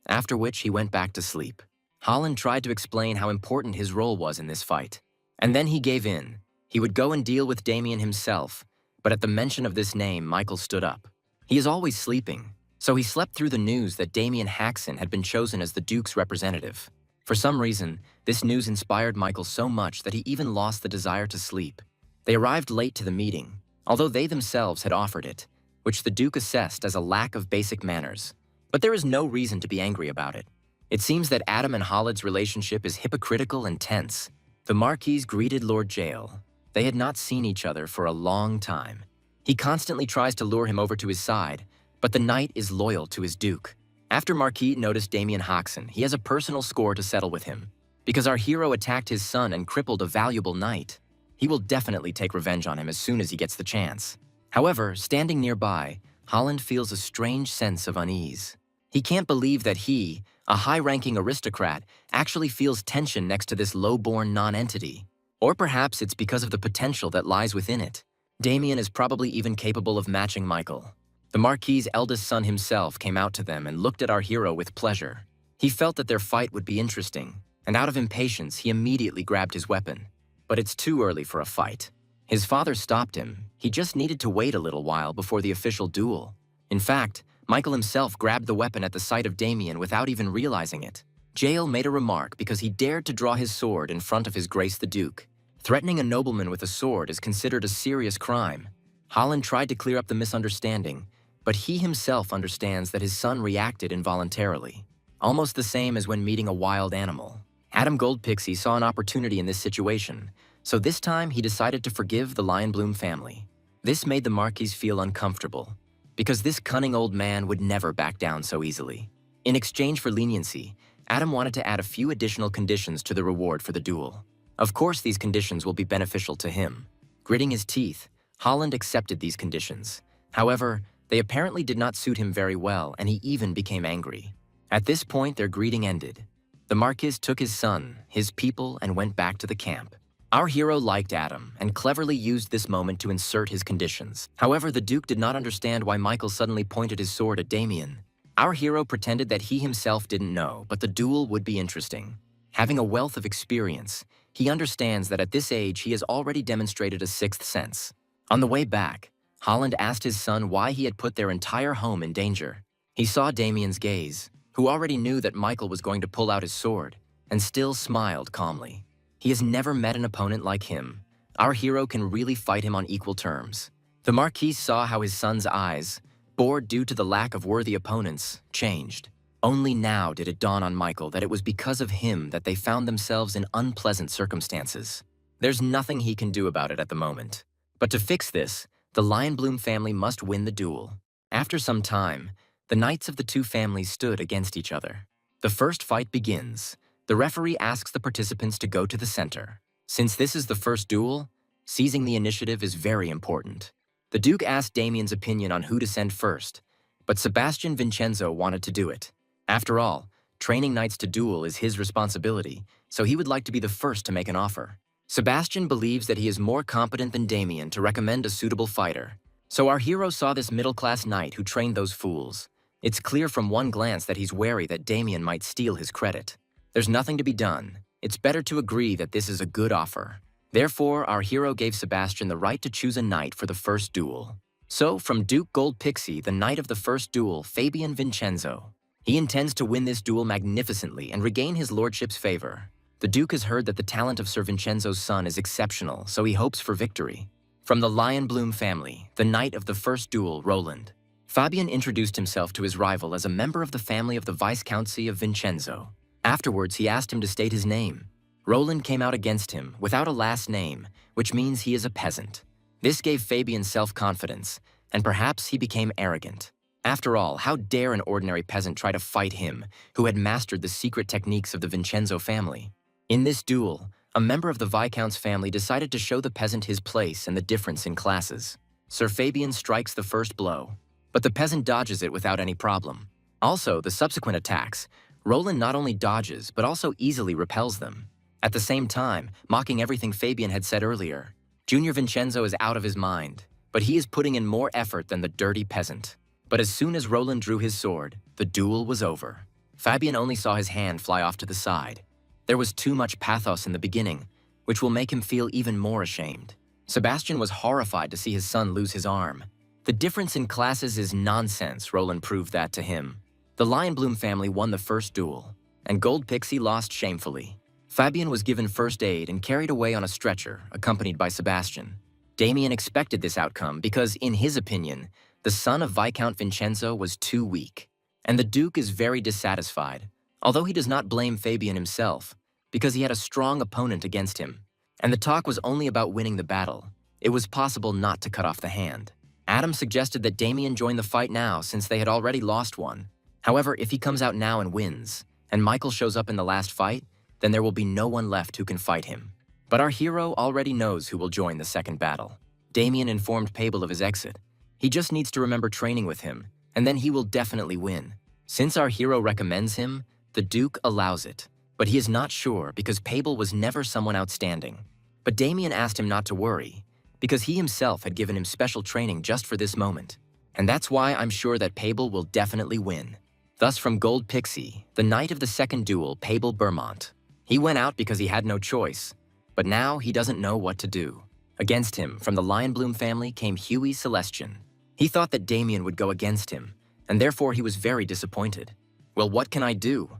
after which he went back to sleep. Holland tried to explain how important his role was in this fight, and then he gave in. He would go and deal with Damien himself, but at the mention of this name, Michael stood up. He is always sleeping, so he slept through the news that Damien Haxon had been chosen as the Duke's representative. For some reason, this news inspired Michael so much that he even lost the desire to sleep. They arrived late to the meeting, although they themselves had offered it, which the Duke assessed as a lack of basic manners. But there is no reason to be angry about it. It seems that Adam and Holland's relationship is hypocritical and tense. The Marquise greeted Lord Jael. They had not seen each other for a long time. He constantly tries to lure him over to his side, but the knight is loyal to his Duke. After Marquis noticed Damien Haxon, he has a personal score to settle with him. Because our hero attacked his son and crippled a valuable knight, he will definitely take revenge on him as soon as he gets the chance. However, standing nearby, Holland feels a strange sense of unease. He can't believe that he, a high-ranking aristocrat, actually feels tension next to this low-born non-entity. Or perhaps it's because of the potential that lies within it. Damien is probably even capable of matching Michael. The Marquis's eldest son himself came out to them and looked at our hero with pleasure. He felt that their fight would be interesting, and out of impatience, he immediately grabbed his weapon. But it's too early for a fight. His father stopped him. He just needed to wait a little while before the official duel. In fact, Michael himself grabbed the weapon at the sight of Damien without even realizing it. Jael made a remark because he dared to draw his sword in front of His Grace the Duke. Threatening a nobleman with a sword is considered a serious crime. Holland tried to clear up the misunderstanding, but he himself understands that his son reacted involuntarily, almost the same as when meeting a wild animal. Adam Goldpixie saw an opportunity in this situation, so this time he decided to forgive the Lionbloom family. This made the Marquis feel uncomfortable, because this cunning old man would never back down so easily. In exchange for leniency, Adam wanted to add a few additional conditions to the reward for the duel. Of course, these conditions will be beneficial to him. Gritting his teeth, Holland accepted these conditions. However, they apparently did not suit him very well, and he even became angry. At this point, their greeting ended. The Marquis took his son, his people, and went back to the camp. Our hero liked Adam and cleverly used this moment to insert his conditions. However, the Duke did not understand why Michael suddenly pointed his sword at Damien. Our hero pretended that he himself didn't know, but the duel would be interesting. Having a wealth of experience, he understands that at this age he has already demonstrated a sixth sense. On the way back, Holland asked his son why he had put their entire home in danger. He saw Damien's gaze, who already knew that Michael was going to pull out his sword, and still smiled calmly. He has never met an opponent like him. Our hero can really fight him on equal terms. The Marquis saw how his son's eyes, bored due to the lack of worthy opponents, changed. Only now did it dawn on Michael that it was because of him that they found themselves in unpleasant circumstances. There's nothing he can do about it at the moment. But to fix this, the Lionbloom family must win the duel. After some time, the knights of the two families stood against each other. The first fight begins. The referee asks the participants to go to the center. Since this is the first duel, seizing the initiative is very important. The Duke asked Damien's opinion on who to send first, but Sebastian Vincenzo wanted to do it. After all, training knights to duel is his responsibility, so he would like to be the first to make an offer. Sebastian believes that he is more competent than Damien to recommend a suitable fighter. So our hero saw this middle-class knight who trained those fools. It's clear from one glance that he's wary that Damien might steal his credit. There's nothing to be done. It's better to agree that this is a good offer. Therefore, our hero gave Sebastian the right to choose a knight for the first duel. So, from Duke Goldpixie, the knight of the first duel, Fabian Vincenzo. He intends to win this duel magnificently and regain his lordship's favor. The Duke has heard that the talent of Sir Vincenzo's son is exceptional, so he hopes for victory. From the Lionbloom family, the knight of the first duel, Roland. Fabian introduced himself to his rival as a member of the family of the Viscountcy of Vincenzo. Afterwards, he asked him to state his name. Roland came out against him without a last name, which means he is a peasant. This gave Fabian self-confidence, and perhaps he became arrogant. After all, how dare an ordinary peasant try to fight him, who had mastered the secret techniques of the Vincenzo family? In this duel, a member of the Viscount's family decided to show the peasant his place and the difference in classes. Sir Fabian strikes the first blow, but the peasant dodges it without any problem. Also, the subsequent attacks, Roland not only dodges, but also easily repels them. At the same time, mocking everything Fabian had said earlier. Junior Vincenzo is out of his mind, but he is putting in more effort than the dirty peasant. But as soon as Roland drew his sword, the duel was over. Fabian only saw his hand fly off to the side. There was too much pathos in the beginning, which will make him feel even more ashamed. Sebastian was horrified to see his son lose his arm. The difference in classes is nonsense, Roland proved that to him. The Lionbloom family won the first duel, and Goldpixie lost shamefully. Fabian was given first aid and carried away on a stretcher, accompanied by Sebastian. Damien expected this outcome because, in his opinion, the son of Viscount Vincenzo was too weak. And the Duke is very dissatisfied, although he does not blame Fabian himself, because he had a strong opponent against him. And the talk was only about winning the battle. It was possible not to cut off the hand. Adam suggested that Damien join the fight now since they had already lost one. However, if he comes out now and wins, and Michael shows up in the last fight, then there will be no one left who can fight him. But our hero already knows who will join the second battle. Damien informed Pabel of his exit. He just needs to remember training with him, and then he will definitely win. Since our hero recommends him, the Duke allows it. But he is not sure because Pabel was never someone outstanding. But Damien asked him not to worry, because he himself had given him special training just for this moment. And that's why I'm sure that Pabel will definitely win. Thus from Goldpixie, the knight of the second duel, Pabel Bermont. He went out because he had no choice, but now he doesn't know what to do. Against him, from the Lionbloom family, came Huey Celestian. He thought that Damien would go against him, and therefore he was very disappointed. Well, what can I do?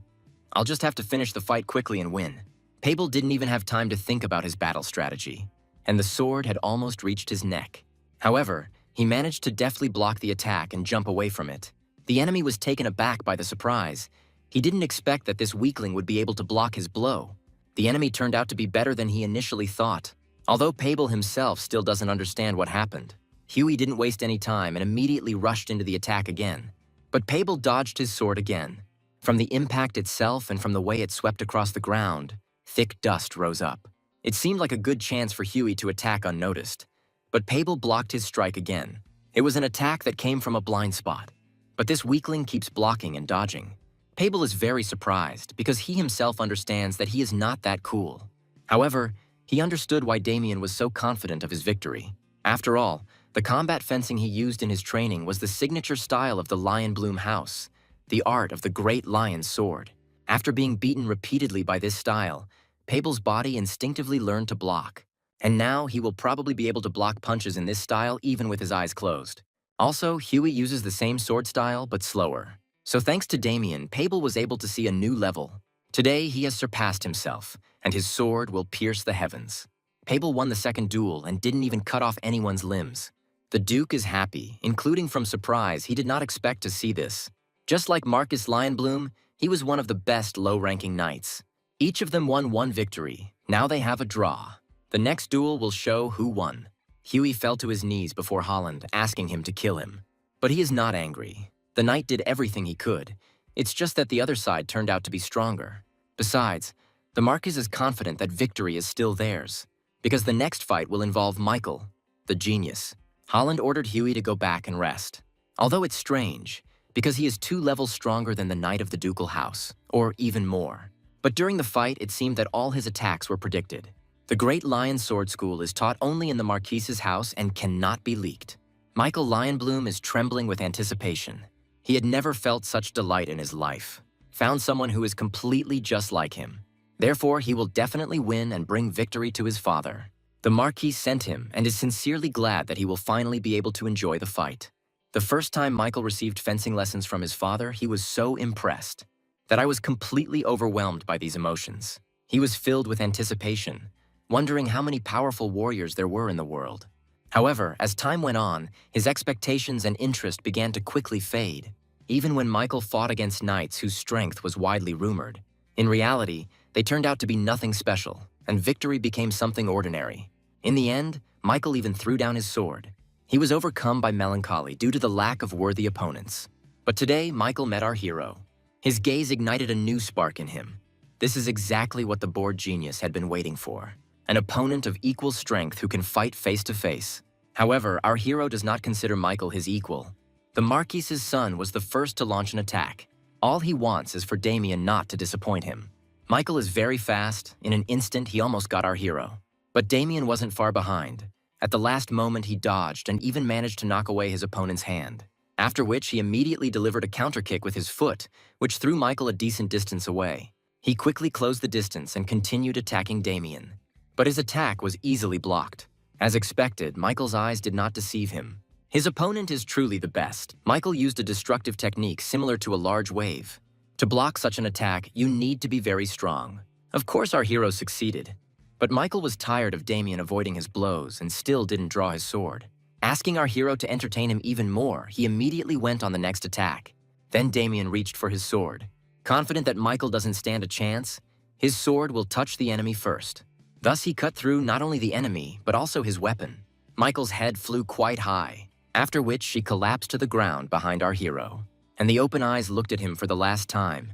I'll just have to finish the fight quickly and win. Pabel didn't even have time to think about his battle strategy, and the sword had almost reached his neck. However, he managed to deftly block the attack and jump away from it. The enemy was taken aback by the surprise. He didn't expect that this weakling would be able to block his blow. The enemy turned out to be better than he initially thought. Although Pabel himself still doesn't understand what happened, Huey didn't waste any time and immediately rushed into the attack again. But Pabel dodged his sword again. From the impact itself and from the way it swept across the ground, thick dust rose up. It seemed like a good chance for Huey to attack unnoticed. But Pabel blocked his strike again. It was an attack that came from a blind spot. But this weakling keeps blocking and dodging. Pabel is very surprised because he himself understands that he is not that cool. However, he understood why Damien was so confident of his victory. After all, the combat fencing he used in his training was the signature style of the Lion Bloom House, the art of the great lion's sword. After being beaten repeatedly by this style, Pabel's body instinctively learned to block. And now he will probably be able to block punches in this style even with his eyes closed. Also, Huey uses the same sword style but slower. So thanks to Damien, Pabel was able to see a new level. Today he has surpassed himself, and his sword will pierce the heavens. Pabel won the second duel and didn't even cut off anyone's limbs. The Duke is happy, including from surprise. He did not expect to see this. Just like Marcus Lionbloom, he was one of the best low-ranking knights. Each of them won one victory. Now they have a draw. The next duel will show who won. Huey fell to his knees before Holland, asking him to kill him. But he is not angry. The knight did everything he could. It's just that the other side turned out to be stronger. Besides, the Marquis is confident that victory is still theirs, because the next fight will involve Michael, the genius. Holland ordered Huey to go back and rest. Although it's strange, because he is 2 levels stronger than the knight of the ducal house, or even more. But during the fight, it seemed that all his attacks were predicted. The Great Lion Sword School is taught only in the Marquise's house and cannot be leaked. Michael Lionbloom is trembling with anticipation. He had never felt such delight in his life. Found someone who is completely just like him. Therefore, he will definitely win and bring victory to his father. The Marquis sent him and is sincerely glad that he will finally be able to enjoy the fight. The first time Michael received fencing lessons from his father, he was so impressed that I was completely overwhelmed by these emotions. He was filled with anticipation, wondering how many powerful warriors there were in the world. However, as time went on, his expectations and interest began to quickly fade, even when Michael fought against knights whose strength was widely rumored. In reality, they turned out to be nothing special, and victory became something ordinary. In the end, Michael even threw down his sword. He was overcome by melancholy due to the lack of worthy opponents. But today, Michael met our hero. His gaze ignited a new spark in him. This is exactly what the bored genius had been waiting for. An opponent of equal strength who can fight face to face. However, our hero does not consider Michael his equal. The Marquis's son was the first to launch an attack. All he wants is for Damien not to disappoint him. Michael is very fast. In an instant, he almost got our hero. But Damien wasn't far behind. At the last moment, he dodged and even managed to knock away his opponent's hand. After which, he immediately delivered a counter kick with his foot, which threw Michael a decent distance away. He quickly closed the distance and continued attacking Damien. But his attack was easily blocked. As expected, Michael's eyes did not deceive him. His opponent is truly the best. Michael used a destructive technique similar to a large wave. To block such an attack, you need to be very strong. Of course, our hero succeeded. But Michael was tired of Damien avoiding his blows and still didn't draw his sword. Asking our hero to entertain him even more, he immediately went on the next attack. Then Damien reached for his sword. Confident that Michael doesn't stand a chance, his sword will touch the enemy first. Thus he cut through not only the enemy, but also his weapon. Michael's head flew quite high, after which she collapsed to the ground behind our hero, and the open eyes looked at him for the last time,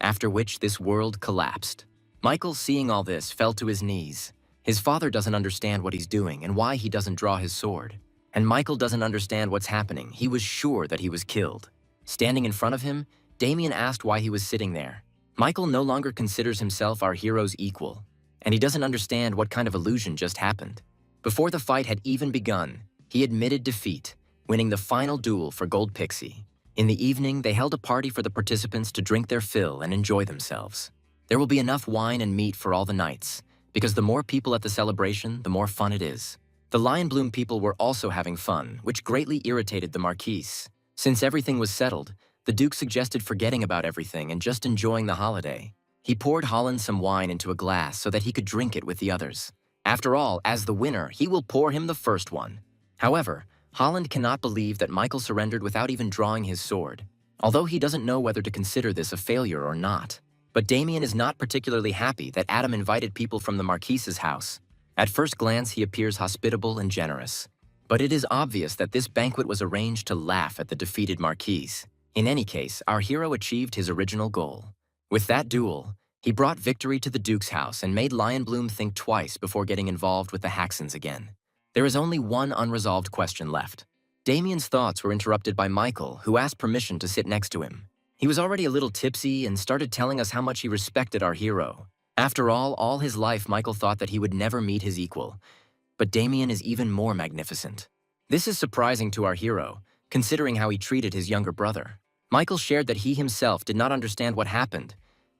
after which this world collapsed. Michael, seeing all this, fell to his knees. His father doesn't understand what he's doing and why he doesn't draw his sword. And Michael doesn't understand what's happening. He was sure that he was killed. Standing in front of him, Damien asked why he was sitting there. Michael no longer considers himself our hero's equal, and he doesn't understand what kind of illusion just happened. Before the fight had even begun, he admitted defeat, winning the final duel for Gold Pixie. In the evening, they held a party for the participants to drink their fill and enjoy themselves. There will be enough wine and meat for all the knights, because the more people at the celebration, the more fun it is. The Lionbloom people were also having fun, which greatly irritated the Marquise. Since everything was settled, The Duke suggested forgetting about everything and just enjoying the holiday. He poured Holland some wine into a glass so that he could drink it with the others. After all, as the winner, he will pour him the first one. However, Holland cannot believe that Michael surrendered without even drawing his sword, although he doesn't know whether to consider this a failure or not. But Damien is not particularly happy that Adam invited people from the Marquise's house. At first glance, he appears hospitable and generous. But it is obvious that this banquet was arranged to laugh at the defeated Marquise. In any case, our hero achieved his original goal. With that duel, he brought victory to the Duke's house and made Lionbloom think twice before getting involved with the Haxons again. There is only one unresolved question left. Damien's thoughts were interrupted by Michael, who asked permission to sit next to him. He was already a little tipsy and started telling us how much he respected our hero. After all his life, Michael thought that he would never meet his equal. But Damien is even more magnificent. This is surprising to our hero, considering how he treated his younger brother. Michael shared that he himself did not understand what happened,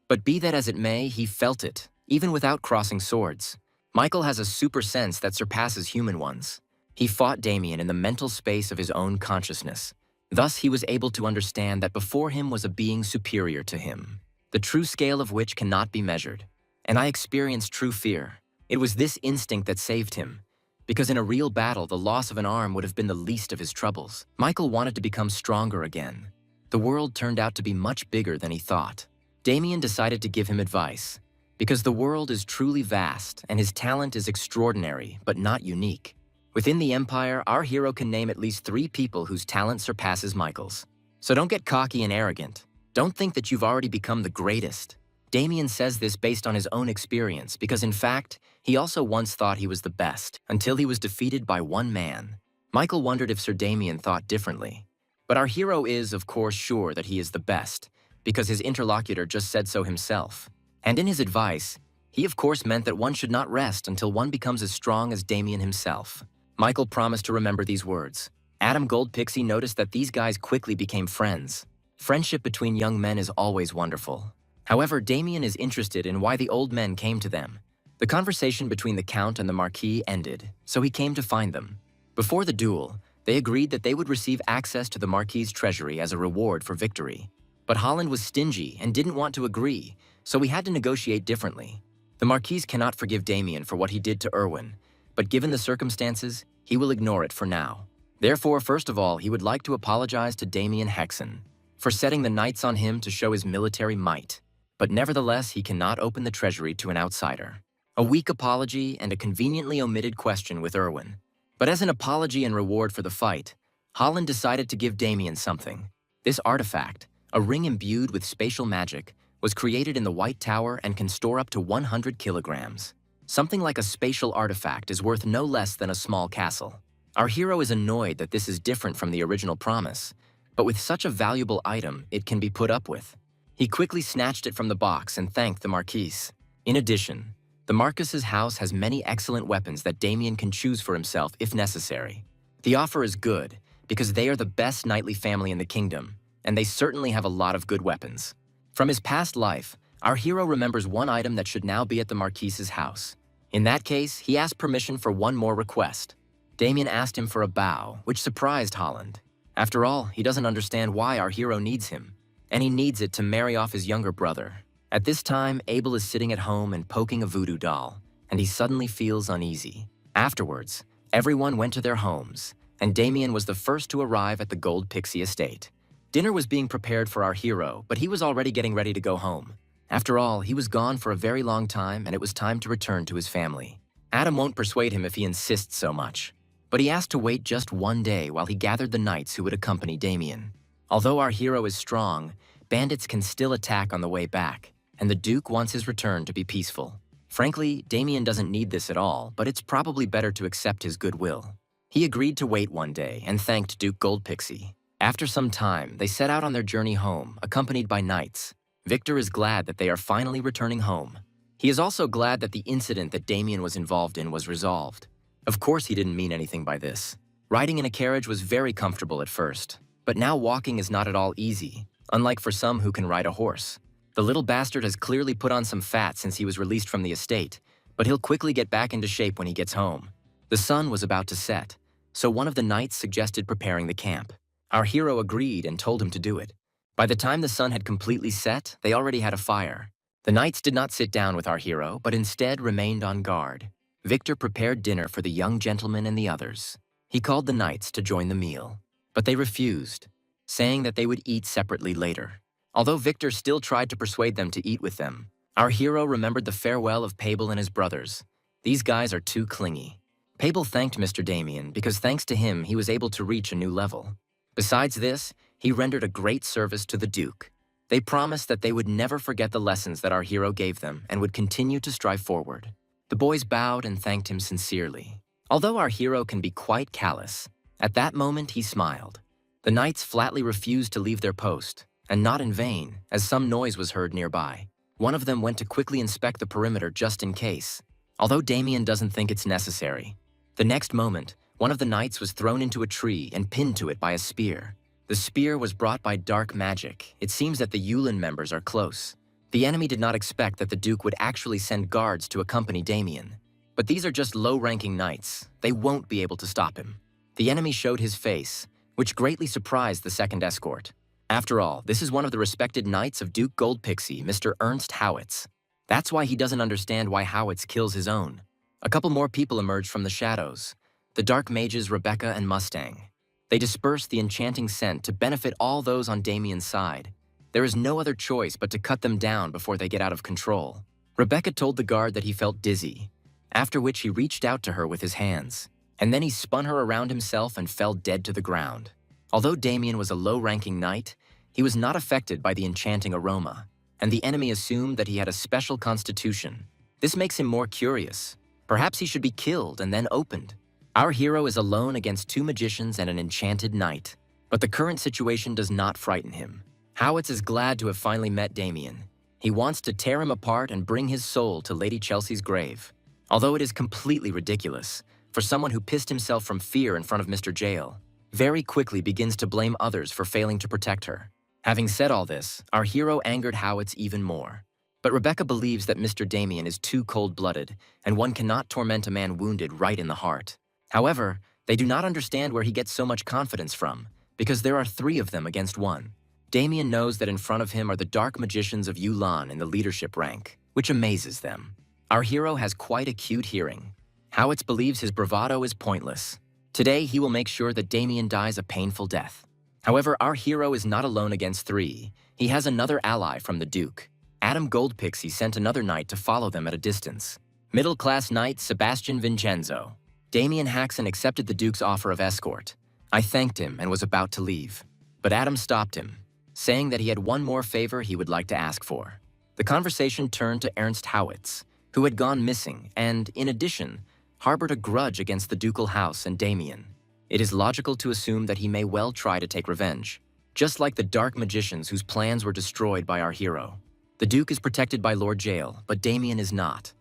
but be that as it may, he felt it, even without crossing swords. Michael has a super sense that surpasses human ones. He fought Damien in the mental space of his own consciousness. Thus, he was able to understand that before him was a being superior to him, the true scale of which cannot be measured. And I experienced true fear. It was this instinct that saved him, because in a real battle, the loss of an arm would have been the least of his troubles. Michael wanted to become stronger again. The world turned out to be much bigger than he thought. Damien decided to give him advice, because the world is truly vast and his talent is extraordinary, but not unique. Within the Empire, our hero can name at least 3 people whose talent surpasses Michael's. So don't get cocky and arrogant. Don't think that you've already become the greatest. Damien says this based on his own experience, because in fact, he also once thought he was the best, until he was defeated by one man. Michael wondered if Sir Damien thought differently. But our hero is, of course, sure that he is the best, because his interlocutor just said so himself. And in his advice, he of course meant that one should not rest until one becomes as strong as Damien himself. Michael promised to remember these words. Adam Goldpixie noticed that these guys quickly became friends. Friendship between young men is always wonderful. However, Damien is interested in why the old men came to them. The conversation between the Count and the Marquis ended, so he came to find them. Before the duel, they agreed that they would receive access to the Marquis's treasury as a reward for victory. But Holland was stingy and didn't want to agree, so we had to negotiate differently. The Marquis cannot forgive Damien for what he did to Erwin, but given the circumstances, he will ignore it for now. Therefore, first of all, he would like to apologize to Damien Hexen for setting the knights on him to show his military might. But nevertheless, he cannot open the treasury to an outsider. A weak apology and a conveniently omitted question with Erwin. But as an apology and reward for the fight, Holland decided to give Damien something. This artifact, a ring imbued with spatial magic, was created in the White Tower and can store up to 100 kilograms. Something like a spatial artifact is worth no less than a small castle. Our hero is annoyed that this is different from the original promise, but with such a valuable item, it can be put up with. He quickly snatched it from the box and thanked the Marquis. In addition, the Marquis's house has many excellent weapons that Damien can choose for himself if necessary. The offer is good, because they are the best knightly family in the kingdom, and they certainly have a lot of good weapons. From his past life, our hero remembers one item that should now be at the Marquis's house. In that case, he asked permission for one more request. Damien asked him for a bow, which surprised Holland. After all, he doesn't understand why our hero needs him, and he needs it to marry off his younger brother. At this time, Abel is sitting at home and poking a voodoo doll, and he suddenly feels uneasy. Afterwards, everyone went to their homes, and Damien was the first to arrive at the Gold Pixie estate. Dinner was being prepared for our hero, but he was already getting ready to go home. After all, he was gone for a very long time, and it was time to return to his family. Adam won't persuade him if he insists so much, but he asked to wait just one day while he gathered the knights who would accompany Damien. Although our hero is strong, bandits can still attack on the way back, and the Duke wants his return to be peaceful. Frankly, Damien doesn't need this at all, but it's probably better to accept his goodwill. He agreed to wait one day and thanked Duke Goldpixie. After some time, they set out on their journey home, accompanied by knights. Victor is glad that they are finally returning home. He is also glad that the incident that Damien was involved in was resolved. Of course, he didn't mean anything by this. Riding in a carriage was very comfortable at first, but now walking is not at all easy, unlike for some who can ride a horse. The little bastard has clearly put on some fat since he was released from the estate, but he'll quickly get back into shape when he gets home. The sun was about to set, so one of the knights suggested preparing the camp. Our hero agreed and told him to do it. By the time the sun had completely set, they already had a fire. The knights did not sit down with our hero, but instead remained on guard. Victor prepared dinner for the young gentleman and the others. He called the knights to join the meal, but they refused, saying that they would eat separately later. Although Victor still tried to persuade them to eat with them, our hero remembered the farewell of Pabel and his brothers. These guys are too clingy. Pabel thanked Mr. Damien because thanks to him he was able to reach a new level. Besides this, he rendered a great service to the Duke. They promised that they would never forget the lessons that our hero gave them and would continue to strive forward. The boys bowed and thanked him sincerely. Although our hero can be quite callous, at that moment he smiled. The knights flatly refused to leave their post, and not in vain, as some noise was heard nearby. One of them went to quickly inspect the perimeter just in case, although Damien doesn't think it's necessary. The next moment, one of the knights was thrown into a tree and pinned to it by a spear. The spear was brought by dark magic. It seems that the Yulin members are close. The enemy did not expect that the Duke would actually send guards to accompany Damien. But these are just low-ranking knights. They won't be able to stop him. The enemy showed his face, which greatly surprised the second escort. After all, this is one of the respected knights of Duke Goldpixie, Mr. Ernst Howitz. That's why he doesn't understand why Howitz kills his own. A couple more people emerged from the shadows. The dark mages Rebecca and Mustang. They dispersed the enchanting scent to benefit all those on Damien's side. There is no other choice but to cut them down before they get out of control. Rebecca told the guard that he felt dizzy, after which he reached out to her with his hands, and then he spun her around himself and fell dead to the ground. Although Damien was a low-ranking knight, he was not affected by the enchanting aroma, and the enemy assumed that he had a special constitution. This makes him more curious. Perhaps he should be killed and then opened. Our hero is alone against two magicians and an enchanted knight, but the current situation does not frighten him. Howitz is glad to have finally met Damien. He wants to tear him apart and bring his soul to Lady Chelsea's grave. Although it is completely ridiculous, for someone who pissed himself from fear in front of Mr. Jail, very quickly begins to blame others for failing to protect her. Having said all this, our hero angered Howitz even more. But Rebecca believes that Mr. Damien is too cold-blooded, and one cannot torment a man wounded right in the heart. However, they do not understand where he gets so much confidence from, because there are 3 of them against 1. Damien knows that in front of him are the dark magicians of Yulan in the leadership rank, which amazes them. Our hero has quite acute hearing. Howitz believes his bravado is pointless. Today, he will make sure that Damien dies a painful death. However, our hero is not alone against 3. He has another ally from the Duke. Adam Goldpixie sent another knight to follow them at a distance. Middle-class knight Sebastian Vincenzo. Damien Haxon accepted the Duke's offer of escort. I thanked him and was about to leave. But Adam stopped him, saying that he had one more favor he would like to ask for. The conversation turned to Ernst Howitz, who had gone missing and, in addition, harbored a grudge against the ducal house and Damien. It is logical to assume that he may well try to take revenge, just like the dark magicians whose plans were destroyed by our hero. The Duke is protected by Lord Jail, but Damien is not.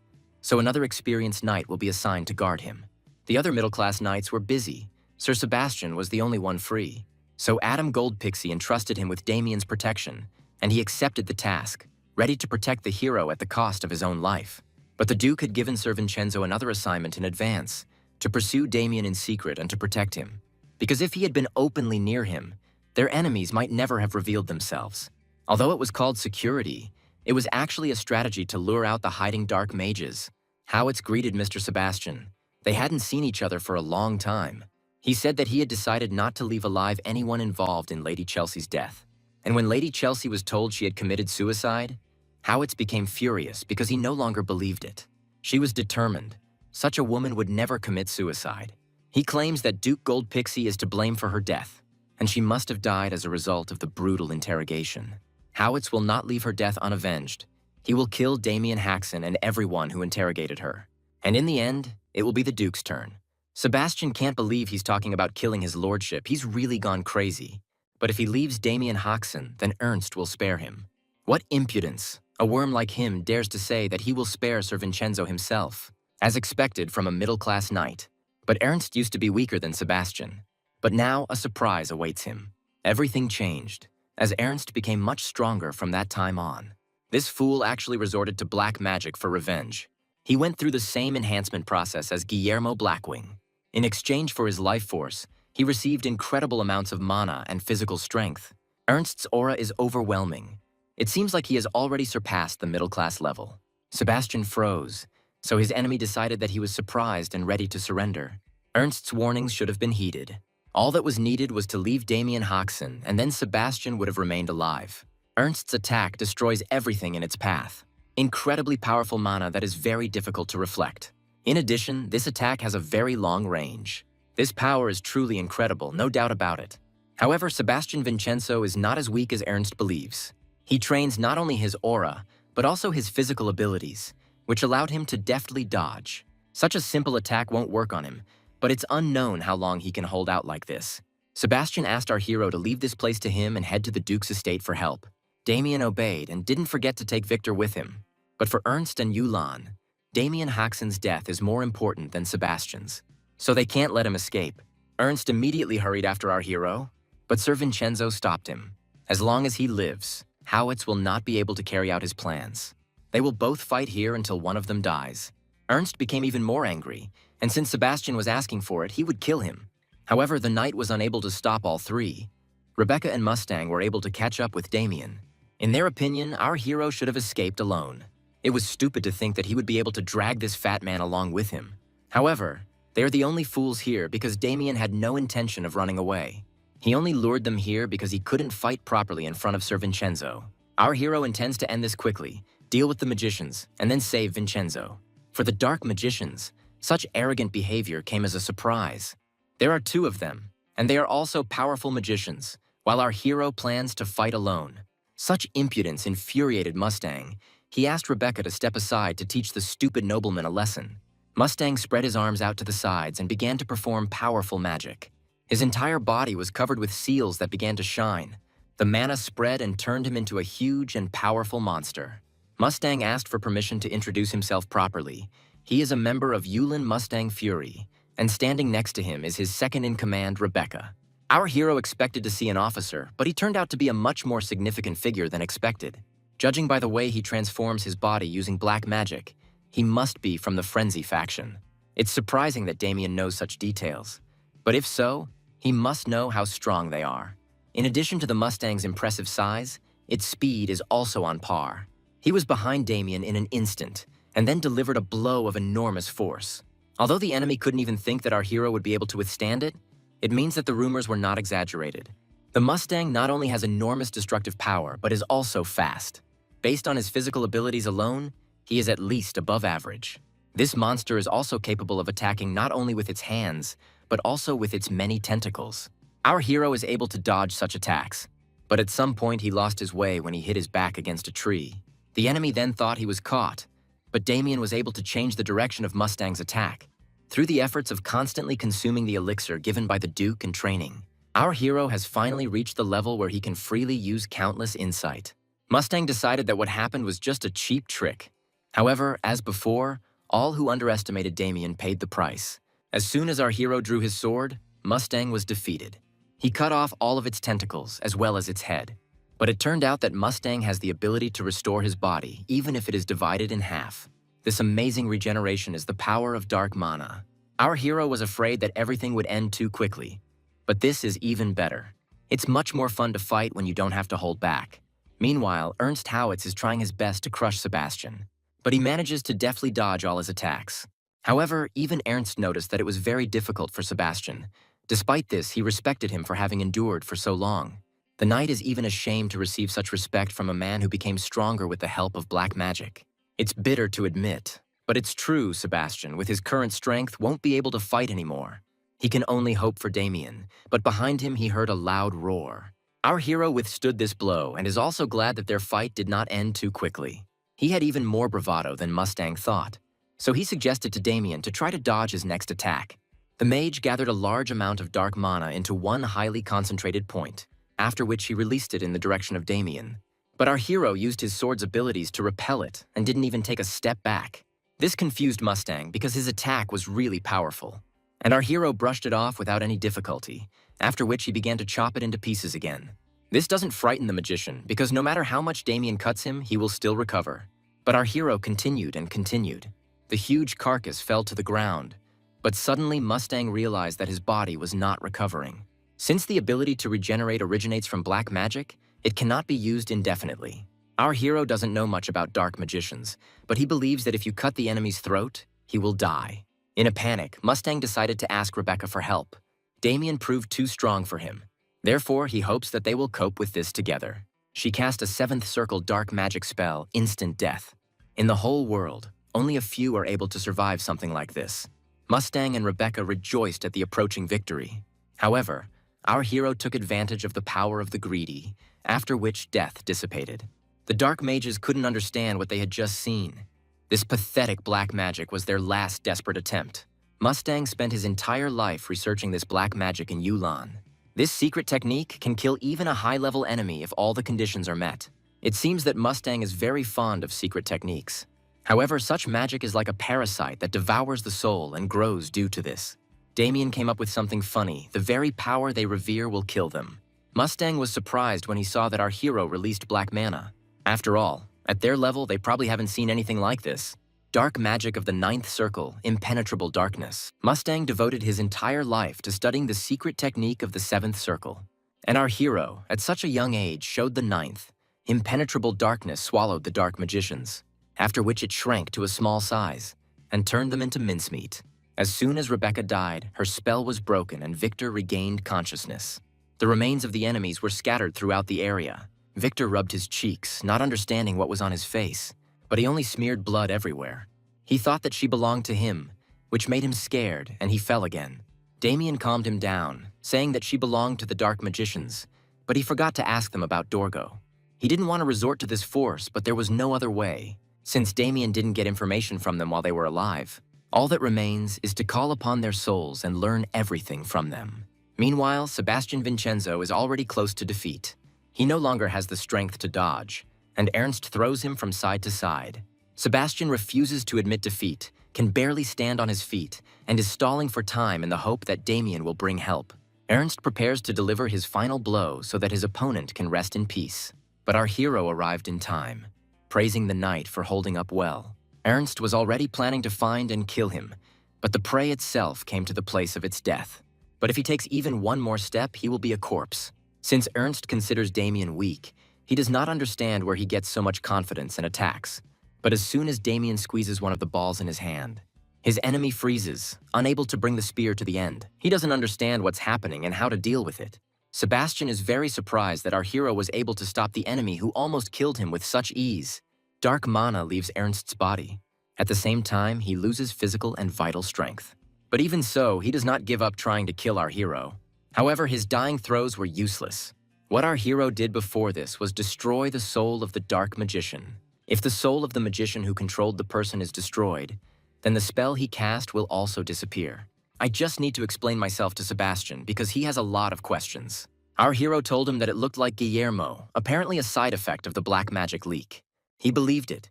So another experienced knight will be assigned to guard him. The other middle-class knights were busy. Sir Sebastian was the only one free. So Adam Goldpixie entrusted him with Damien's protection, and he accepted the task, ready to protect the hero at the cost of his own life. But the Duke had given Sir Vincenzo another assignment in advance, to pursue Damien in secret and to protect him. Because if he had been openly near him, their enemies might never have revealed themselves. Although it was called security, it was actually a strategy to lure out the hiding dark mages. Howitz greeted Mr. Sebastian. They hadn't seen each other for a long time. He said that he had decided not to leave alive anyone involved in Lady Chelsea's death. And when Lady Chelsea was told she had committed suicide, Howitz became furious because he no longer believed it. She was determined. Such a woman would never commit suicide. He claims that Duke Goldpixie is to blame for her death, and she must have died as a result of the brutal interrogation. Howitz will not leave her death unavenged. He will kill Damien Haxon and everyone who interrogated her. And in the end, it will be the Duke's turn. Sebastian can't believe he's talking about killing his lordship. He's really gone crazy. But if he leaves Damien Haxon, then Ernst will spare him. What impudence! A worm like him dares to say that he will spare Sir Vincenzo himself, as expected from a middle-class knight. But Ernst used to be weaker than Sebastian. But now a surprise awaits him. Everything changed, as Ernst became much stronger from that time on. This fool actually resorted to black magic for revenge. He went through the same enhancement process as Guillermo Blackwing. In exchange for his life force, he received incredible amounts of mana and physical strength. Ernst's aura is overwhelming. It seems like he has already surpassed the middle-class level. Sebastian froze, so his enemy decided that he was surprised and ready to surrender. Ernst's warnings should have been heeded. All that was needed was to leave Damien Hoxton, and then Sebastian would have remained alive. Ernst's attack destroys everything in its path. Incredibly powerful mana that is very difficult to reflect. In addition, this attack has a very long range. This power is truly incredible, no doubt about it. However, Sebastian Vincenzo is not as weak as Ernst believes. He trains not only his aura, but also his physical abilities, which allowed him to deftly dodge. Such a simple attack won't work on him, but it's unknown how long he can hold out like this. Sebastian asked our hero to leave this place to him and head to the Duke's estate for help. Damien obeyed and didn't forget to take Victor with him. But for Ernst and Yulan, Damien Hoxton's death is more important than Sebastian's. So they can't let him escape. Ernst immediately hurried after our hero, but Sir Vincenzo stopped him. As long as he lives, Howitz will not be able to carry out his plans. They will both fight here until one of them dies. Ernst became even more angry, and since Sebastian was asking for it, he would kill him. However, the knight was unable to stop all three. Rebecca and Mustang were able to catch up with Damien. In their opinion, our hero should have escaped alone. It was stupid to think that he would be able to drag this fat man along with him. However, they are the only fools here because Damien had no intention of running away. He only lured them here because he couldn't fight properly in front of Sir Vincenzo. Our hero intends to end this quickly, deal with the magicians, and then save Vincenzo. For the dark magicians, such arrogant behavior came as a surprise. There are two of them, and they are also powerful magicians, while our hero plans to fight alone. Such impudence infuriated Mustang. He asked Rebecca to step aside to teach the stupid nobleman a lesson. Mustang spread his arms out to the sides and began to perform powerful magic. His entire body was covered with seals that began to shine. The mana spread and turned him into a huge and powerful monster. Mustang asked for permission to introduce himself properly. He is a member of Yulin Mustang Fury, and standing next to him is his second-in-command, Rebecca. Our hero expected to see an officer, but he turned out to be a much more significant figure than expected. Judging by the way he transforms his body using black magic, he must be from the Frenzy faction. It's surprising that Damien knows such details. But if so, he must know how strong they are. In addition to the Mustang's impressive size, its speed is also on par. He was behind Damien in an instant, and then delivered a blow of enormous force. Although the enemy couldn't even think that our hero would be able to withstand it, it means that the rumors were not exaggerated. The Mustang not only has enormous destructive power, but is also fast. Based on his physical abilities alone, he is at least above average. This monster is also capable of attacking not only with its hands, but also with its many tentacles. Our hero is able to dodge such attacks, but at some point he lost his way when he hit his back against a tree. The enemy then thought he was caught, but Damien was able to change the direction of Mustang's attack. Through the efforts of constantly consuming the elixir given by the Duke in training, our hero has finally reached the level where he can freely use countless insight. Mustang decided that what happened was just a cheap trick. However, as before, all who underestimated Damien paid the price. As soon as our hero drew his sword, Mustang was defeated. He cut off all of its tentacles as well as its head. But it turned out that Mustang has the ability to restore his body, even if it is divided in half. This amazing regeneration is the power of dark mana. Our hero was afraid that everything would end too quickly. But this is even better. It's much more fun to fight when you don't have to hold back. Meanwhile, Ernst Howitz is trying his best to crush Sebastian, but he manages to deftly dodge all his attacks. However, even Ernst noticed that it was very difficult for Sebastian. Despite this, he respected him for having endured for so long. The knight is even ashamed to receive such respect from a man who became stronger with the help of black magic. It's bitter to admit, but it's true Sebastian, with his current strength, won't be able to fight anymore. He can only hope for Damien, but behind him he heard a loud roar. Our hero withstood this blow and is also glad that their fight did not end too quickly. He had even more bravado than Mustang thought, so he suggested to Damien to try to dodge his next attack. The mage gathered a large amount of dark mana into one highly concentrated point, after which he released it in the direction of Damien. But our hero used his sword's abilities to repel it and didn't even take a step back. This confused Mustang because his attack was really powerful, and our hero brushed it off without any difficulty, after which he began to chop it into pieces again. This doesn't frighten the magician because no matter how much Damien cuts him, he will still recover. But our hero continued and continued. The huge carcass fell to the ground, but suddenly Mustang realized that his body was not recovering. Since the ability to regenerate originates from black magic, it cannot be used indefinitely. Our hero doesn't know much about dark magicians, but he believes that if you cut the enemy's throat, he will die. In a panic, Mustang decided to ask Rebecca for help. Damien proved too strong for him. Therefore, he hopes that they will cope with this together. She cast a 7th circle dark magic spell, Instant Death. In the whole world, only a few are able to survive something like this. Mustang and Rebecca rejoiced at the approaching victory. However, our hero took advantage of the power of the greedy, after which death dissipated. The dark mages couldn't understand what they had just seen. This pathetic black magic was their last desperate attempt. Mustang spent his entire life researching this black magic in Yulan. This secret technique can kill even a high-level enemy if all the conditions are met. It seems that Mustang is very fond of secret techniques. However, such magic is like a parasite that devours the soul and grows due to this. Damien came up with something funny. The very power they revere will kill them. Mustang was surprised when he saw that our hero released black mana. After all, at their level, they probably haven't seen anything like this. Dark magic of the 9th circle, impenetrable darkness. Mustang devoted his entire life to studying the secret technique of the 7th circle. And our hero, at such a young age, showed the 9th. Impenetrable darkness swallowed the dark magicians, after which it shrank to a small size and turned them into mincemeat. As soon as Rebecca died, her spell was broken and Victor regained consciousness. The remains of the enemies were scattered throughout the area. Victor rubbed his cheeks, not understanding what was on his face, but he only smeared blood everywhere. He thought that she belonged to him, which made him scared, and he fell again. Damien calmed him down, saying that she belonged to the dark magicians, but he forgot to ask them about Dorgo. He didn't want to resort to this force, but there was no other way. Since Damien didn't get information from them while they were alive, all that remains is to call upon their souls and learn everything from them. Meanwhile, Sebastian Vincenzo is already close to defeat. He no longer has the strength to dodge, and Ernst throws him from side to side. Sebastian refuses to admit defeat, can barely stand on his feet, and is stalling for time in the hope that Damien will bring help. Ernst prepares to deliver his final blow so that his opponent can rest in peace. But our hero arrived in time, praising the knight for holding up well. Ernst was already planning to find and kill him, but the prey itself came to the place of its death. But if he takes even one more step, he will be a corpse. Since Ernst considers Damien weak, he does not understand where he gets so much confidence and attacks. But as soon as Damien squeezes one of the balls in his hand, his enemy freezes, unable to bring the spear to the end. He doesn't understand what's happening and how to deal with it. Sebastian is very surprised that our hero was able to stop the enemy who almost killed him with such ease. Dark mana leaves Ernst's body. At the same time, he loses physical and vital strength. But even so, he does not give up trying to kill our hero. However, his dying throws were useless. What our hero did before this was destroy the soul of the dark magician. If the soul of the magician who controlled the person is destroyed, then the spell he cast will also disappear. I just need to explain myself to Sebastian because he has a lot of questions. Our hero told him that it looked like Guillermo, apparently a side effect of the black magic leak. He believed it,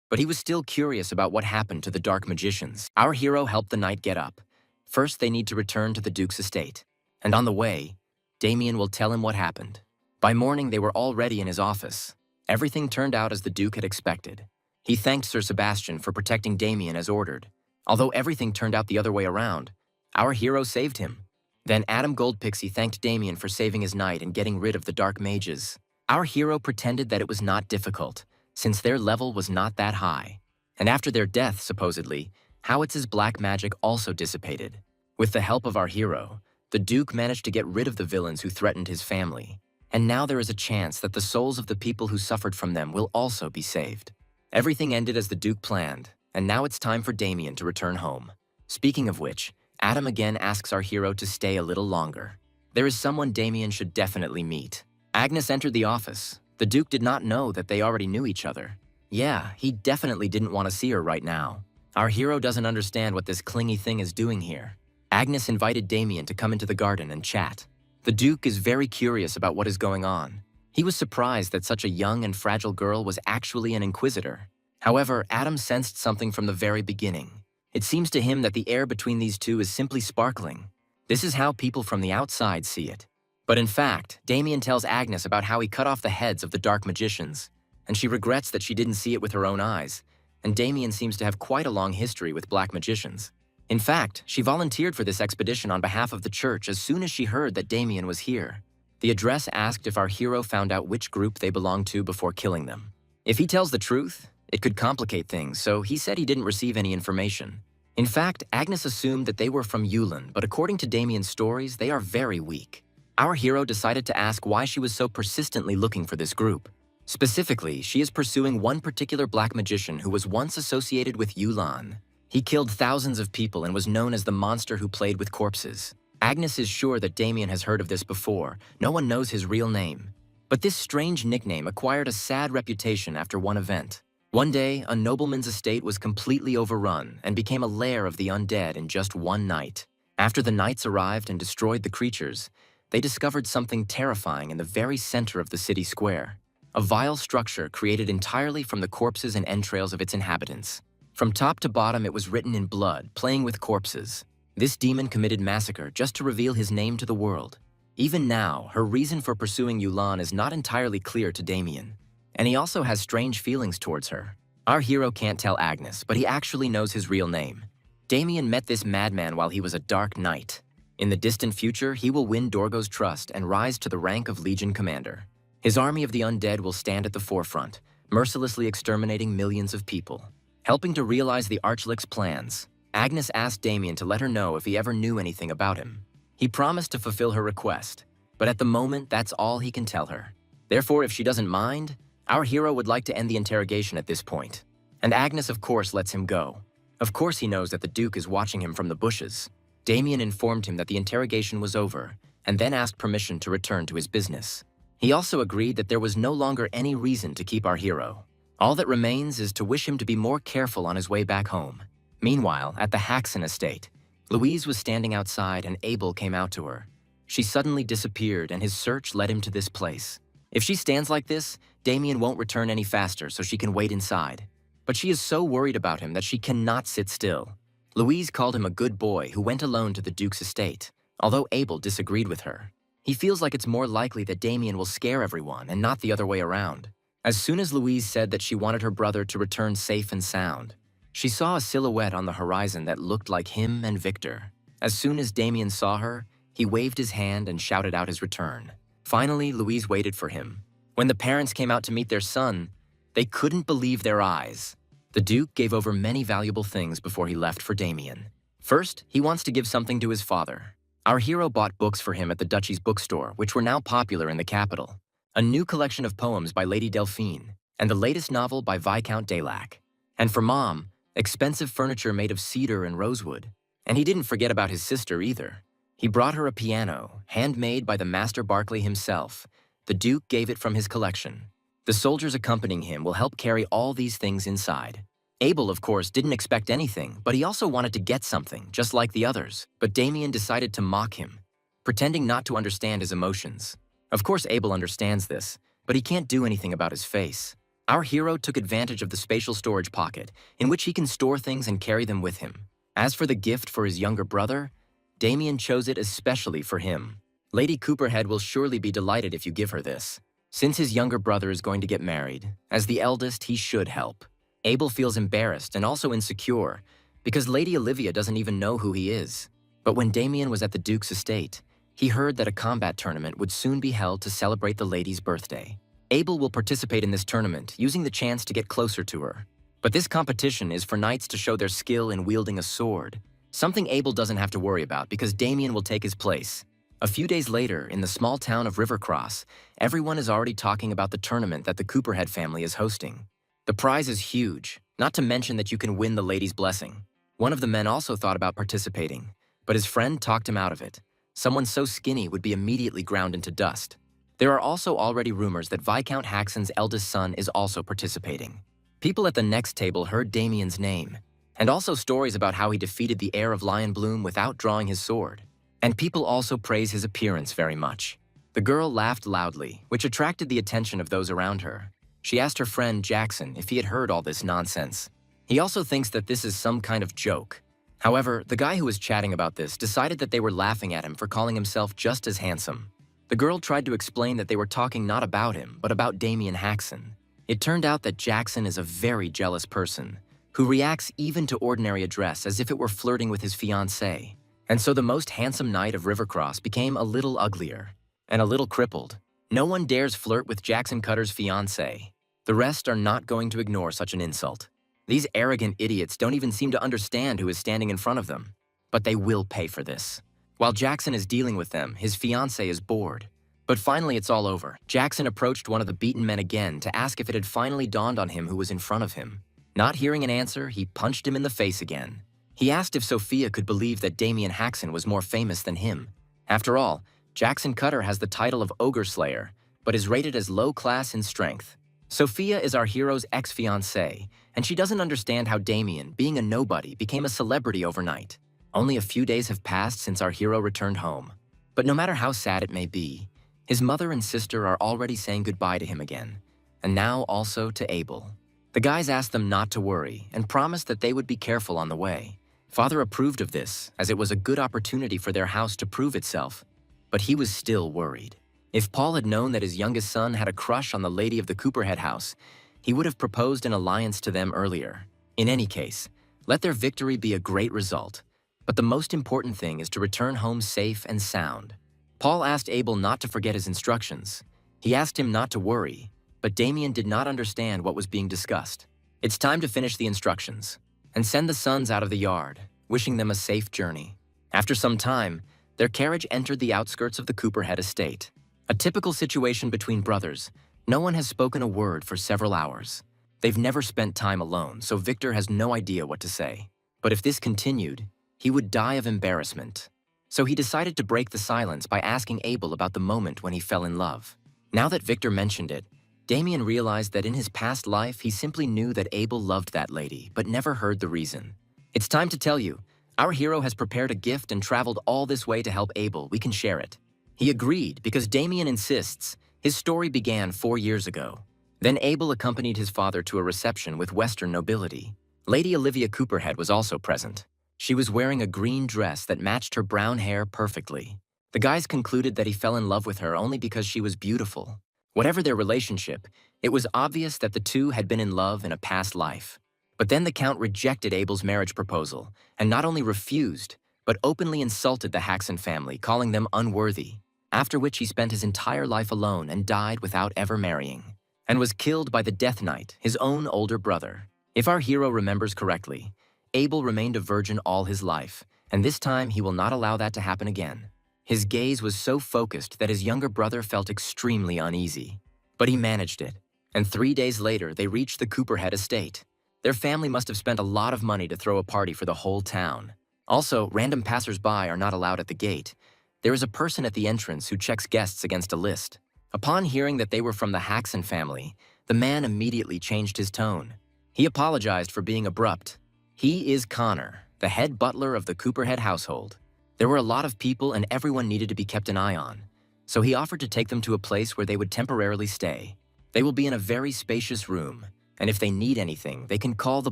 but he was still curious about what happened to the dark magicians. Our hero helped the knight get up. First, they need to return to the Duke's estate. And on the way, Damien will tell him what happened. By morning, they were already in his office. Everything turned out as the Duke had expected. He thanked Sir Sebastian for protecting Damien as ordered. Although everything turned out the other way around, our hero saved him. Then Adam Goldpixie thanked Damien for saving his knight and getting rid of the dark mages. Our hero pretended that it was not difficult, since their level was not that high. And after their death, supposedly, Howitz's black magic also dissipated. With the help of our hero, the Duke managed to get rid of the villains who threatened his family. And now there is a chance that the souls of the people who suffered from them will also be saved. Everything ended as the Duke planned, and now it's time for Damien to return home. Speaking of which, Adam again asks our hero to stay a little longer. There is someone Damien should definitely meet. Agnes entered the office. The Duke did not know that they already knew each other. Yeah, he definitely didn't want to see her right now. Our hero doesn't understand what this clingy thing is doing here. Agnes invited Damien to come into the garden and chat. The Duke is very curious about what is going on. He was surprised that such a young and fragile girl was actually an inquisitor. However, Adam sensed something from the very beginning. It seems to him that the air between these two is simply sparkling. This is how people from the outside see it. But in fact, Damien tells Agnes about how he cut off the heads of the dark magicians, and she regrets that she didn't see it with her own eyes, and Damien seems to have quite a long history with black magicians. In fact, she volunteered for this expedition on behalf of the church as soon as she heard that Damien was here. The address asked if our hero found out which group they belonged to before killing them. If he tells the truth, it could complicate things, so he said he didn't receive any information. In fact, Agnes assumed that they were from Yulin, but according to Damien's stories, they are very weak. Our hero decided to ask why she was so persistently looking for this group. Specifically, she is pursuing one particular black magician who was once associated with Yulan. He killed thousands of people and was known as the monster who played with corpses. Agnes is sure that Damien has heard of this before. No one knows his real name. But this strange nickname acquired a sad reputation after one event. One day, a nobleman's estate was completely overrun and became a lair of the undead in just one night. After the knights arrived and destroyed the creatures, they discovered something terrifying in the very center of the city square. A vile structure created entirely from the corpses and entrails of its inhabitants. From top to bottom, it was written in blood, playing with corpses. This demon committed massacre just to reveal his name to the world. Even now, her reason for pursuing Yulan is not entirely clear to Damien. And he also has strange feelings towards her. Our hero can't tell Agnes, but he actually knows his real name. Damien met this madman while he was a dark knight. In the distant future, he will win Dorgo's trust and rise to the rank of Legion Commander. His army of the undead will stand at the forefront, mercilessly exterminating millions of people. Helping to realize the Archlich's plans, Agnes asked Damien to let her know if he ever knew anything about him. He promised to fulfill her request, but at the moment, that's all he can tell her. Therefore, if she doesn't mind, our hero would like to end the interrogation at this point. And Agnes, of course, lets him go. Of course he knows that the Duke is watching him from the bushes. Damien informed him that the interrogation was over, and then asked permission to return to his business. He also agreed that there was no longer any reason to keep our hero. All that remains is to wish him to be more careful on his way back home. Meanwhile, at the Haxon estate, Louise was standing outside and Abel came out to her. She suddenly disappeared and his search led him to this place. If she stands like this, Damien won't return any faster so she can wait inside. But she is so worried about him that she cannot sit still. Louise called him a good boy who went alone to the Duke's estate, although Abel disagreed with her. He feels like it's more likely that Damien will scare everyone and not the other way around. As soon as Louise said that she wanted her brother to return safe and sound, she saw a silhouette on the horizon that looked like him and Victor. As soon as Damien saw her, he waved his hand and shouted out his return. Finally, Louise waited for him. When the parents came out to meet their son, they couldn't believe their eyes. The Duke gave over many valuable things before he left for Damien. First, he wants to give something to his father. Our hero bought books for him at the Duchy's bookstore, which were now popular in the capital. A new collection of poems by Lady Delphine, and the latest novel by Viscount Delac. And for Mom, expensive furniture made of cedar and rosewood. And he didn't forget about his sister either. He brought her a piano, handmade by the Master Barclay himself. The Duke gave it from his collection. The soldiers accompanying him will help carry all these things inside. Abel, of course, didn't expect anything, but he also wanted to get something, just like the others. But Damien decided to mock him, pretending not to understand his emotions. Of course, Abel understands this, but he can't do anything about his face. Our hero took advantage of the spatial storage pocket, in which he can store things and carry them with him. As for the gift for his younger brother, Damien chose it especially for him. Lady Cooperhead will surely be delighted if you give her this. Since his younger brother is going to get married, as the eldest, he should help. Abel feels embarrassed and also insecure, because Lady Olivia doesn't even know who he is. But when Damien was at the Duke's estate, he heard that a combat tournament would soon be held to celebrate the lady's birthday. Abel will participate in this tournament, using the chance to get closer to her. But this competition is for knights to show their skill in wielding a sword, something Abel doesn't have to worry about because Damien will take his place. A few days later, in the small town of Rivercross, everyone is already talking about the tournament that the Cooperhead family is hosting. The prize is huge, not to mention that you can win the lady's blessing. One of the men also thought about participating, but his friend talked him out of it. Someone so skinny would be immediately ground into dust. There are also already rumors that Viscount Haxon's eldest son is also participating. People at the next table heard Damien's name, and also stories about how he defeated the heir of Lionbloom without drawing his sword. And people also praise his appearance very much. The girl laughed loudly, which attracted the attention of those around her. She asked her friend Jackson if he had heard all this nonsense. He also thinks that this is some kind of joke. However, the guy who was chatting about this decided that they were laughing at him for calling himself just as handsome. The girl tried to explain that they were talking not about him, but about Damien Haxon. It turned out that Jackson is a very jealous person, who reacts even to ordinary address as if it were flirting with his fiancée. And so the most handsome knight of Rivercross became a little uglier and a little crippled. No one dares flirt with Jackson Cutter's fiancée. The rest are not going to ignore such an insult. These arrogant idiots don't even seem to understand who is standing in front of them. But they will pay for this. While Jackson is dealing with them, his fiancée is bored. But finally it's all over. Jackson approached one of the beaten men again to ask if it had finally dawned on him who was in front of him. Not hearing an answer, he punched him in the face again. He asked if Sophia could believe that Damien Haxon was more famous than him. After all, Jackson Cutter has the title of Ogre Slayer, but is rated as low class in strength. Sophia is our hero's ex-fiancée, and she doesn't understand how Damien, being a nobody, became a celebrity overnight. Only a few days have passed since our hero returned home. But no matter how sad it may be, his mother and sister are already saying goodbye to him again, and now also to Abel. The guys asked them not to worry and promised that they would be careful on the way. Father approved of this, as it was a good opportunity for their house to prove itself. But he was still worried. If Paul had known that his youngest son had a crush on the lady of the Cooperhead house, he would have proposed an alliance to them earlier. In any case, let their victory be a great result. But the most important thing is to return home safe and sound. Paul asked Abel not to forget his instructions. He asked him not to worry, but Damien did not understand what was being discussed. It's time to finish the instructions and send the sons out of the yard, wishing them a safe journey. After some time, their carriage entered the outskirts of the Cooperhead estate. A typical situation between brothers. No one has spoken a word for several hours. They've never spent time alone, so Victor has no idea what to say. But if this continued, he would die of embarrassment. So he decided to break the silence by asking Abel about the moment when he fell in love. Now that Victor mentioned it, Damien realized that in his past life he simply knew that Abel loved that lady, but never heard the reason. It's time to tell you. Our hero has prepared a gift and traveled all this way to help Abel. We can share it. He agreed because Damien insists. His story began 4 years ago. Then Abel accompanied his father to a reception with Western nobility. Lady Olivia Cooperhead was also present. She was wearing a green dress that matched her brown hair perfectly. The guys concluded that he fell in love with her only because she was beautiful. Whatever their relationship, it was obvious that the two had been in love in a past life. But then the Count rejected Abel's marriage proposal, and not only refused, but openly insulted the Haxon family, calling them unworthy, after which he spent his entire life alone and died without ever marrying, and was killed by the Death Knight, his own older brother. If our hero remembers correctly, Abel remained a virgin all his life, and this time he will not allow that to happen again. His gaze was so focused that his younger brother felt extremely uneasy. But he managed it, and 3 days later they reached the Cooperhead estate. Their family must have spent a lot of money to throw a party for the whole town. Also, random passers-by are not allowed at the gate. There is a person at the entrance who checks guests against a list. Upon hearing that they were from the Haxon family, the man immediately changed his tone. He apologized for being abrupt. He is Connor, the head butler of the Cooperhead household. There were a lot of people and everyone needed to be kept an eye on, so he offered to take them to a place where they would temporarily stay. They will be in a very spacious room, and if they need anything, they can call the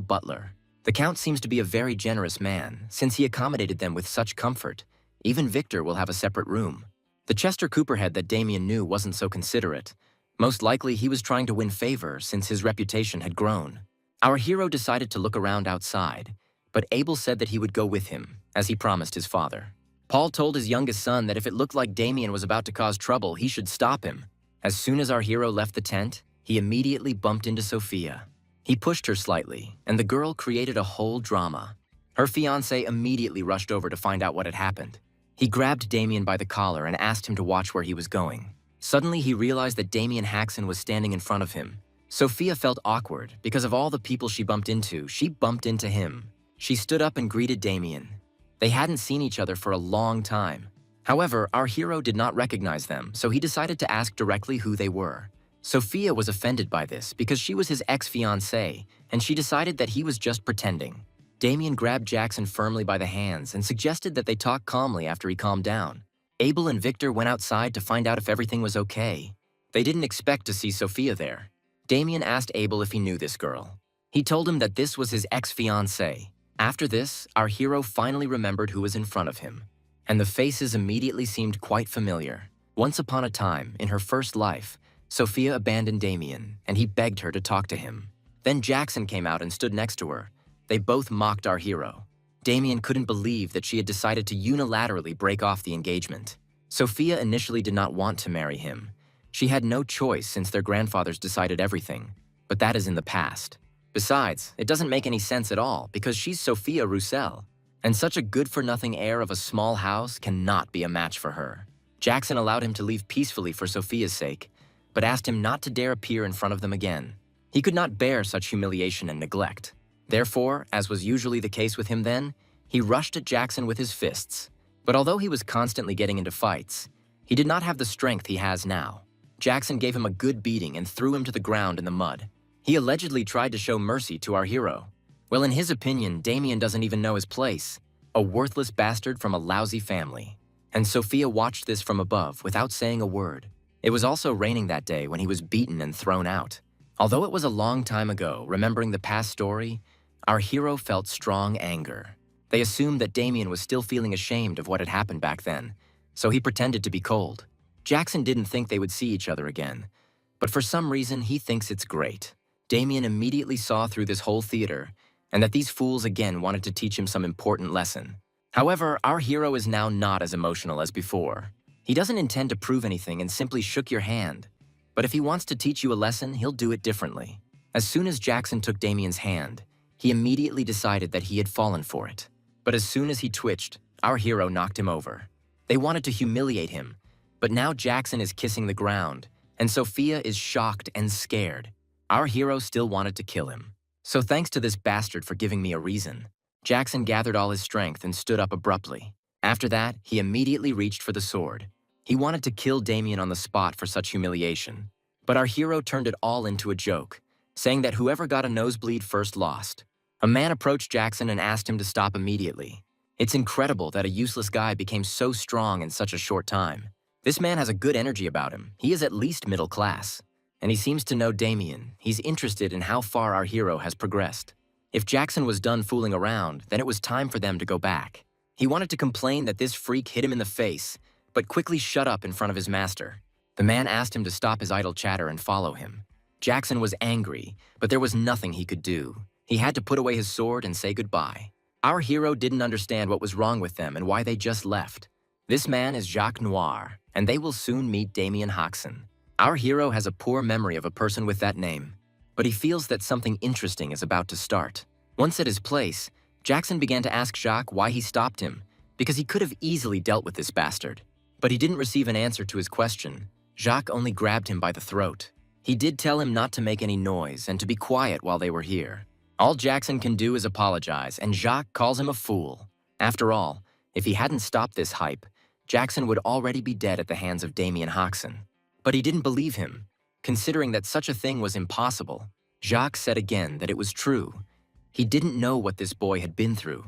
butler. The Count seems to be a very generous man, since he accommodated them with such comfort. Even Victor will have a separate room. The Chester Cooperhead that Damien knew wasn't so considerate. Most likely he was trying to win favor since his reputation had grown. Our hero decided to look around outside, but Abel said that he would go with him, as he promised his father. Paul told his youngest son that if it looked like Damien was about to cause trouble, he should stop him. As soon as our hero left the tent, he immediately bumped into Sophia. He pushed her slightly, and the girl created a whole drama. Her fiancé immediately rushed over to find out what had happened. He grabbed Damien by the collar and asked him to watch where he was going. Suddenly, he realized that Damien Haxon was standing in front of him. Sophia felt awkward because of all the people she bumped into him. She stood up and greeted Damien. They hadn't seen each other for a long time. However, our hero did not recognize them, so he decided to ask directly who they were. Sophia was offended by this because she was his ex-fiancée, and she decided that he was just pretending. Damien grabbed Jackson firmly by the hands and suggested that they talk calmly after he calmed down. Abel and Victor went outside to find out if everything was okay. They didn't expect to see Sophia there. Damien asked Abel if he knew this girl. He told him that this was his ex-fiancée. After this, our hero finally remembered who was in front of him, and the faces immediately seemed quite familiar. Once upon a time, in her first life, Sophia abandoned Damien, and he begged her to talk to him. Then Jackson came out and stood next to her, they both mocked our hero. Damien couldn't believe that she had decided to unilaterally break off the engagement. Sophia initially did not want to marry him. She had no choice since their grandfathers decided everything, but that is in the past. Besides, it doesn't make any sense at all because she's Sophia Roussel, and such a good-for-nothing heir of a small house cannot be a match for her. Jackson allowed him to leave peacefully for Sophia's sake, but asked him not to dare appear in front of them again. He could not bear such humiliation and neglect. Therefore, as was usually the case with him then, he rushed at Jackson with his fists. But although he was constantly getting into fights, he did not have the strength he has now. Jackson gave him a good beating and threw him to the ground in the mud. He allegedly tried to show mercy to our hero. Well, in his opinion, Damien doesn't even know his place. A worthless bastard from a lousy family. And Sophia watched this from above without saying a word. It was also raining that day when he was beaten and thrown out. Although it was a long time ago, remembering the past story, our hero felt strong anger. They assumed that Damien was still feeling ashamed of what had happened back then, so he pretended to be cold. Jackson didn't think they would see each other again, but for some reason he thinks it's great. Damien immediately saw through this whole theater, and that these fools again wanted to teach him some important lesson. However, our hero is now not as emotional as before. He doesn't intend to prove anything and simply shook your hand. But if he wants to teach you a lesson, he'll do it differently. As soon as Jackson took Damien's hand, he immediately decided that he had fallen for it. But as soon as he twitched, our hero knocked him over. They wanted to humiliate him, but now Jackson is kissing the ground, and Sophia is shocked and scared. Our hero still wanted to kill him. So thanks to this bastard for giving me a reason. Jackson gathered all his strength and stood up abruptly. After that, he immediately reached for the sword. He wanted to kill Damien on the spot for such humiliation. But our hero turned it all into a joke, saying that whoever got a nosebleed first lost. A man approached Jackson and asked him to stop immediately. It's incredible that a useless guy became so strong in such a short time. This man has a good energy about him. He is at least middle class. And he seems to know Damien. He's interested in how far our hero has progressed. If Jackson was done fooling around, then it was time for them to go back. He wanted to complain that this freak hit him in the face, but quickly shut up in front of his master. The man asked him to stop his idle chatter and follow him. Jackson was angry, but there was nothing he could do. He had to put away his sword and say goodbye. Our hero didn't understand what was wrong with them and why they just left. This man is Jacques Noir, and they will soon meet Damien Hoxon. Our hero has a poor memory of a person with that name, but he feels that something interesting is about to start. Once at his place, Jackson began to ask Jacques why he stopped him, because he could have easily dealt with this bastard. But he didn't receive an answer to his question. Jacques only grabbed him by the throat. He did tell him not to make any noise and to be quiet while they were here. All Jackson can do is apologize, and Jacques calls him a fool. After all, if he hadn't stopped this hype, Jackson would already be dead at the hands of Damien Hoxon. But he didn't believe him. Considering that such a thing was impossible, Jacques said again that it was true. He didn't know what this boy had been through,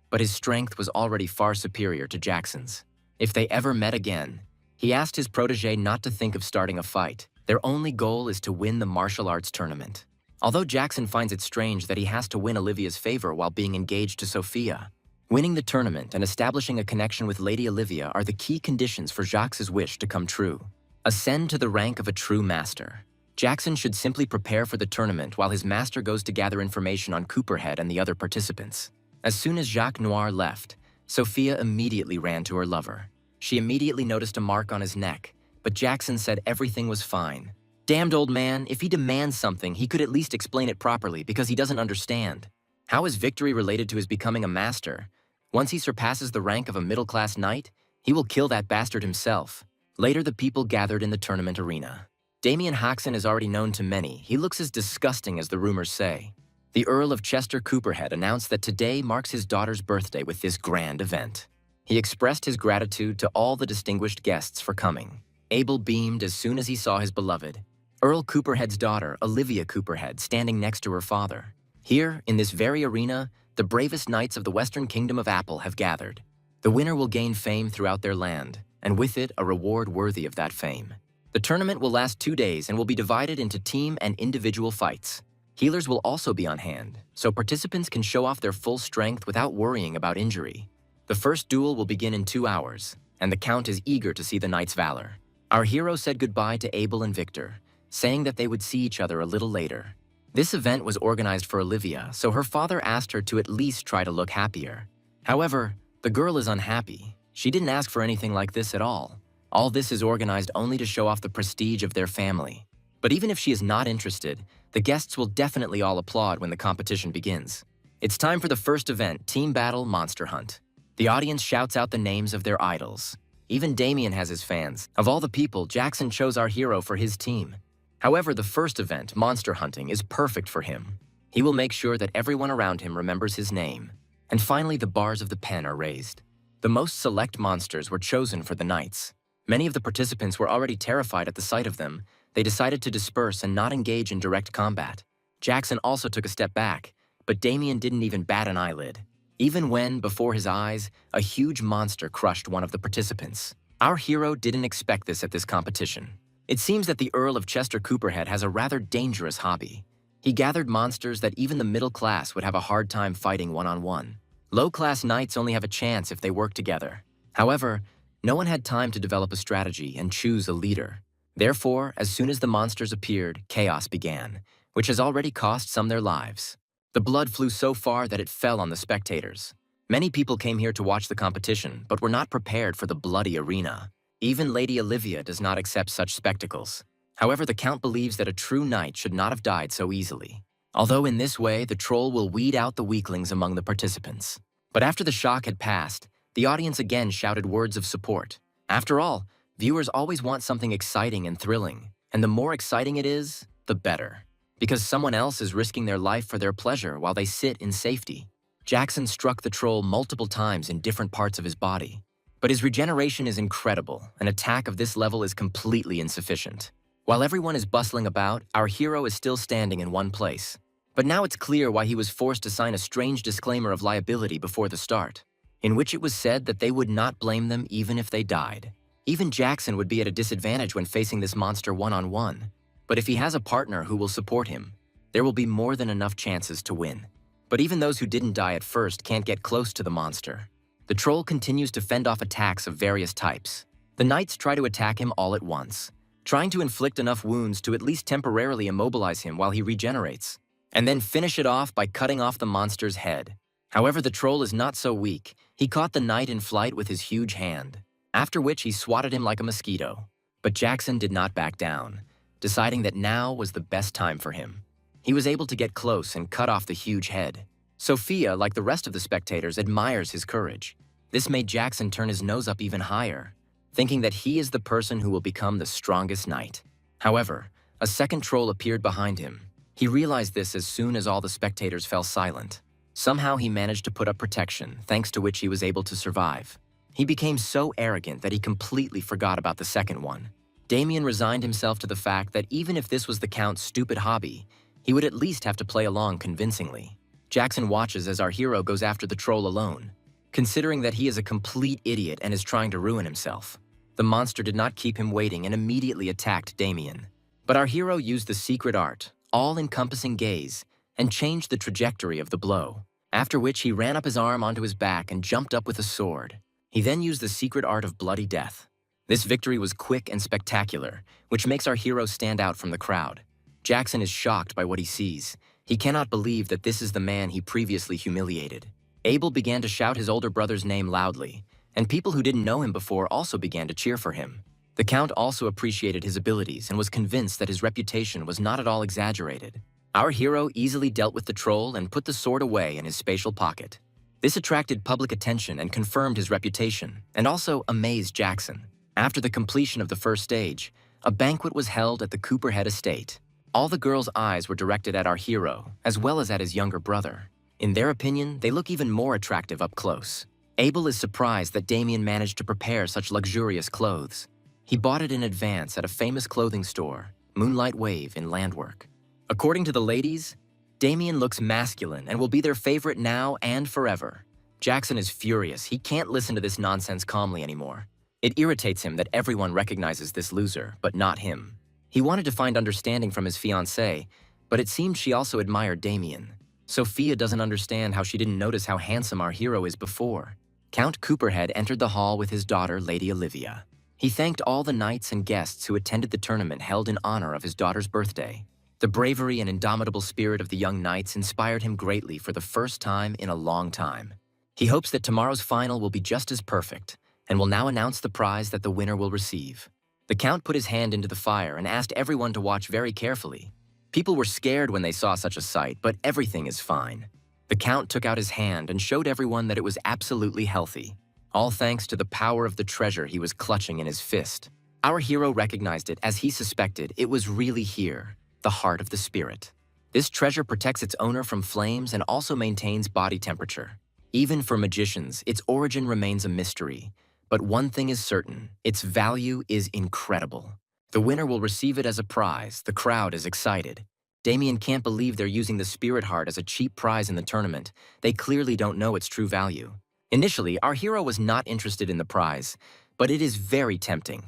but his strength was already far superior to Jackson's. If they ever met again, he asked his protege not to think of starting a fight. Their only goal is to win the martial arts tournament. Although Jackson finds it strange that he has to win Olivia's favor while being engaged to Sophia, winning the tournament and establishing a connection with Lady Olivia are the key conditions for Jacques' wish to come true. Ascend to the rank of a true master. Jackson should simply prepare for the tournament while his master goes to gather information on Copperhead and the other participants. As soon as Jacques Noir left, Sophia immediately ran to her lover. She immediately noticed a mark on his neck, but Jackson said everything was fine. Damned old man, if he demands something, he could at least explain it properly because he doesn't understand. How is victory related to his becoming a master? Once he surpasses the rank of a middle-class knight, he will kill that bastard himself. Later, the people gathered in the tournament arena. Damien Hoxon is already known to many. He looks as disgusting as the rumors say. The Earl of Chester Copperhead announced that today marks his daughter's birthday with this grand event. He expressed his gratitude to all the distinguished guests for coming. Abel beamed as soon as he saw his beloved, Earl Copperhead's daughter, Olivia Copperhead, standing next to her father. Here, in this very arena, the bravest knights of the Western Kingdom of Apple have gathered. The winner will gain fame throughout their land, and with it, a reward worthy of that fame. The tournament will last 2 days and will be divided into team and individual fights. Healers will also be on hand, so participants can show off their full strength without worrying about injury. The first duel will begin in 2 hours, and the Count is eager to see the knight's valor. Our hero said goodbye to Abel and Victor, saying that they would see each other a little later. This event was organized for Olivia, so her father asked her to at least try to look happier. However, the girl is unhappy. She didn't ask for anything like this at all. All this is organized only to show off the prestige of their family. But even if she is not interested, the guests will definitely all applaud when the competition begins. It's time for the first event, Team Battle Monster Hunt. The audience shouts out the names of their idols. Even Damien has his fans. Of all the people, Jackson chose our hero for his team. However, the first event, Monster Hunting, is perfect for him. He will make sure that everyone around him remembers his name. And finally, the bars of the pen are raised. The most select monsters were chosen for the knights. Many of the participants were already terrified at the sight of them. They decided to disperse and not engage in direct combat. Jackson also took a step back, but Damien didn't even bat an eyelid. Even when, before his eyes, a huge monster crushed one of the participants. Our hero didn't expect this at this competition. It seems that the Earl of Chester Cooperhead has a rather dangerous hobby. He gathered monsters that even the middle class would have a hard time fighting one-on-one. Low-class knights only have a chance if they work together. However, no one had time to develop a strategy and choose a leader. Therefore, as soon as the monsters appeared, chaos began, which has already cost some their lives. The blood flew so far that it fell on the spectators. Many people came here to watch the competition, but were not prepared for the bloody arena. Even Lady Olivia does not accept such spectacles. However, the Count believes that a true knight should not have died so easily. Although in this way, the troll will weed out the weaklings among the participants. But after the shock had passed, the audience again shouted words of support. After all, viewers always want something exciting and thrilling, and the more exciting it is, the better. Because someone else is risking their life for their pleasure while they sit in safety. Jackson struck the troll multiple times in different parts of his body. But his regeneration is incredible. An attack of this level is completely insufficient. While everyone is bustling about, our hero is still standing in one place. But now it's clear why he was forced to sign a strange disclaimer of liability before the start, in which it was said that they would not blame them even if they died. Even Jackson would be at a disadvantage when facing this monster one-on-one. But if he has a partner who will support him, there will be more than enough chances to win. But even those who didn't die at first can't get close to the monster. The troll continues to fend off attacks of various types. The knights try to attack him all at once, trying to inflict enough wounds to at least temporarily immobilize him while he regenerates, and then finish it off by cutting off the monster's head. However, the troll is not so weak. He caught the knight in flight with his huge hand, after which he swatted him like a mosquito. But Jackson did not back down, deciding that now was the best time for him. He was able to get close and cut off the huge head. Sophia, like the rest of the spectators, admires his courage. This made Jackson turn his nose up even higher, thinking that he is the person who will become the strongest knight. However, a second troll appeared behind him. He realized this as soon as all the spectators fell silent. Somehow he managed to put up protection, thanks to which he was able to survive. He became so arrogant that he completely forgot about the second one. Damien resigned himself to the fact that even if this was the Count's stupid hobby, he would at least have to play along convincingly. Jackson watches as our hero goes after the troll alone, considering that he is a complete idiot and is trying to ruin himself. The monster did not keep him waiting and immediately attacked Damien. But our hero used the secret art, all-encompassing gaze, and changed the trajectory of the blow, after which he ran up his arm onto his back and jumped up with a sword. He then used the secret art of bloody death. This victory was quick and spectacular, which makes our hero stand out from the crowd. Jackson is shocked by what he sees. He cannot believe that this is the man he previously humiliated. Abel began to shout his older brother's name loudly, and people who didn't know him before also began to cheer for him. The Count also appreciated his abilities and was convinced that his reputation was not at all exaggerated. Our hero easily dealt with the troll and put the sword away in his spatial pocket. This attracted public attention and confirmed his reputation, and also amazed Jackson. After the completion of the first stage, a banquet was held at the Cooperhead estate. All the girls' eyes were directed at our hero, as well as at his younger brother. In their opinion, they look even more attractive up close. Abel is surprised that Damien managed to prepare such luxurious clothes. He bought it in advance at a famous clothing store, Moonlight Wave in Landwork. According to the ladies, Damien looks masculine and will be their favorite now and forever. Jackson is furious. He can't listen to this nonsense calmly anymore. It irritates him that everyone recognizes this loser, but not him. He wanted to find understanding from his fiancée, but it seemed she also admired Damien. Sophia doesn't understand how she didn't notice how handsome our hero is before. Count Cooperhead entered the hall with his daughter, Lady Olivia. He thanked all the knights and guests who attended the tournament held in honor of his daughter's birthday. The bravery and indomitable spirit of the young knights inspired him greatly for the first time in a long time. He hopes that tomorrow's final will be just as perfect, and will now announce the prize that the winner will receive. The Count put his hand into the fire and asked everyone to watch very carefully. People were scared when they saw such a sight, but everything is fine. The Count took out his hand and showed everyone that it was absolutely healthy, all thanks to the power of the treasure he was clutching in his fist. Our hero recognized it as he suspected it was really here, the heart of the spirit. This treasure protects its owner from flames and also maintains body temperature. Even for magicians, its origin remains a mystery. But one thing is certain, its value is incredible. The winner will receive it as a prize. The crowd is excited. Damien can't believe they're using the spirit heart as a cheap prize in the tournament. They clearly don't know its true value. Initially, our hero was not interested in the prize, but it is very tempting.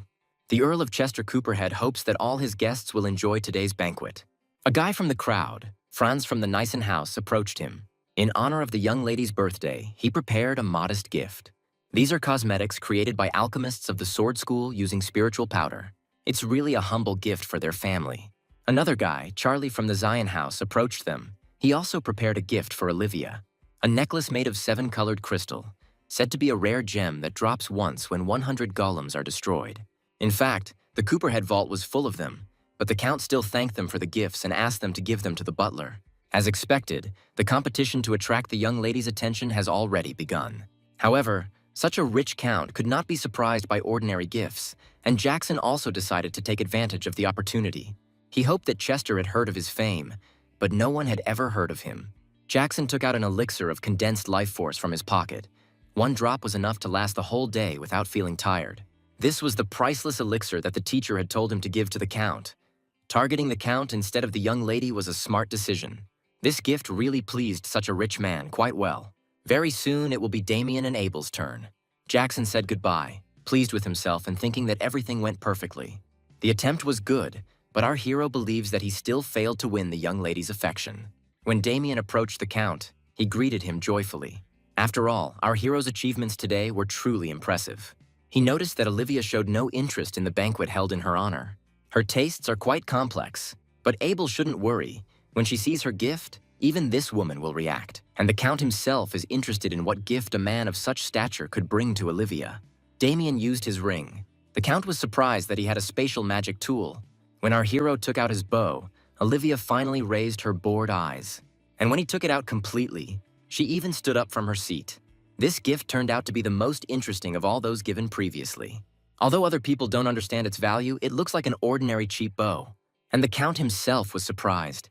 The Earl of Chester Cooperhead hopes that all his guests will enjoy today's banquet. A guy from the crowd, Franz from the Nyssen house, approached him. In honor of the young lady's birthday, he prepared a modest gift. These are cosmetics created by alchemists of the sword school using spiritual powder. It's really a humble gift for their family. Another guy, Charlie from the Zion house, approached them. He also prepared a gift for Olivia. A necklace made of 7-colored crystal, said to be a rare gem that drops once when 100 golems are destroyed. In fact, the Cooperhead vault was full of them, but the Count still thanked them for the gifts and asked them to give them to the butler. As expected, the competition to attract the young lady's attention has already begun. However, such a rich Count could not be surprised by ordinary gifts, and Jackson also decided to take advantage of the opportunity. He hoped that Chester had heard of his fame, but no one had ever heard of him. Jackson took out an elixir of condensed life force from his pocket. 1 drop was enough to last the whole day without feeling tired. This was the priceless elixir that the teacher had told him to give to the Count. Targeting the Count instead of the young lady was a smart decision. This gift really pleased such a rich man quite well. Very soon it will be Damien and Abel's turn. Jackson said goodbye, pleased with himself and thinking that everything went perfectly. The attempt was good, but our hero believes that he still failed to win the young lady's affection. When Damien approached the Count, he greeted him joyfully. After all, our hero's achievements today were truly impressive. He noticed that Olivia showed no interest in the banquet held in her honor. Her tastes are quite complex, but Abel shouldn't worry. When she sees her gift, even this woman will react. And the Count himself is interested in what gift a man of such stature could bring to Olivia. Damien used his ring. The Count was surprised that he had a spatial magic tool. When our hero took out his bow, Olivia finally raised her bored eyes. And when he took it out completely, she even stood up from her seat. This gift turned out to be the most interesting of all those given previously. Although other people don't understand its value, it looks like an ordinary cheap bow. And the Count himself was surprised.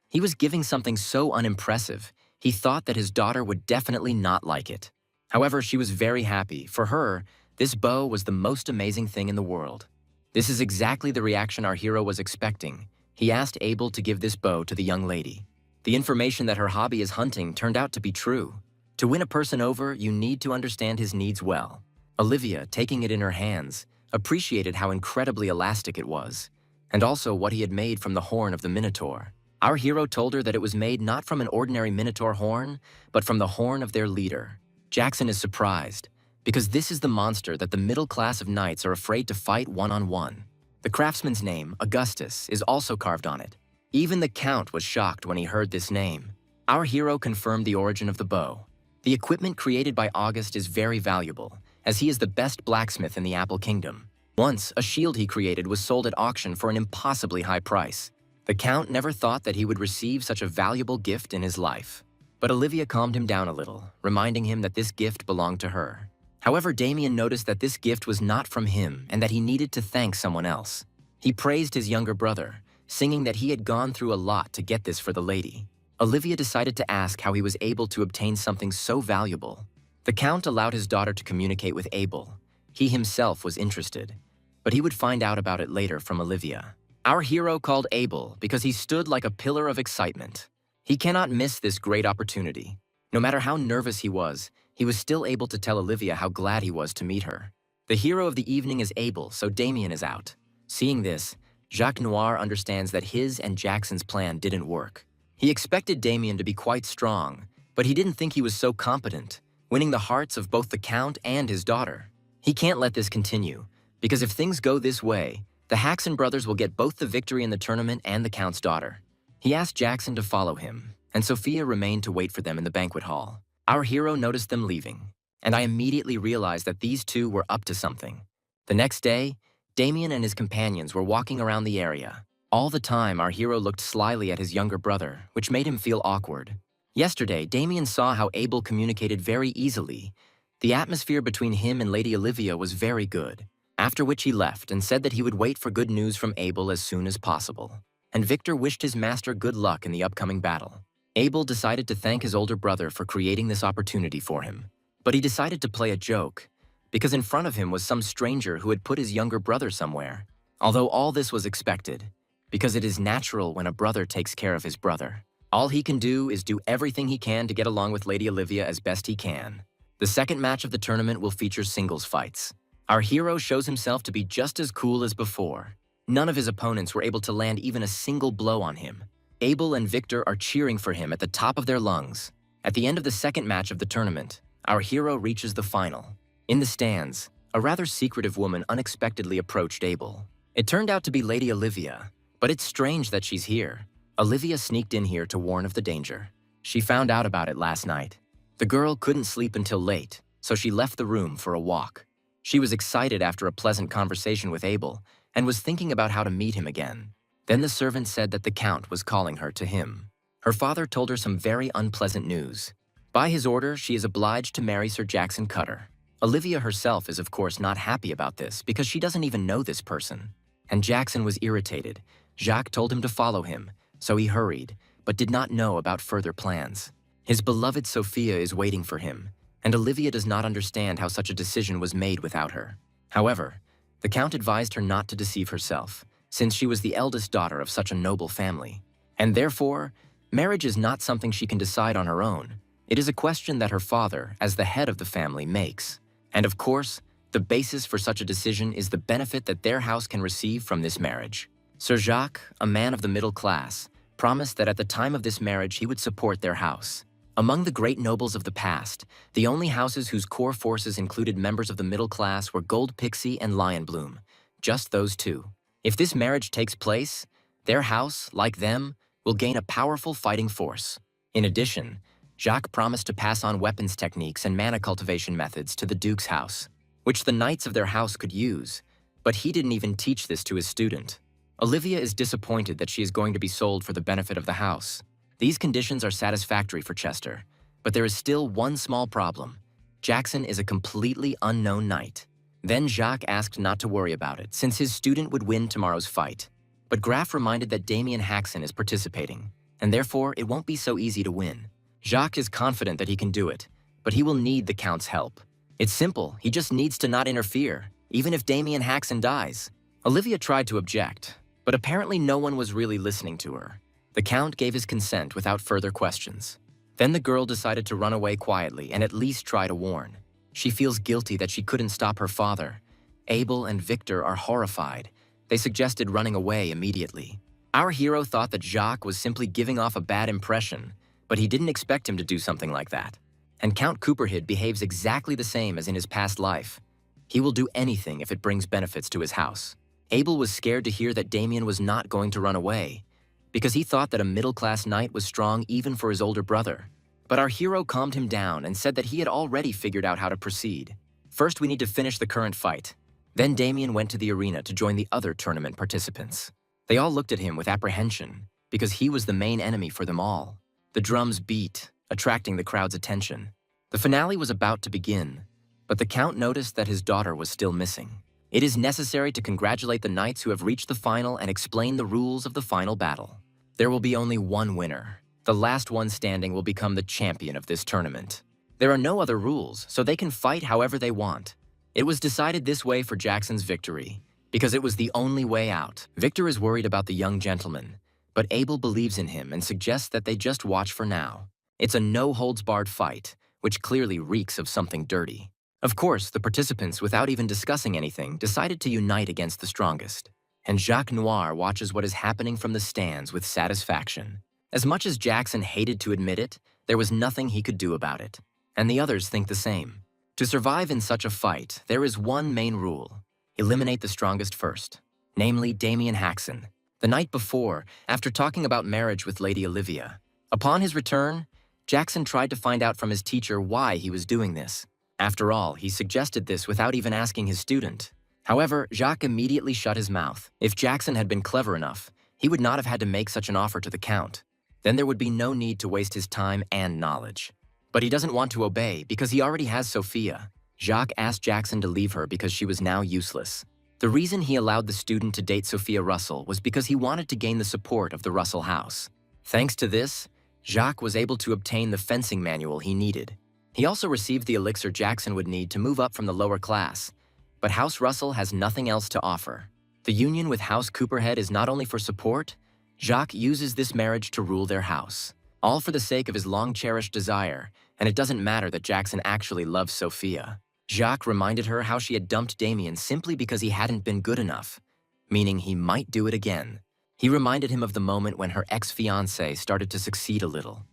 He was giving something so unimpressive, he thought that his daughter would definitely not like it. However, she was very happy. For her, this bow was the most amazing thing in the world. This is exactly the reaction our hero was expecting. He asked Abel to give this bow to the young lady. The information that her hobby is hunting turned out to be true. To win a person over, you need to understand his needs well. Olivia, taking it in her hands, appreciated how incredibly elastic it was, and also what he had made from the horn of the Minotaur. Our hero told her that it was made not from an ordinary Minotaur horn, but from the horn of their leader. Jackson is surprised, because this is the monster that the middle class of knights are afraid to fight one-on-one. The craftsman's name, Augustus, is also carved on it. Even the Count was shocked when he heard this name. Our hero confirmed the origin of the bow. The equipment created by August is very valuable, as he is the best blacksmith in the Apple Kingdom. Once, a shield he created was sold at auction for an impossibly high price. The Count never thought that he would receive such a valuable gift in his life. But Olivia calmed him down a little, reminding him that this gift belonged to her. However, Damien noticed that this gift was not from him and that he needed to thank someone else. He praised his younger brother, singing that he had gone through a lot to get this for the lady. Olivia decided to ask how he was able to obtain something so valuable. The Count allowed his daughter to communicate with Abel. He himself was interested, but he would find out about it later from Olivia. Our hero called Abel because he stood like a pillar of excitement. He cannot miss this great opportunity. No matter how nervous he was still able to tell Olivia how glad he was to meet her. The hero of the evening is Abel, so Damien is out. Seeing this, Jacques Noir understands that his and Jackson's plan didn't work. He expected Damien to be quite strong, but he didn't think he was so competent, winning the hearts of both the Count and his daughter. He can't let this continue, because if things go this way, the Haxon brothers will get both the victory in the tournament and the Count's daughter. He asked Jackson to follow him, and Sophia remained to wait for them in the banquet hall. Our hero noticed them leaving, and I immediately realized that these two were up to something. The next day, Damien and his companions were walking around the area. All the time, our hero looked slyly at his younger brother, which made him feel awkward. Yesterday, Damien saw how Abel communicated very easily. The atmosphere between him and Lady Olivia was very good, after which he left and said that he would wait for good news from Abel as soon as possible. And Victor wished his master good luck in the upcoming battle. Abel decided to thank his older brother for creating this opportunity for him. But he decided to play a joke, because in front of him was some stranger who had put his younger brother somewhere. Although all this was expected, because it is natural when a brother takes care of his brother. All he can do is do everything he can to get along with Lady Olivia as best he can. The second match of the tournament will feature singles fights. Our hero shows himself to be just as cool as before. None of his opponents were able to land even a single blow on him. Abel and Victor are cheering for him at the top of their lungs. At the end of the second match of the tournament, our hero reaches the final. In the stands, a rather secretive woman unexpectedly approached Abel. It turned out to be Lady Olivia, but it's strange that she's here. Olivia sneaked in here to warn of the danger. She found out about it last night. The girl couldn't sleep until late, so she left the room for a walk. She was excited after a pleasant conversation with Abel and was thinking about how to meet him again. Then the servant said that the Count was calling her to him. Her father told her some very unpleasant news. By his order, she is obliged to marry Sir Jackson Cutter. Olivia herself is of course not happy about this because she doesn't even know this person. And Jackson was irritated. Jacques told him to follow him, so he hurried, but did not know about further plans. His beloved Sophia is waiting for him, and Olivia does not understand how such a decision was made without her. However, the Count advised her not to deceive herself, since she was the eldest daughter of such a noble family. And therefore, marriage is not something she can decide on her own. It is a question that her father, as the head of the family, makes. And of course, the basis for such a decision is the benefit that their house can receive from this marriage. Sir Jacques, a man of the middle class, promised that at the time of this marriage he would support their house. Among the great nobles of the past, the only houses whose core forces included members of the middle class were Gold Pixie and Lion Bloom. Just those two. If this marriage takes place, their house, like them, will gain a powerful fighting force. In addition, Jacques promised to pass on weapons techniques and mana cultivation methods to the Duke's house, which the knights of their house could use, but he didn't even teach this to his student. Olivia is disappointed that she is going to be sold for the benefit of the house. These conditions are satisfactory for Chester, but there is still one small problem. Jackson is a completely unknown knight. Then Jacques asked not to worry about it, since his student would win tomorrow's fight. But Graf reminded that Damien Haxon is participating, and therefore it won't be so easy to win. Jacques is confident that he can do it, but he will need the Count's help. It's simple, he just needs to not interfere, even if Damien Haxon dies. Olivia tried to object, but apparently no one was really listening to her. The Count gave his consent without further questions. Then the girl decided to run away quietly and at least try to warn. She feels guilty that she couldn't stop her father. Abel and Victor are horrified. They suggested running away immediately. Our hero thought that Jacques was simply giving off a bad impression, but he didn't expect him to do something like that. And Count Cooperhead behaves exactly the same as in his past life. He will do anything if it brings benefits to his house. Abel was scared to hear that Damien was not going to run away, because he thought that a middle-class knight was strong even for his older brother. But our hero calmed him down and said that he had already figured out how to proceed. First, we need to finish the current fight. Then Damien went to the arena to join the other tournament participants. They all looked at him with apprehension, because he was the main enemy for them all. The drums beat, attracting the crowd's attention. The finale was about to begin, but the Count noticed that his daughter was still missing. It is necessary to congratulate the knights who have reached the final and explain the rules of the final battle. There will be only one winner. The last one standing will become the champion of this tournament. There are no other rules, so they can fight however they want. It was decided this way for Jackson's victory, because it was the only way out. Victor is worried about the young gentleman, but Abel believes in him and suggests that they just watch for now. It's a no-holds-barred fight, which clearly reeks of something dirty. Of course, the participants, without even discussing anything, decided to unite against the strongest. And Jacques Noir watches what is happening from the stands with satisfaction. As much as Jackson hated to admit it, there was nothing he could do about it. And the others think the same. To survive in such a fight, there is one main rule. Eliminate the strongest first, namely Damien Haxon. The night before, after talking about marriage with Lady Olivia, upon his return, Jackson tried to find out from his teacher why he was doing this. After all, he suggested this without even asking his student. However, Jacques immediately shut his mouth. If Jackson had been clever enough, he would not have had to make such an offer to the Count. Then there would be no need to waste his time and knowledge. But he doesn't want to obey because he already has Sophia. Jacques asked Jackson to leave her because she was now useless. The reason he allowed the student to date Sophia Russell was because he wanted to gain the support of the Russell house. Thanks to this, Jacques was able to obtain the fencing manual he needed. He also received the elixir Jackson would need to move up from the lower class. But House Russell has nothing else to offer. The union with House Cooperhead is not only for support, Jacques uses this marriage to rule their house. All for the sake of his long-cherished desire, and it doesn't matter that Jackson actually loves Sophia. Jacques reminded her how she had dumped Damien simply because he hadn't been good enough, meaning he might do it again. He reminded him of the moment when her ex-fiancé started to succeed a little.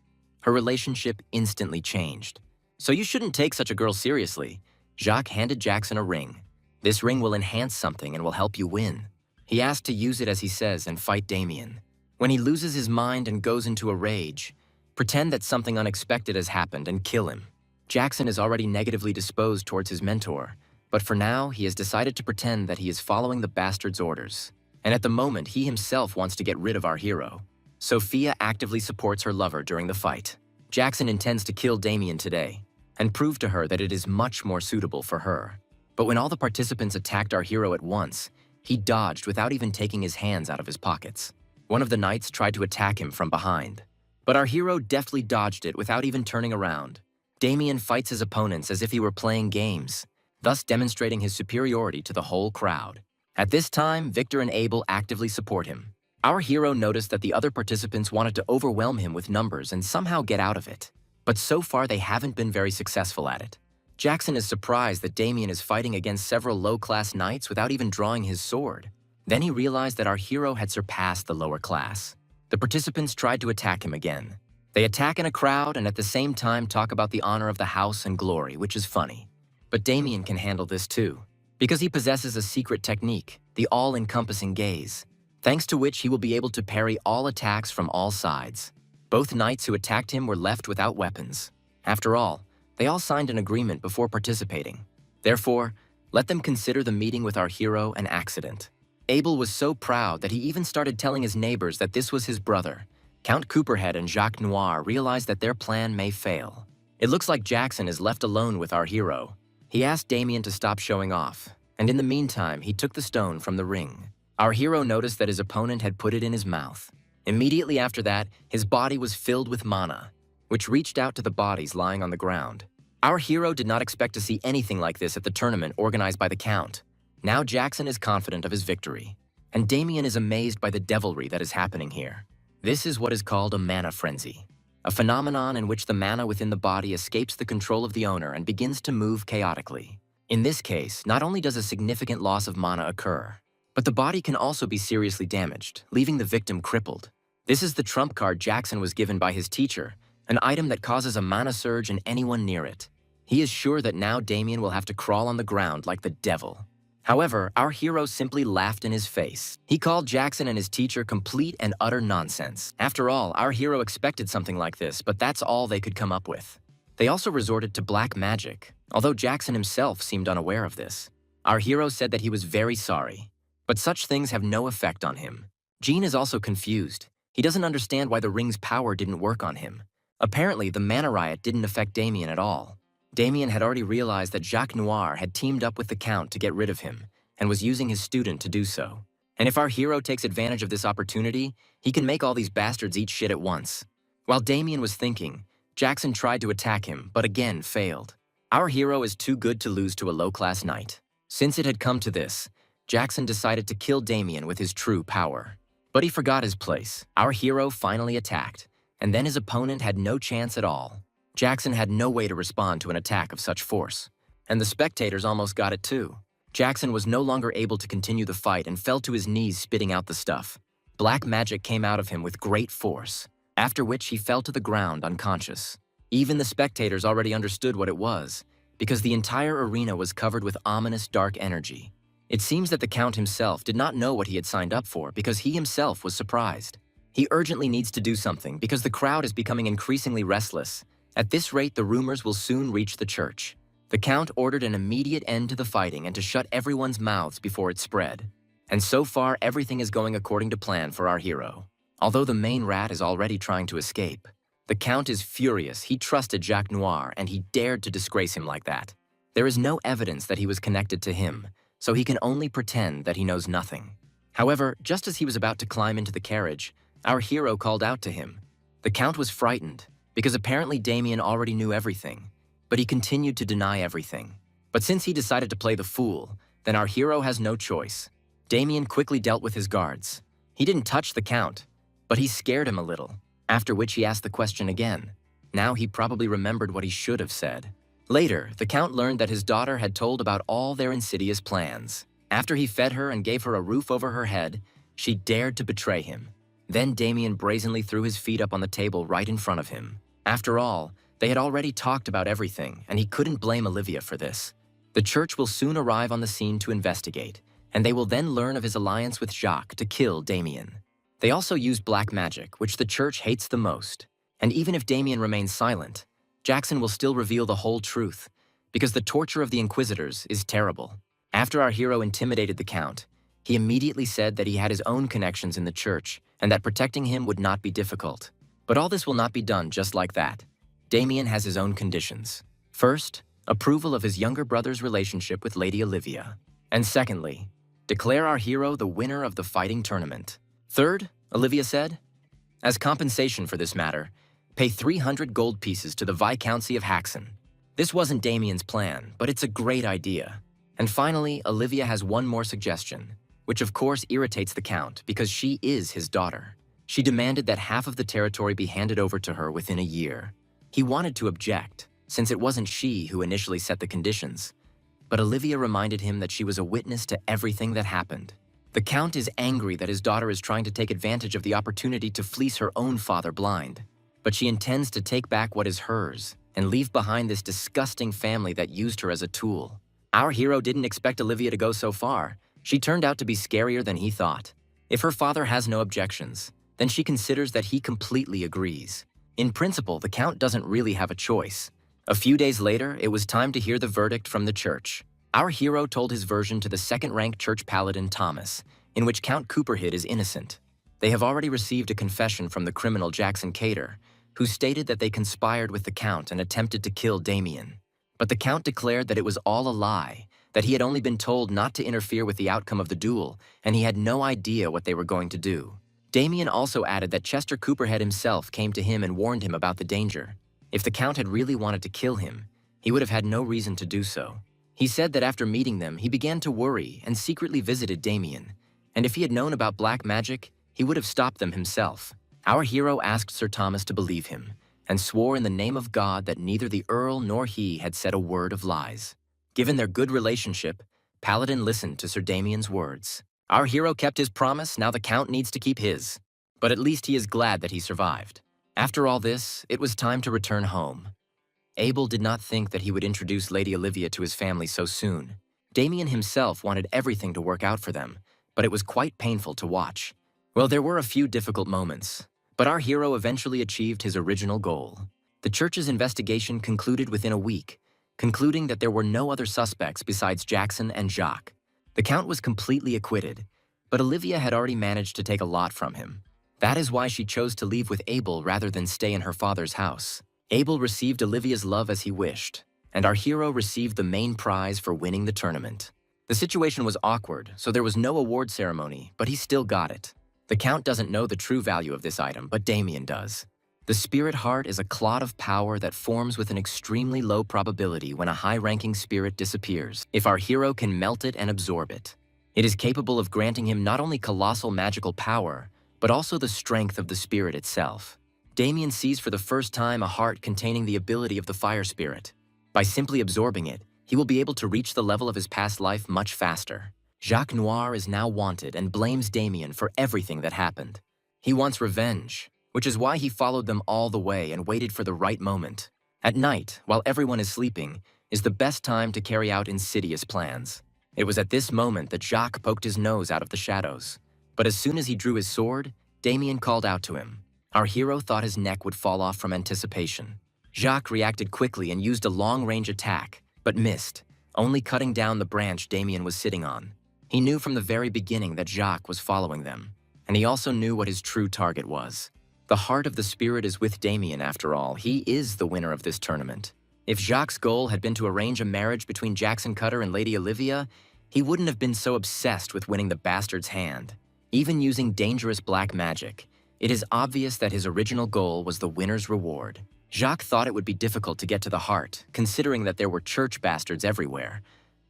Her relationship instantly changed. So you shouldn't take such a girl seriously. Jacques handed Jackson a ring. This ring will enhance something and will help you win. He asked to use it as he says and fight Damien. When he loses his mind and goes into a rage, pretend that something unexpected has happened and kill him. Jackson is already negatively disposed towards his mentor, but for now he has decided to pretend that he is following the bastard's orders. And at the moment, he himself wants to get rid of our hero. Sophia actively supports her lover during the fight. Jackson intends to kill Damien today, and prove to her that it is much more suitable for her. But when all the participants attacked our hero at once, he dodged without even taking his hands out of his pockets. One of the knights tried to attack him from behind, but our hero deftly dodged it without even turning around. Damien fights his opponents as if he were playing games, thus demonstrating his superiority to the whole crowd. At this time, Victor and Abel actively support him. Our hero noticed that the other participants wanted to overwhelm him with numbers and somehow get out of it. But so far, they haven't been very successful at it. Jackson is surprised that Damien is fighting against several low-class knights without even drawing his sword. Then he realized that our hero had surpassed the lower class. The participants tried to attack him again. They attack in a crowd and at the same time talk about the honor of the house and glory, which is funny. But Damien can handle this too, because he possesses a secret technique, the all-encompassing gaze, thanks to which he will be able to parry all attacks from all sides. Both knights who attacked him were left without weapons. After all, they all signed an agreement before participating. Therefore, let them consider the meeting with our hero an accident. Abel was so proud that he even started telling his neighbors that this was his brother. Count Cooperhead and Jacques Noir realized that their plan may fail. It looks like Jackson is left alone with our hero. He asked Damien to stop showing off, and in the meantime, he took the stone from the ring. Our hero noticed that his opponent had put it in his mouth. Immediately after that, his body was filled with mana, which reached out to the bodies lying on the ground. Our hero did not expect to see anything like this at the tournament organized by the Count. Now Jackson is confident of his victory, and Damien is amazed by the devilry that is happening here. This is what is called a mana frenzy, a phenomenon in which the mana within the body escapes the control of the owner and begins to move chaotically. In this case, not only does a significant loss of mana occur, but the body can also be seriously damaged, leaving the victim crippled. This is the trump card Jackson was given by his teacher, an item that causes a mana surge in anyone near it. He is sure that now Damien will have to crawl on the ground like the devil. However, our hero simply laughed in his face. He called Jackson and his teacher complete and utter nonsense. After all, our hero expected something like this, but that's all they could come up with. They also resorted to black magic, although Jackson himself seemed unaware of this. Our hero said that he was very sorry, but such things have no effect on him. Jean is also confused. He doesn't understand why the ring's power didn't work on him. Apparently, the mana riot didn't affect Damien at all. Damien had already realized that Jacques Noir had teamed up with the Count to get rid of him, and was using his student to do so. And if our hero takes advantage of this opportunity, he can make all these bastards eat shit at once. While Damien was thinking, Jackson tried to attack him, but again failed. Our hero is too good to lose to a low-class knight. Since it had come to this, Jackson decided to kill Damien with his true power. But he forgot his place. Our hero finally attacked, and then his opponent had no chance at all. Jackson had no way to respond to an attack of such force, and the spectators almost got it too. Jackson was no longer able to continue the fight and fell to his knees spitting out the stuff. Black magic came out of him with great force, after which he fell to the ground unconscious. Even the spectators already understood what it was, because the entire arena was covered with ominous dark energy. It seems that the Count himself did not know what he had signed up for because he himself was surprised. He urgently needs to do something because the crowd is becoming increasingly restless. At this rate, the rumors will soon reach the church. The Count ordered an immediate end to the fighting and to shut everyone's mouths before it spread. And so far, everything is going according to plan for our hero. Although the main rat is already trying to escape, the Count is furious. He trusted Jacques Noir and he dared to disgrace him like that. There is no evidence that he was connected to him, so he can only pretend that he knows nothing. However, just as he was about to climb into the carriage, our hero called out to him. The Count was frightened, because apparently Damien already knew everything, but he continued to deny everything. But since he decided to play the fool, then our hero has no choice. Damien quickly dealt with his guards. He didn't touch the Count, but he scared him a little, after which he asked the question again. Now he probably remembered what he should have said. Later, the Count learned that his daughter had told about all their insidious plans. After he fed her and gave her a roof over her head, she dared to betray him. Then Damien brazenly threw his feet up on the table right in front of him. After all, they had already talked about everything, and he couldn't blame Olivia for this. The church will soon arrive on the scene to investigate, and they will then learn of his alliance with Jacques to kill Damien. They also use black magic, which the church hates the most. And even if Damien remains silent, Jackson will still reveal the whole truth, because the torture of the Inquisitors is terrible. After our hero intimidated the Count, he immediately said that he had his own connections in the church and that protecting him would not be difficult. But all this will not be done just like that. Damien has his own conditions. First, approval of his younger brother's relationship with Lady Olivia. And secondly, declare our hero the winner of the fighting tournament. Third, Olivia said, as compensation for this matter, pay 300 gold pieces to the Viscountcy of Haxon. This wasn't Damien's plan, but it's a great idea. And finally, Olivia has one more suggestion, which of course irritates the Count because she is his daughter. She demanded that half of the territory be handed over to her within a year. He wanted to object, since it wasn't she who initially set the conditions. But Olivia reminded him that she was a witness to everything that happened. The Count is angry that his daughter is trying to take advantage of the opportunity to fleece her own father blind. But she intends to take back what is hers and leave behind this disgusting family that used her as a tool. Our hero didn't expect Olivia to go so far. She turned out to be scarier than he thought. If her father has no objections, then she considers that he completely agrees. In principle, the Count doesn't really have a choice. A few days later, it was time to hear the verdict from the church. Our hero told his version to the second-rank church paladin Thomas, in which Count Cooperhead is innocent. They have already received a confession from the criminal Jackson Cater, who stated that they conspired with the Count and attempted to kill Damien. But the Count declared that it was all a lie, that he had only been told not to interfere with the outcome of the duel, and he had no idea what they were going to do. Damien also added that Chester Cooperhead himself came to him and warned him about the danger. If the Count had really wanted to kill him, he would have had no reason to do so. He said that after meeting them, he began to worry and secretly visited Damien, and if he had known about black magic, he would have stopped them himself. Our hero asked Sir Thomas to believe him, and swore in the name of God that neither the Earl nor he had said a word of lies. Given their good relationship, Paladin listened to Sir Damien's words. Our hero kept his promise, now the Count needs to keep his. But at least he is glad that he survived. After all this, it was time to return home. Abel did not think that he would introduce Lady Olivia to his family so soon. Damien himself wanted everything to work out for them, but it was quite painful to watch. Well, there were a few difficult moments, but our hero eventually achieved his original goal. The church's investigation concluded within a week, concluding that there were no other suspects besides Jackson and Jacques. The Count was completely acquitted, but Olivia had already managed to take a lot from him. That is why she chose to leave with Abel rather than stay in her father's house. Abel received Olivia's love as he wished, and our hero received the main prize for winning the tournament. The situation was awkward, so there was no award ceremony, but he still got it. The Count doesn't know the true value of this item, but Damien does. The Spirit Heart is a clod of power that forms with an extremely low probability when a high-ranking spirit disappears, if our hero can melt it and absorb it. It is capable of granting him not only colossal magical power, but also the strength of the spirit itself. Damien sees for the first time a heart containing the ability of the fire spirit. By simply absorbing it, he will be able to reach the level of his past life much faster. Jacques Noir is now wanted and blames Damien for everything that happened. He wants revenge, which is why he followed them all the way and waited for the right moment. At night, while everyone is sleeping, is the best time to carry out insidious plans. It was at this moment that Jacques poked his nose out of the shadows. But as soon as he drew his sword, Damien called out to him. Our hero thought his neck would fall off from anticipation. Jacques reacted quickly and used a long-range attack, but missed, only cutting down the branch Damien was sitting on. He knew from the very beginning that Jacques was following them, and he also knew what his true target was. The heart of the spirit is with Damien, after all. He is the winner of this tournament. If Jacques' goal had been to arrange a marriage between Jackson Cutter and Lady Olivia, he wouldn't have been so obsessed with winning the bastard's hand. Even using dangerous black magic, it is obvious that his original goal was the winner's reward. Jacques thought it would be difficult to get to the heart, considering that there were church bastards everywhere.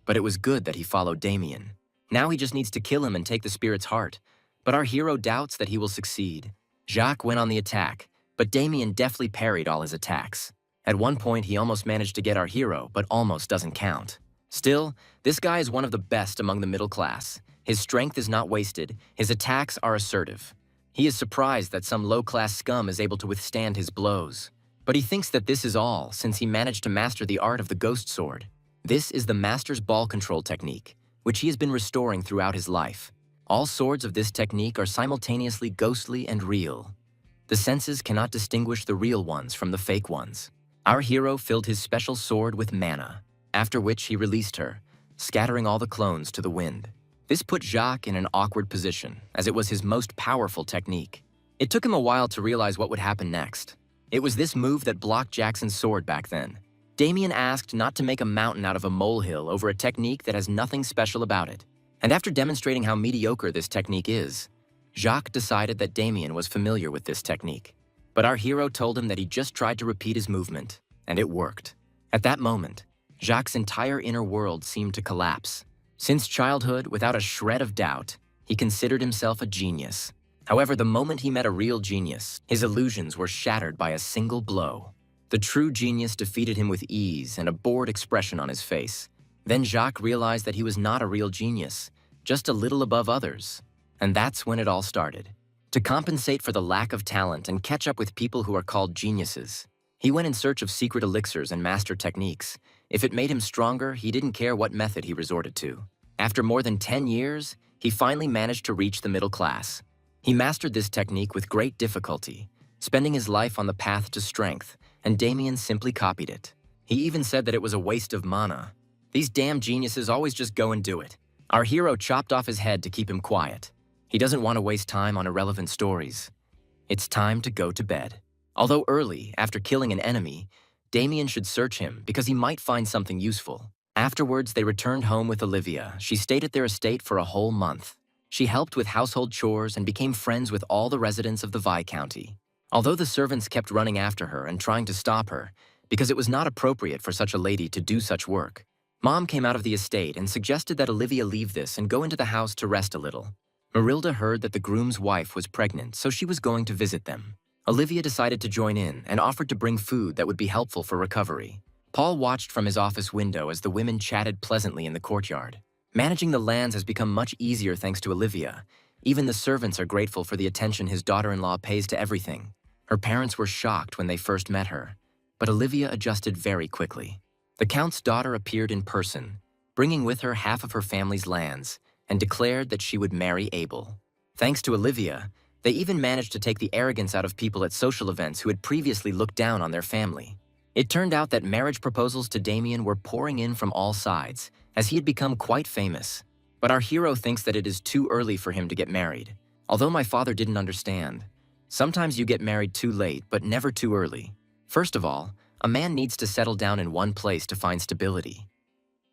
But it was good that he followed Damien. Now he just needs to kill him and take the spirit's heart. But our hero doubts that he will succeed. Jacques went on the attack, but Damien deftly parried all his attacks. At one point, he almost managed to get our hero, but almost doesn't count. Still, this guy is one of the best among the middle class. His strength is not wasted, his attacks are assertive. He is surprised that some low-class scum is able to withstand his blows. But he thinks that this is all, since he managed to master the art of the ghost sword. This is the master's ball control technique, which he has been restoring throughout his life. All swords of this technique are simultaneously ghostly and real. The senses cannot distinguish the real ones from the fake ones. Our hero filled his special sword with mana, after which he released her, scattering all the clones to the wind. This put Jacques in an awkward position, as it was his most powerful technique. It took him a while to realize what would happen next. It was this move that blocked Jackson's sword back then. Damien asked not to make a mountain out of a molehill over a technique that has nothing special about it. And after demonstrating how mediocre this technique is, Jacques decided that Damien was familiar with this technique. But our hero told him that he just tried to repeat his movement, and it worked. At that moment, Jacques' entire inner world seemed to collapse. Since childhood, without a shred of doubt, he considered himself a genius. However, the moment he met a real genius, his illusions were shattered by a single blow. The true genius defeated him with ease and a bored expression on his face. Then Jacques realized that he was not a real genius, just a little above others. And that's when it all started. To compensate for the lack of talent and catch up with people who are called geniuses, he went in search of secret elixirs and master techniques. If it made him stronger, he didn't care what method he resorted to. After more than 10 years, he finally managed to reach the middle class. He mastered this technique with great difficulty, spending his life on the path to strength, and Damien simply copied it. He even said that it was a waste of mana. These damn geniuses always just go and do it. Our hero chopped off his head to keep him quiet. He doesn't want to waste time on irrelevant stories. It's time to go to bed. Although early, after killing an enemy, Damien should search him because he might find something useful. Afterwards, they returned home with Olivia. She stayed at their estate for a whole month. She helped with household chores and became friends with all the residents of the Viscounty. Although the servants kept running after her and trying to stop her, because it was not appropriate for such a lady to do such work, Mom came out of the estate and suggested that Olivia leave this and go into the house to rest a little. Marilda heard that the groom's wife was pregnant, so she was going to visit them. Olivia decided to join in and offered to bring food that would be helpful for recovery. Paul watched from his office window as the women chatted pleasantly in the courtyard. Managing the lands has become much easier thanks to Olivia. Even the servants are grateful for the attention his daughter-in-law pays to everything. Her parents were shocked when they first met her, but Olivia adjusted very quickly. The Count's daughter appeared in person, bringing with her half of her family's lands, and declared that she would marry Abel. Thanks to Olivia, they even managed to take the arrogance out of people at social events who had previously looked down on their family. It turned out that marriage proposals to Damien were pouring in from all sides, as he had become quite famous. But our hero thinks that it is too early for him to get married. Although my father didn't understand. Sometimes you get married too late, but never too early. First of all, a man needs to settle down in one place to find stability.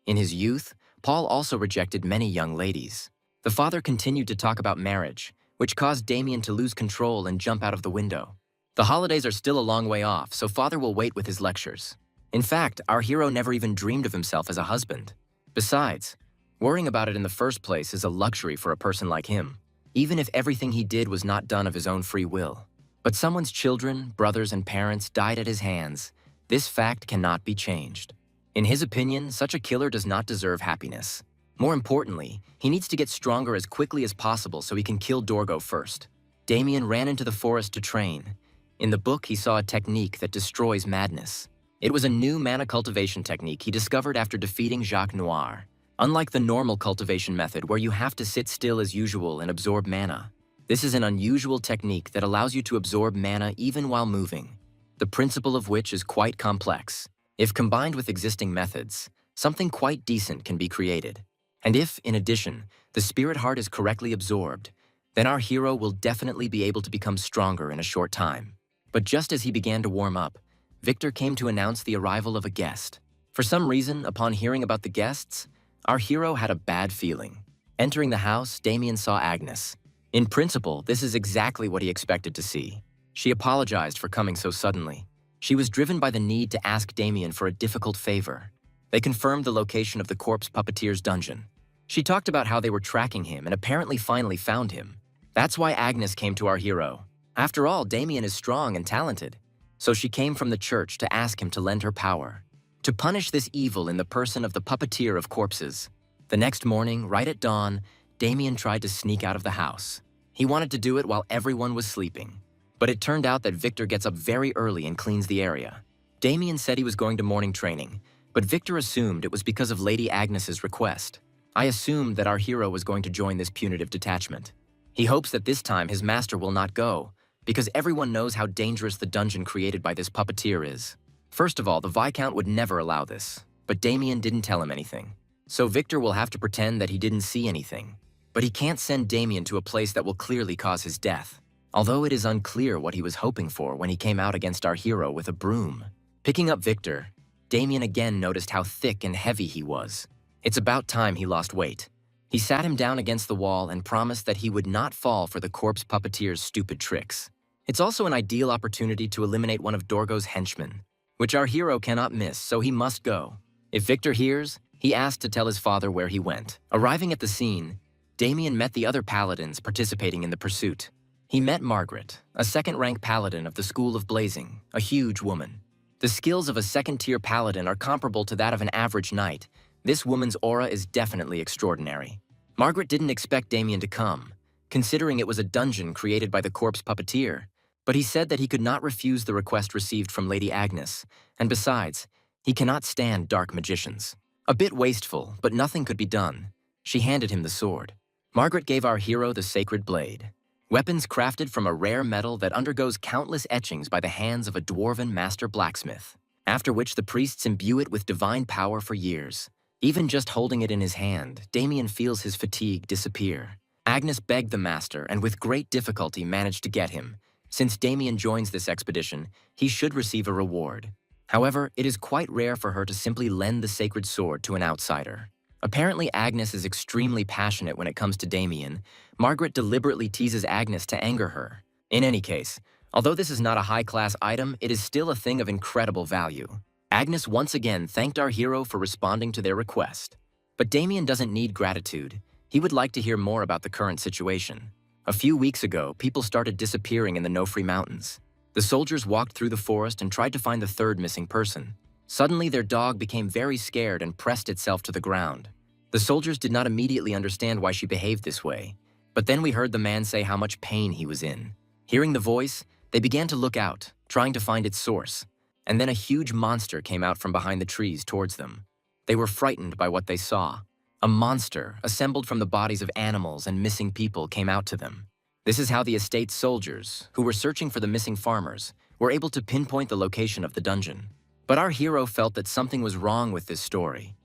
In his youth, Paul also rejected many young ladies. The father continued to talk about marriage, which caused Damien to lose control and jump out of the window. The holidays are still a long way off, so father will wait with his lectures. In fact, our hero never even dreamed of himself as a husband. Besides, worrying about it in the first place is a luxury for a person like him, even if everything he did was not done of his own free will. But someone's children, brothers, and parents died at his hands. This fact cannot be changed. In his opinion, such a killer does not deserve happiness. More importantly, he needs to get stronger as quickly as possible so he can kill Dorgo first. Damien ran into the forest to train. In the book, he saw a technique that destroys madness. It was a new mana cultivation technique he discovered after defeating Jacques Noir. Unlike the normal cultivation method where you have to sit still as usual and absorb mana, this is an unusual technique that allows you to absorb mana even while moving, the principle of which is quite complex. If combined with existing methods, something quite decent can be created. And if, in addition, the spirit heart is correctly absorbed, then our hero will definitely be able to become stronger in a short time. But just as he began to warm up, Victor came to announce the arrival of a guest. For some reason, upon hearing about the guests, our hero had a bad feeling. Entering the house, Damien saw Agnes. In principle, this is exactly what he expected to see. She apologized for coming so suddenly. She was driven by the need to ask Damien for a difficult favor. They confirmed the location of the corpse puppeteer's dungeon. She talked about how they were tracking him and apparently finally found him. That's why Agnes came to our hero. After all, Damien is strong and talented. So she came from the church to ask him to lend her power, to punish this evil in the person of the puppeteer of corpses. The next morning, right at dawn, Damien tried to sneak out of the house. He wanted to do it while everyone was sleeping. But it turned out that Victor gets up very early and cleans the area. Damien said he was going to morning training, but Victor assumed it was because of Lady Agnes's request. I assumed that our hero was going to join this punitive detachment. He hopes that this time his master will not go, because everyone knows how dangerous the dungeon created by this puppeteer is. First of all, the Viscount would never allow this, but Damien didn't tell him anything. So Victor will have to pretend that he didn't see anything. But he can't send Damien to a place that will clearly cause his death, although it is unclear what he was hoping for when he came out against our hero with a broom. Picking up Victor, Damien again noticed how thick and heavy he was. It's about time he lost weight. He sat him down against the wall and promised that he would not fall for the corpse puppeteer's stupid tricks. It's also an ideal opportunity to eliminate one of Dorgo's henchmen, which our hero cannot miss, so he must go. If Victor hears, he asked to tell his father where he went. Arriving at the scene, Damien met the other paladins participating in the pursuit. He met Margaret, a second-rank paladin of the School of Blazing, a huge woman. The skills of a second-tier paladin are comparable to that of an average knight. This woman's aura is definitely extraordinary. Margaret didn't expect Damien to come, considering it was a dungeon created by the corpse puppeteer, but he said that he could not refuse the request received from Lady Agnes, and besides, he cannot stand dark magicians. A bit wasteful, but nothing could be done. She handed him the sword. Margaret gave our hero the sacred blade, weapons crafted from a rare metal that undergoes countless etchings by the hands of a dwarven master blacksmith, after which the priests imbue it with divine power for years. Even just holding it in his hand, Damien feels his fatigue disappear. Agnes begged the master and with great difficulty managed to get him. Since Damien joins this expedition, he should receive a reward. However, it is quite rare for her to simply lend the sacred sword to an outsider. Apparently, Agnes is extremely passionate when it comes to Damien. Margaret deliberately teases Agnes to anger her. In any case, although this is not a high-class item, it is still a thing of incredible value. Agnes once again thanked our hero for responding to their request. But Damien doesn't need gratitude. He would like to hear more about the current situation. A few weeks ago, people started disappearing in the No-Free Mountains. The soldiers walked through the forest and tried to find the third missing person. Suddenly, their dog became very scared and pressed itself to the ground. The soldiers did not immediately understand why she behaved this way, but then we heard the man say how much pain he was in. Hearing the voice, they began to look out, trying to find its source. And then a huge monster came out from behind the trees towards them. They were frightened by what they saw. A monster, assembled from the bodies of animals and missing people, came out to them. This is how the estate's soldiers, who were searching for the missing farmers, were able to pinpoint the location of the dungeon. But our hero felt that something was wrong with this story.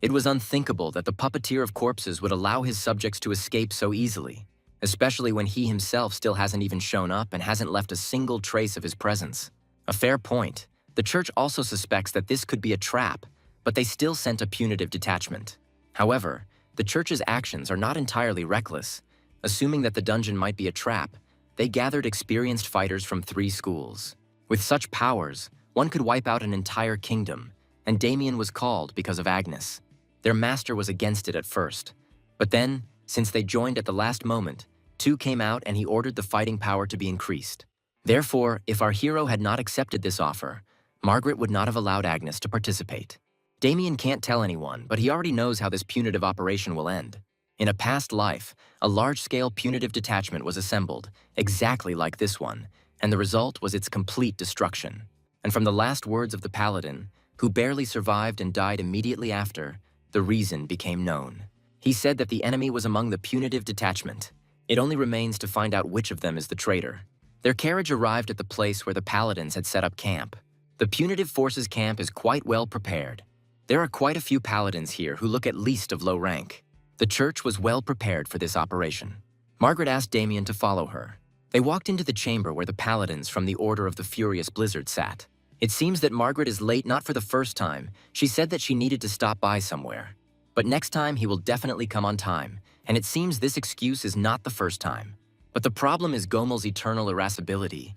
It was unthinkable that the puppeteer of corpses would allow his subjects to escape so easily, especially when he himself still hasn't even shown up and hasn't left a single trace of his presence. A fair point. The church also suspects that this could be a trap, but they still sent a punitive detachment. However, the church's actions are not entirely reckless. Assuming that the dungeon might be a trap, they gathered experienced fighters from 3 schools. With such powers, one could wipe out an entire kingdom, and Damien was called because of Agnes. Their master was against it at first, but then, since they joined at the last moment, 2 came out and he ordered the fighting power to be increased. Therefore, if our hero had not accepted this offer, Margaret would not have allowed Agnes to participate. Damien can't tell anyone, but he already knows how this punitive operation will end. In a past life, a large-scale punitive detachment was assembled, exactly like this one, and the result was its complete destruction. And from the last words of the paladin, who barely survived and died immediately after, the reason became known. He said that the enemy was among the punitive detachment. It only remains to find out which of them is the traitor. Their carriage arrived at the place where the paladins had set up camp. The punitive forces camp is quite well prepared. There are quite a few paladins here who look at least of low rank. The church was well prepared for this operation. Margaret asked Damien to follow her. They walked into the chamber where the paladins from the Order of the Furious Blizzard sat. It seems that Margaret is late not for the first time. She said that she needed to stop by somewhere. But next time he will definitely come on time, and it seems this excuse is not the first time. But the problem is Gomel's eternal irascibility.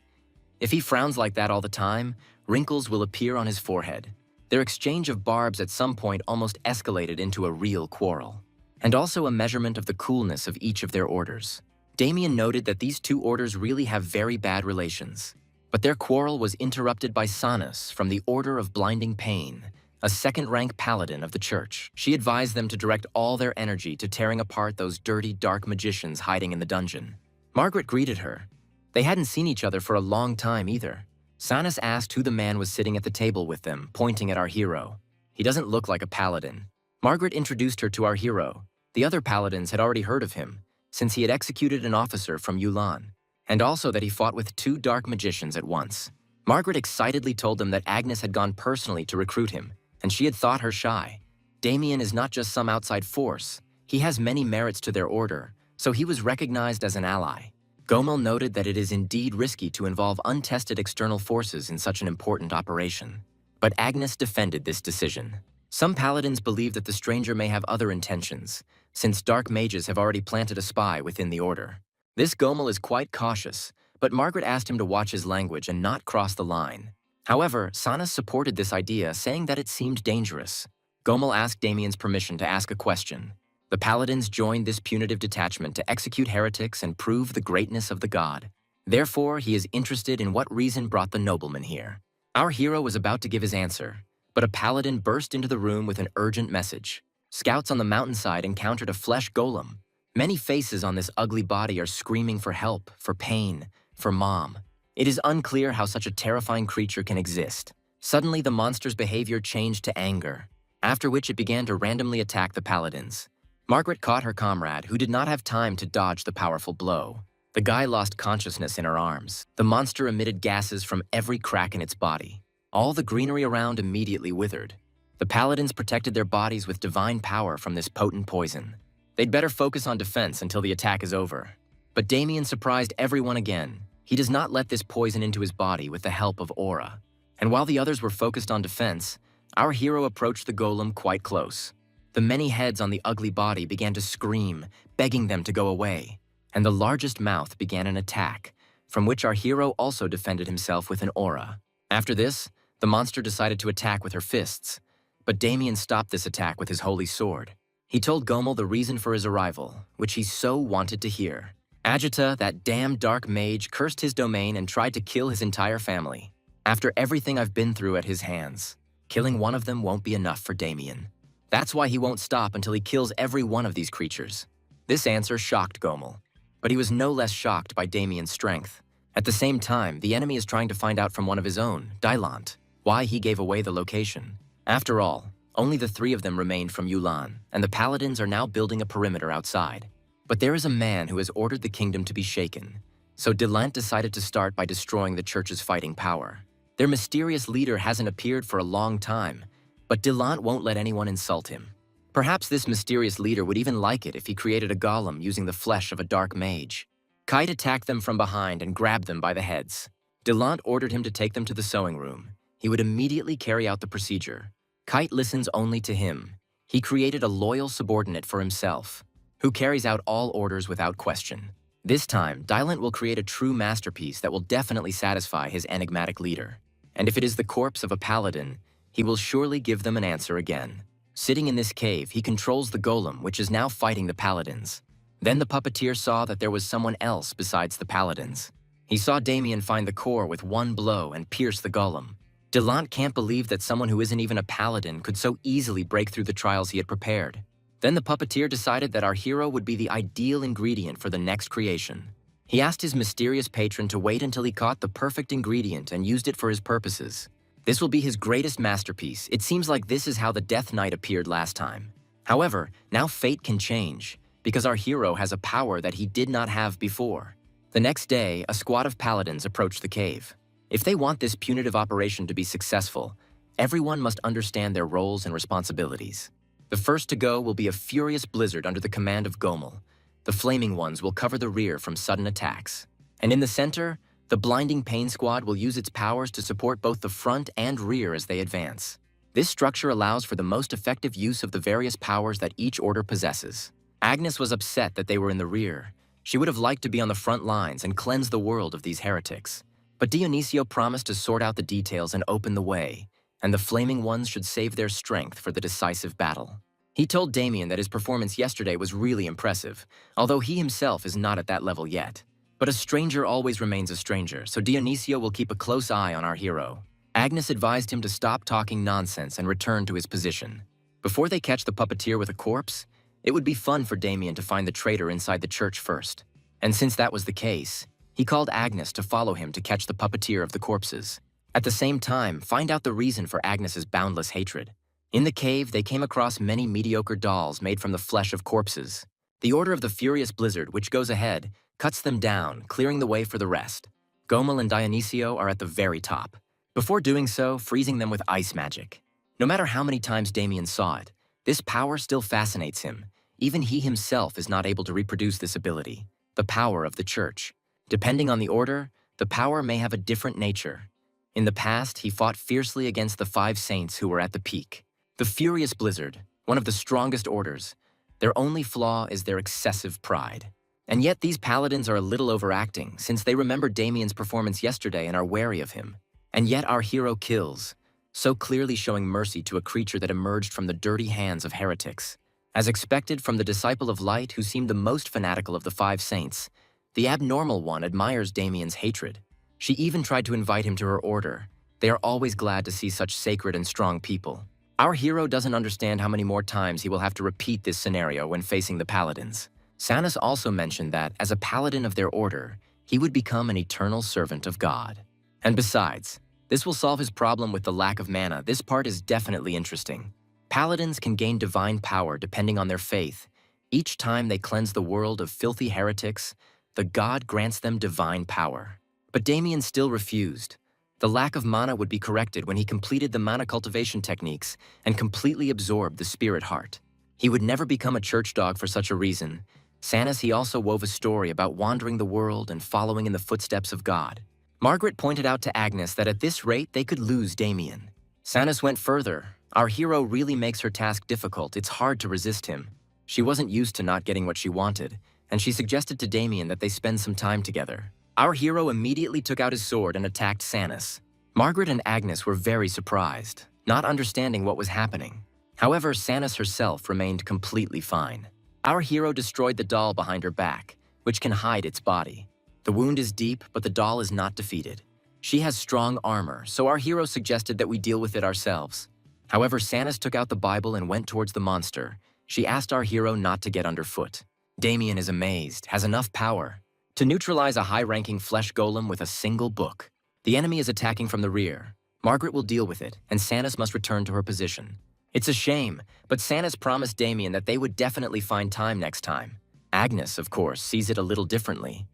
If he frowns like that all the time, wrinkles will appear on his forehead. Their exchange of barbs at some point almost escalated into a real quarrel, and also a measurement of the coolness of each of their orders. Damien noted that these two orders really have very bad relations. But their quarrel was interrupted by Sanus from the Order of Blinding Pain, a second-rank paladin of the church. She advised them to direct all their energy to tearing apart those dirty, dark magicians hiding in the dungeon. Margaret greeted her. They hadn't seen each other for a long time either. Sanus asked who the man was sitting at the table with them, pointing at our hero. He doesn't look like a paladin. Margaret introduced her to our hero. The other paladins had already heard of him, since he had executed an officer from Yulan, and also that he fought with two dark magicians at once. Margaret excitedly told them that Agnes had gone personally to recruit him, and she had thought her shy. Damien is not just some outside force. He has many merits to their order, so he was recognized as an ally. Gomel noted that it is indeed risky to involve untested external forces in such an important operation. But Agnes defended this decision. Some paladins believe that the stranger may have other intentions, since dark mages have already planted a spy within the order. This Gomel is quite cautious, but Margaret asked him to watch his language and not cross the line. However, Sanus supported this idea, saying that it seemed dangerous. Gomel asked Damien's permission to ask a question. The paladins joined this punitive detachment to execute heretics and prove the greatness of the god. Therefore, he is interested in what reason brought the nobleman here. Our hero was about to give his answer, but a paladin burst into the room with an urgent message. Scouts on the mountainside encountered a flesh golem. Many faces on this ugly body are screaming for help, for pain, for mom. It is unclear how such a terrifying creature can exist. Suddenly, the monster's behavior changed to anger, after which it began to randomly attack the paladins. Margaret caught her comrade, who did not have time to dodge the powerful blow. The guy lost consciousness in her arms. The monster emitted gases from every crack in its body. All the greenery around immediately withered. The paladins protected their bodies with divine power from this potent poison. They'd better focus on defense until the attack is over. But Damien surprised everyone again. He does not let this poison into his body with the help of aura. And while the others were focused on defense, our hero approached the golem quite close. The many heads on the ugly body began to scream, begging them to go away. And the largest mouth began an attack, from which our hero also defended himself with an aura. After this, the monster decided to attack with her fists. But Damien stopped this attack with his holy sword. He told Gomel the reason for his arrival, which he so wanted to hear. Agita, that damn dark mage, cursed his domain and tried to kill his entire family. After everything I've been through at his hands, killing one of them won't be enough for Damien. That's why he won't stop until he kills every one of these creatures. This answer shocked Gomel, but he was no less shocked by Damien's strength. At the same time, the enemy is trying to find out from one of his own, Dylant, why he gave away the location. After all, only the three of them remained from Yulan, and the paladins are now building a perimeter outside. But there is a man who has ordered the kingdom to be shaken, so Dylant decided to start by destroying the church's fighting power. Their mysterious leader hasn't appeared for a long time, but Dylant won't let anyone insult him. Perhaps this mysterious leader would even like it if he created a golem using the flesh of a dark mage. Kite attacked them from behind and grabbed them by the heads. Dylant ordered him to take them to the sewing room. He would immediately carry out the procedure. Kite listens only to him. He created a loyal subordinate for himself, who carries out all orders without question. This time, Dylant will create a true masterpiece that will definitely satisfy his enigmatic leader. And if it is the corpse of a paladin, he will surely give them an answer again. Sitting in this cave, he controls the golem, which is now fighting the paladins. Then the puppeteer saw that there was someone else besides the paladins. He saw Damien find the core with one blow and pierce the golem. Dylant can't believe that someone who isn't even a paladin could so easily break through the trials he had prepared. Then the puppeteer decided that our hero would be the ideal ingredient for the next creation. He asked his mysterious patron to wait until he caught the perfect ingredient and used it for his purposes. This will be his greatest masterpiece. It seems like this is how the Death Knight appeared last time. However, now fate can change, because our hero has a power that he did not have before. The next day, a squad of paladins approached the cave. If they want this punitive operation to be successful, everyone must understand their roles and responsibilities. The first to go will be a furious blizzard under the command of Gomel. The flaming ones will cover the rear from sudden attacks. And in the center, the blinding pain squad will use its powers to support both the front and rear as they advance. This structure allows for the most effective use of the various powers that each order possesses. Agnes was upset that they were in the rear. She would have liked to be on the front lines and cleanse the world of these heretics. But Dionisio promised to sort out the details and open the way, and the flaming ones should save their strength for the decisive battle. He told Damien that his performance yesterday was really impressive, although he himself is not at that level yet. But a stranger always remains a stranger, so Dionisio will keep a close eye on our hero. Agnes advised him to stop talking nonsense and return to his position. Before they catch the puppeteer with a corpse, it would be fun for Damien to find the traitor inside the church first. And since that was the case, he called Agnes to follow him to catch the puppeteer of the corpses. At the same time, find out the reason for Agnes's boundless hatred. In the cave, they came across many mediocre dolls made from the flesh of corpses. The Order of the Furious Blizzard, which goes ahead, cuts them down, clearing the way for the rest. Gomel and Dionisio are at the very top. Before doing so, freezing them with ice magic. No matter how many times Damien saw it, this power still fascinates him. Even he himself is not able to reproduce this ability, the power of the church. Depending on the order, the power may have a different nature. In the past, he fought fiercely against the 5 saints who were at the peak. The Furious Blizzard, one of the strongest orders. Their only flaw is their excessive pride. And yet these paladins are a little overacting, since they remember Damien's performance yesterday and are wary of him. And yet our hero kills, so clearly showing mercy to a creature that emerged from the dirty hands of heretics. As expected from the Disciple of Light, who seemed the most fanatical of the 5 saints, the abnormal one admires Damien's hatred. She even tried to invite him to her order. They are always glad to see such sacred and strong people. Our hero doesn't understand how many more times he will have to repeat this scenario when facing the paladins. Sanus also mentioned that, as a paladin of their order, he would become an eternal servant of God. And besides, this will solve his problem with the lack of mana. This part is definitely interesting. Paladins can gain divine power depending on their faith. Each time they cleanse the world of filthy heretics, the god grants them divine power. But Damien still refused. The lack of mana would be corrected when he completed the mana cultivation techniques and completely absorbed the spirit heart. He would never become a church dog for such a reason. Sanus, he also wove a story about wandering the world and following in the footsteps of God. Margaret pointed out to Agnes that at this rate they could lose Damien. Sanus went further. Our hero really makes her task difficult. It's hard to resist him. She wasn't used to not getting what she wanted, and she suggested to Damien that they spend some time together. Our hero immediately took out his sword and attacked Sanus. Margaret and Agnes were very surprised, not understanding what was happening. However, Sanus herself remained completely fine. Our hero destroyed the doll behind her back, which can hide its body. The wound is deep, but the doll is not defeated. She has strong armor, so our hero suggested that we deal with it ourselves. However, Sanus took out the Bible and went towards the monster. She asked our hero not to get underfoot. Damien is amazed, has enough power to neutralize a high-ranking flesh golem with a single book. The enemy is attacking from the rear. Margaret will deal with it, and Sanus must return to her position. It's a shame, but Sanus promised Damien that they would definitely find time next time. Agnes, of course, sees it a little differently.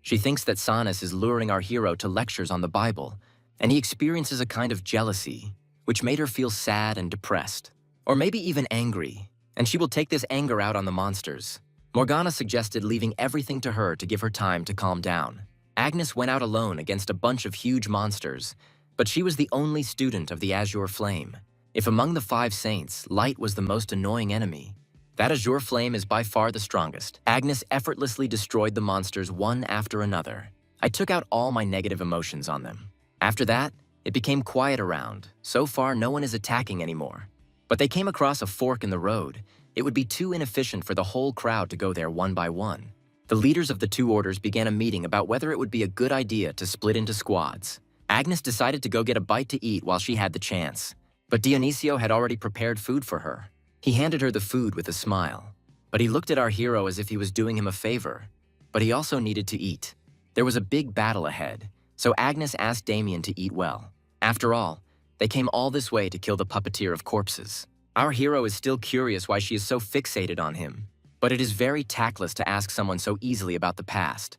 She thinks that Sanus is luring our hero to lectures on the Bible, and he experiences a kind of jealousy, which made her feel sad and depressed, or maybe even angry, and she will take this anger out on the monsters. Morgana suggested leaving everything to her to give her time to calm down. Agnes went out alone against a bunch of huge monsters, but she was the only student of the Azure Flame. If among the 5 saints, light was the most annoying enemy, that Azure Flame is by far the strongest. Agnes effortlessly destroyed the monsters one after another. I took out all my negative emotions on them. After that, it became quiet around. So far, no one is attacking anymore. But they came across a fork in the road. It would be too inefficient for the whole crowd to go there one by one. The leaders of the 2 orders began a meeting about whether it would be a good idea to split into squads. Agnes decided to go get a bite to eat while she had the chance. But Dionisio had already prepared food for her. He handed her the food with a smile. But he looked at our hero as if he was doing him a favor. But he also needed to eat. There was a big battle ahead, so Agnes asked Damien to eat well. After all, they came all this way to kill the puppeteer of corpses. Our hero is still curious why she is so fixated on him, but it is very tactless to ask someone so easily about the past.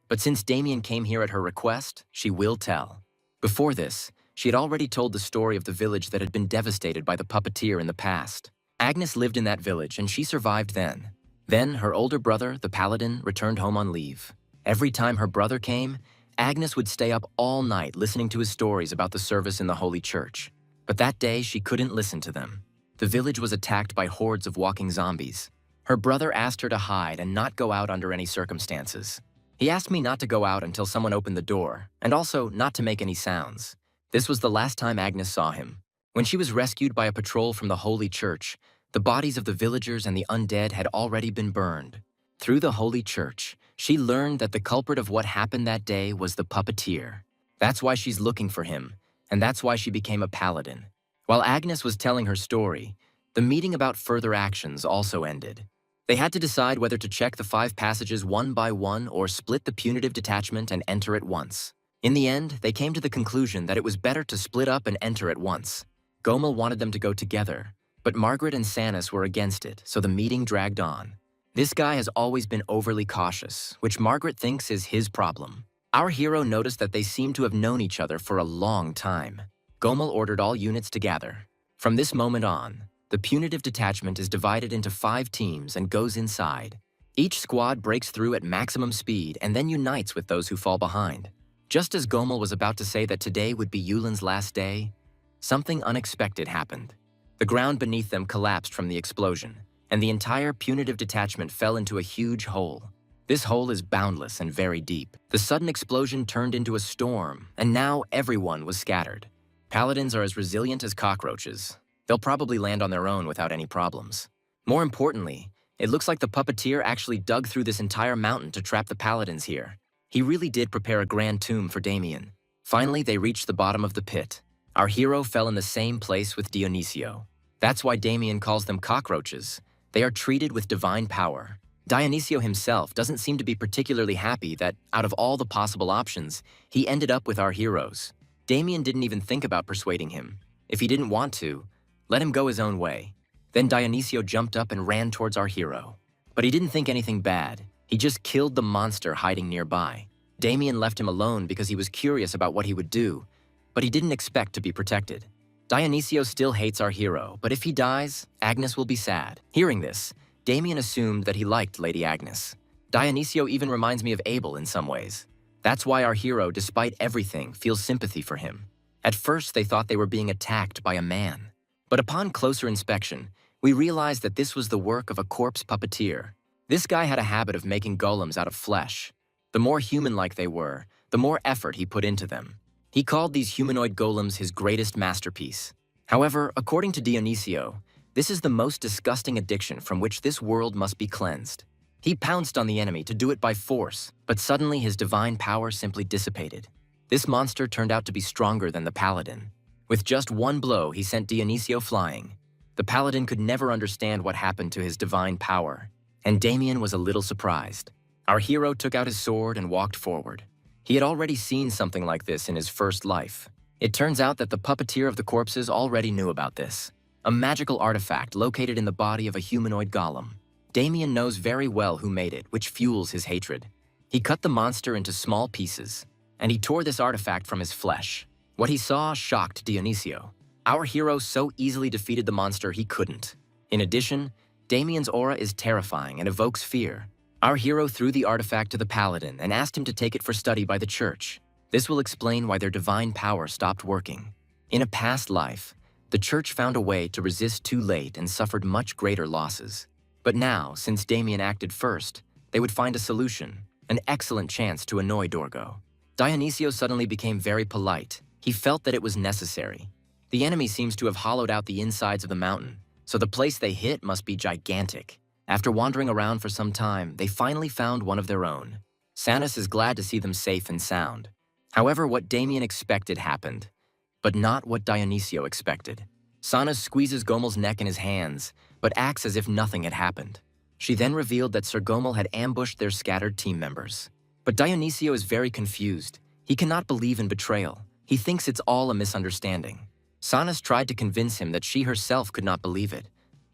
But since Damien came here at her request, she will tell. Before this, she had already told the story of the village that had been devastated by the puppeteer in the past. Agnes lived in that village and she survived then. Then, her older brother, the paladin, returned home on leave. Every time her brother came, Agnes would stay up all night listening to his stories about the service in the Holy Church. But that day, she couldn't listen to them. The village was attacked by hordes of walking zombies. Her brother asked her to hide and not go out under any circumstances. He asked me not to go out until someone opened the door, and also not to make any sounds. This was the last time Agnes saw him. When she was rescued by a patrol from the Holy Church, the bodies of the villagers and the undead had already been burned. Through the Holy Church, she learned that the culprit of what happened that day was the puppeteer. That's why she's looking for him, and that's why she became a paladin. While Agnes was telling her story, the meeting about further actions also ended. They had to decide whether to check the 5 passages one by one or split the punitive detachment and enter at once. In the end, they came to the conclusion that it was better to split up and enter at once. Gomel wanted them to go together, but Margaret and Sanus were against it, so the meeting dragged on. This guy has always been overly cautious, which Margaret thinks is his problem. Our hero noticed that they seem to have known each other for a long time. Gomel ordered all units to gather. From this moment on, the punitive detachment is divided into 5 teams and goes inside. Each squad breaks through at maximum speed and then unites with those who fall behind. Just as Gomel was about to say that today would be Yulin's last day, something unexpected happened. The ground beneath them collapsed from the explosion, and the entire punitive detachment fell into a huge hole. This hole is boundless and very deep. The sudden explosion turned into a storm, and now everyone was scattered. Paladins are as resilient as cockroaches. They'll probably land on their own without any problems. More importantly, it looks like the puppeteer actually dug through this entire mountain to trap the paladins here. He really did prepare a grand tomb for Damien. Finally, they reached the bottom of the pit. Our hero fell in the same place with Dionisio. That's why Damien calls them cockroaches. They are treated with divine power. Dionisio himself doesn't seem to be particularly happy that, out of all the possible options, he ended up with our heroes. Damien didn't even think about persuading him. If he didn't want to, let him go his own way. Then Dionisio jumped up and ran towards our hero. But he didn't think anything bad. He just killed the monster hiding nearby. Damien left him alone because he was curious about what he would do, but he didn't expect to be protected. Dionisio still hates our hero, but if he dies, Agnes will be sad. Hearing this, Damien assumed that he liked Lady Agnes. Dionisio even reminds me of Abel in some ways. That's why our hero, despite everything, feels sympathy for him. At first, they thought they were being attacked by a man. But upon closer inspection, we realized that this was the work of a corpse puppeteer. This guy had a habit of making golems out of flesh. The more human-like they were, the more effort he put into them. He called these humanoid golems his greatest masterpiece. However, according to Dionisio, this is the most disgusting addiction from which this world must be cleansed. He pounced on the enemy to do it by force, but suddenly his divine power simply dissipated. This monster turned out to be stronger than the paladin. With just one blow, he sent Dionisio flying. The paladin could never understand what happened to his divine power, and Damien was a little surprised. Our hero took out his sword and walked forward. He had already seen something like this in his first life. It turns out that the puppeteer of the corpses already knew about this, a magical artifact located in the body of a humanoid golem. Damien knows very well who made it, which fuels his hatred. He cut the monster into small pieces, and he tore this artifact from his flesh. What he saw shocked Dionisio. Our hero so easily defeated the monster he couldn't. In addition, Damien's aura is terrifying and evokes fear. Our hero threw the artifact to the paladin and asked him to take it for study by the church. This will explain why their divine power stopped working. In a past life, the church found a way to resist too late and suffered much greater losses. But now, since Damien acted first, they would find a solution, an excellent chance to annoy Dorgo. Dionisio suddenly became very polite. He felt that it was necessary. The enemy seems to have hollowed out the insides of the mountain, so the place they hit must be gigantic. After wandering around for some time, they finally found one of their own. Sanus is glad to see them safe and sound. However, what Damien expected happened, but not what Dionisio expected. Sanus squeezes Gomel's neck in his hands, but acts as if nothing had happened. She then revealed that Sir Gomel had ambushed their scattered team members. But Dionisio is very confused. He cannot believe in betrayal. He thinks it's all a misunderstanding. Sanus tried to convince him that she herself could not believe it.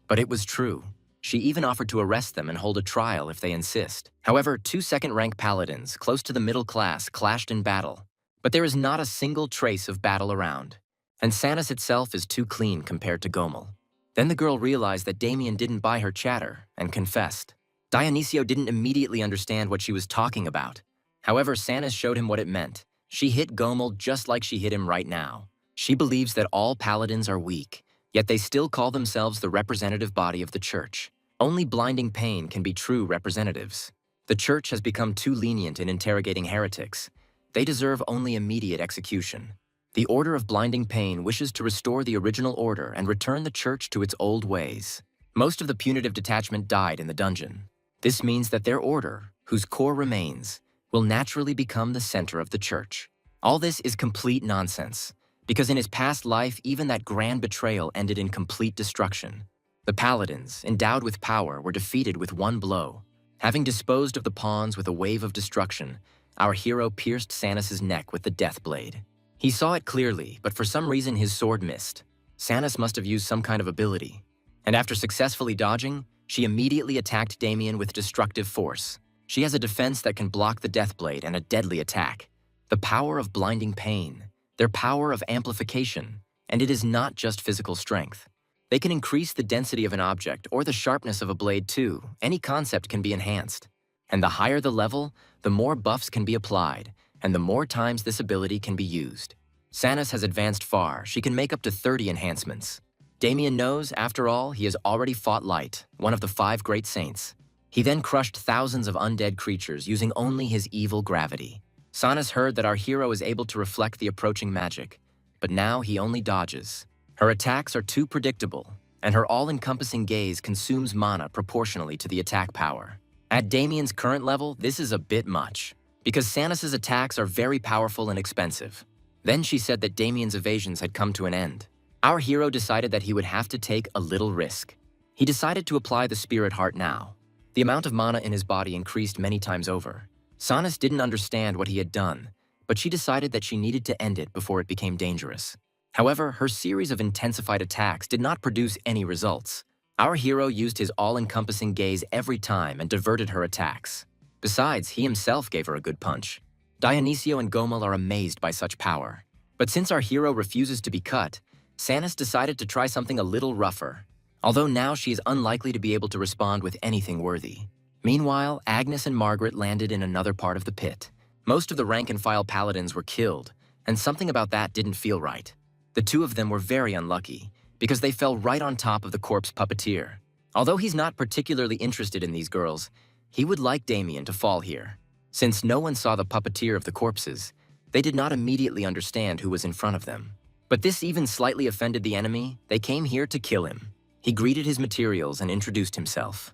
But it was true. She even offered to arrest them and hold a trial if they insist. However, two second-rank paladins, close to the middle class, clashed in battle. But there is not a single trace of battle around. And Sanus itself is too clean compared to Gomel. Then the girl realized that Damien didn't buy her chatter and confessed. Dionisio didn't immediately understand what she was talking about. However, Sanus showed him what it meant. She hit Gomel just like she hit him right now. She believes that all paladins are weak, yet they still call themselves the representative body of the church. Only blinding pain can be true representatives. The church has become too lenient in interrogating heretics. They deserve only immediate execution. The Order of Blinding Pain wishes to restore the original order and return the church to its old ways. Most of the punitive detachment died in the dungeon. This means that their order, whose core remains, will naturally become the center of the church. All this is complete nonsense, because in his past life, even that grand betrayal ended in complete destruction. The paladins, endowed with power, were defeated with one blow. Having disposed of the pawns with a wave of destruction, our hero pierced Sanus's neck with the death blade. He saw it clearly, but for some reason his sword missed. Sanus must have used some kind of ability. And after successfully dodging, she immediately attacked Damien with destructive force. She has a defense that can block the death blade and a deadly attack. The power of blinding pain, their power of amplification, and it is not just physical strength. They can increase the density of an object or the sharpness of a blade too. Any concept can be enhanced. And the higher the level, the more buffs can be applied, and the more times this ability can be used. Sanus has advanced far. She can make up to 30 enhancements. Damien knows, after all, he has already fought Light, one of the 5 great saints. He then crushed thousands of undead creatures using only his evil gravity. Sanus heard that our hero is able to reflect the approaching magic, but now he only dodges. Her attacks are too predictable, and her all-encompassing gaze consumes mana proportionally to the attack power. At Damien's current level, this is a bit much, because Sanus's attacks are very powerful and expensive. Then she said that Damien's evasions had come to an end. Our hero decided that he would have to take a little risk. He decided to apply the Spirit Heart now. The amount of mana in his body increased many times over. Sanus didn't understand what he had done, but she decided that she needed to end it before it became dangerous. However, her series of intensified attacks did not produce any results. Our hero used his all-encompassing gaze every time and diverted her attacks. Besides, he himself gave her a good punch. Dionisio and Gomel are amazed by such power. But since our hero refuses to be cut, Sanus decided to try something a little rougher. Although now she is unlikely to be able to respond with anything worthy. Meanwhile, Agnes and Margaret landed in another part of the pit. Most of the rank-and-file paladins were killed, and something about that didn't feel right. The two of them were very unlucky, because they fell right on top of the corpse puppeteer. Although he's not particularly interested in these girls, he would like Damien to fall here. Since no one saw the puppeteer of the corpses, they did not immediately understand who was in front of them. But this even slightly offended the enemy. They came here to kill him. He greeted his materials and introduced himself.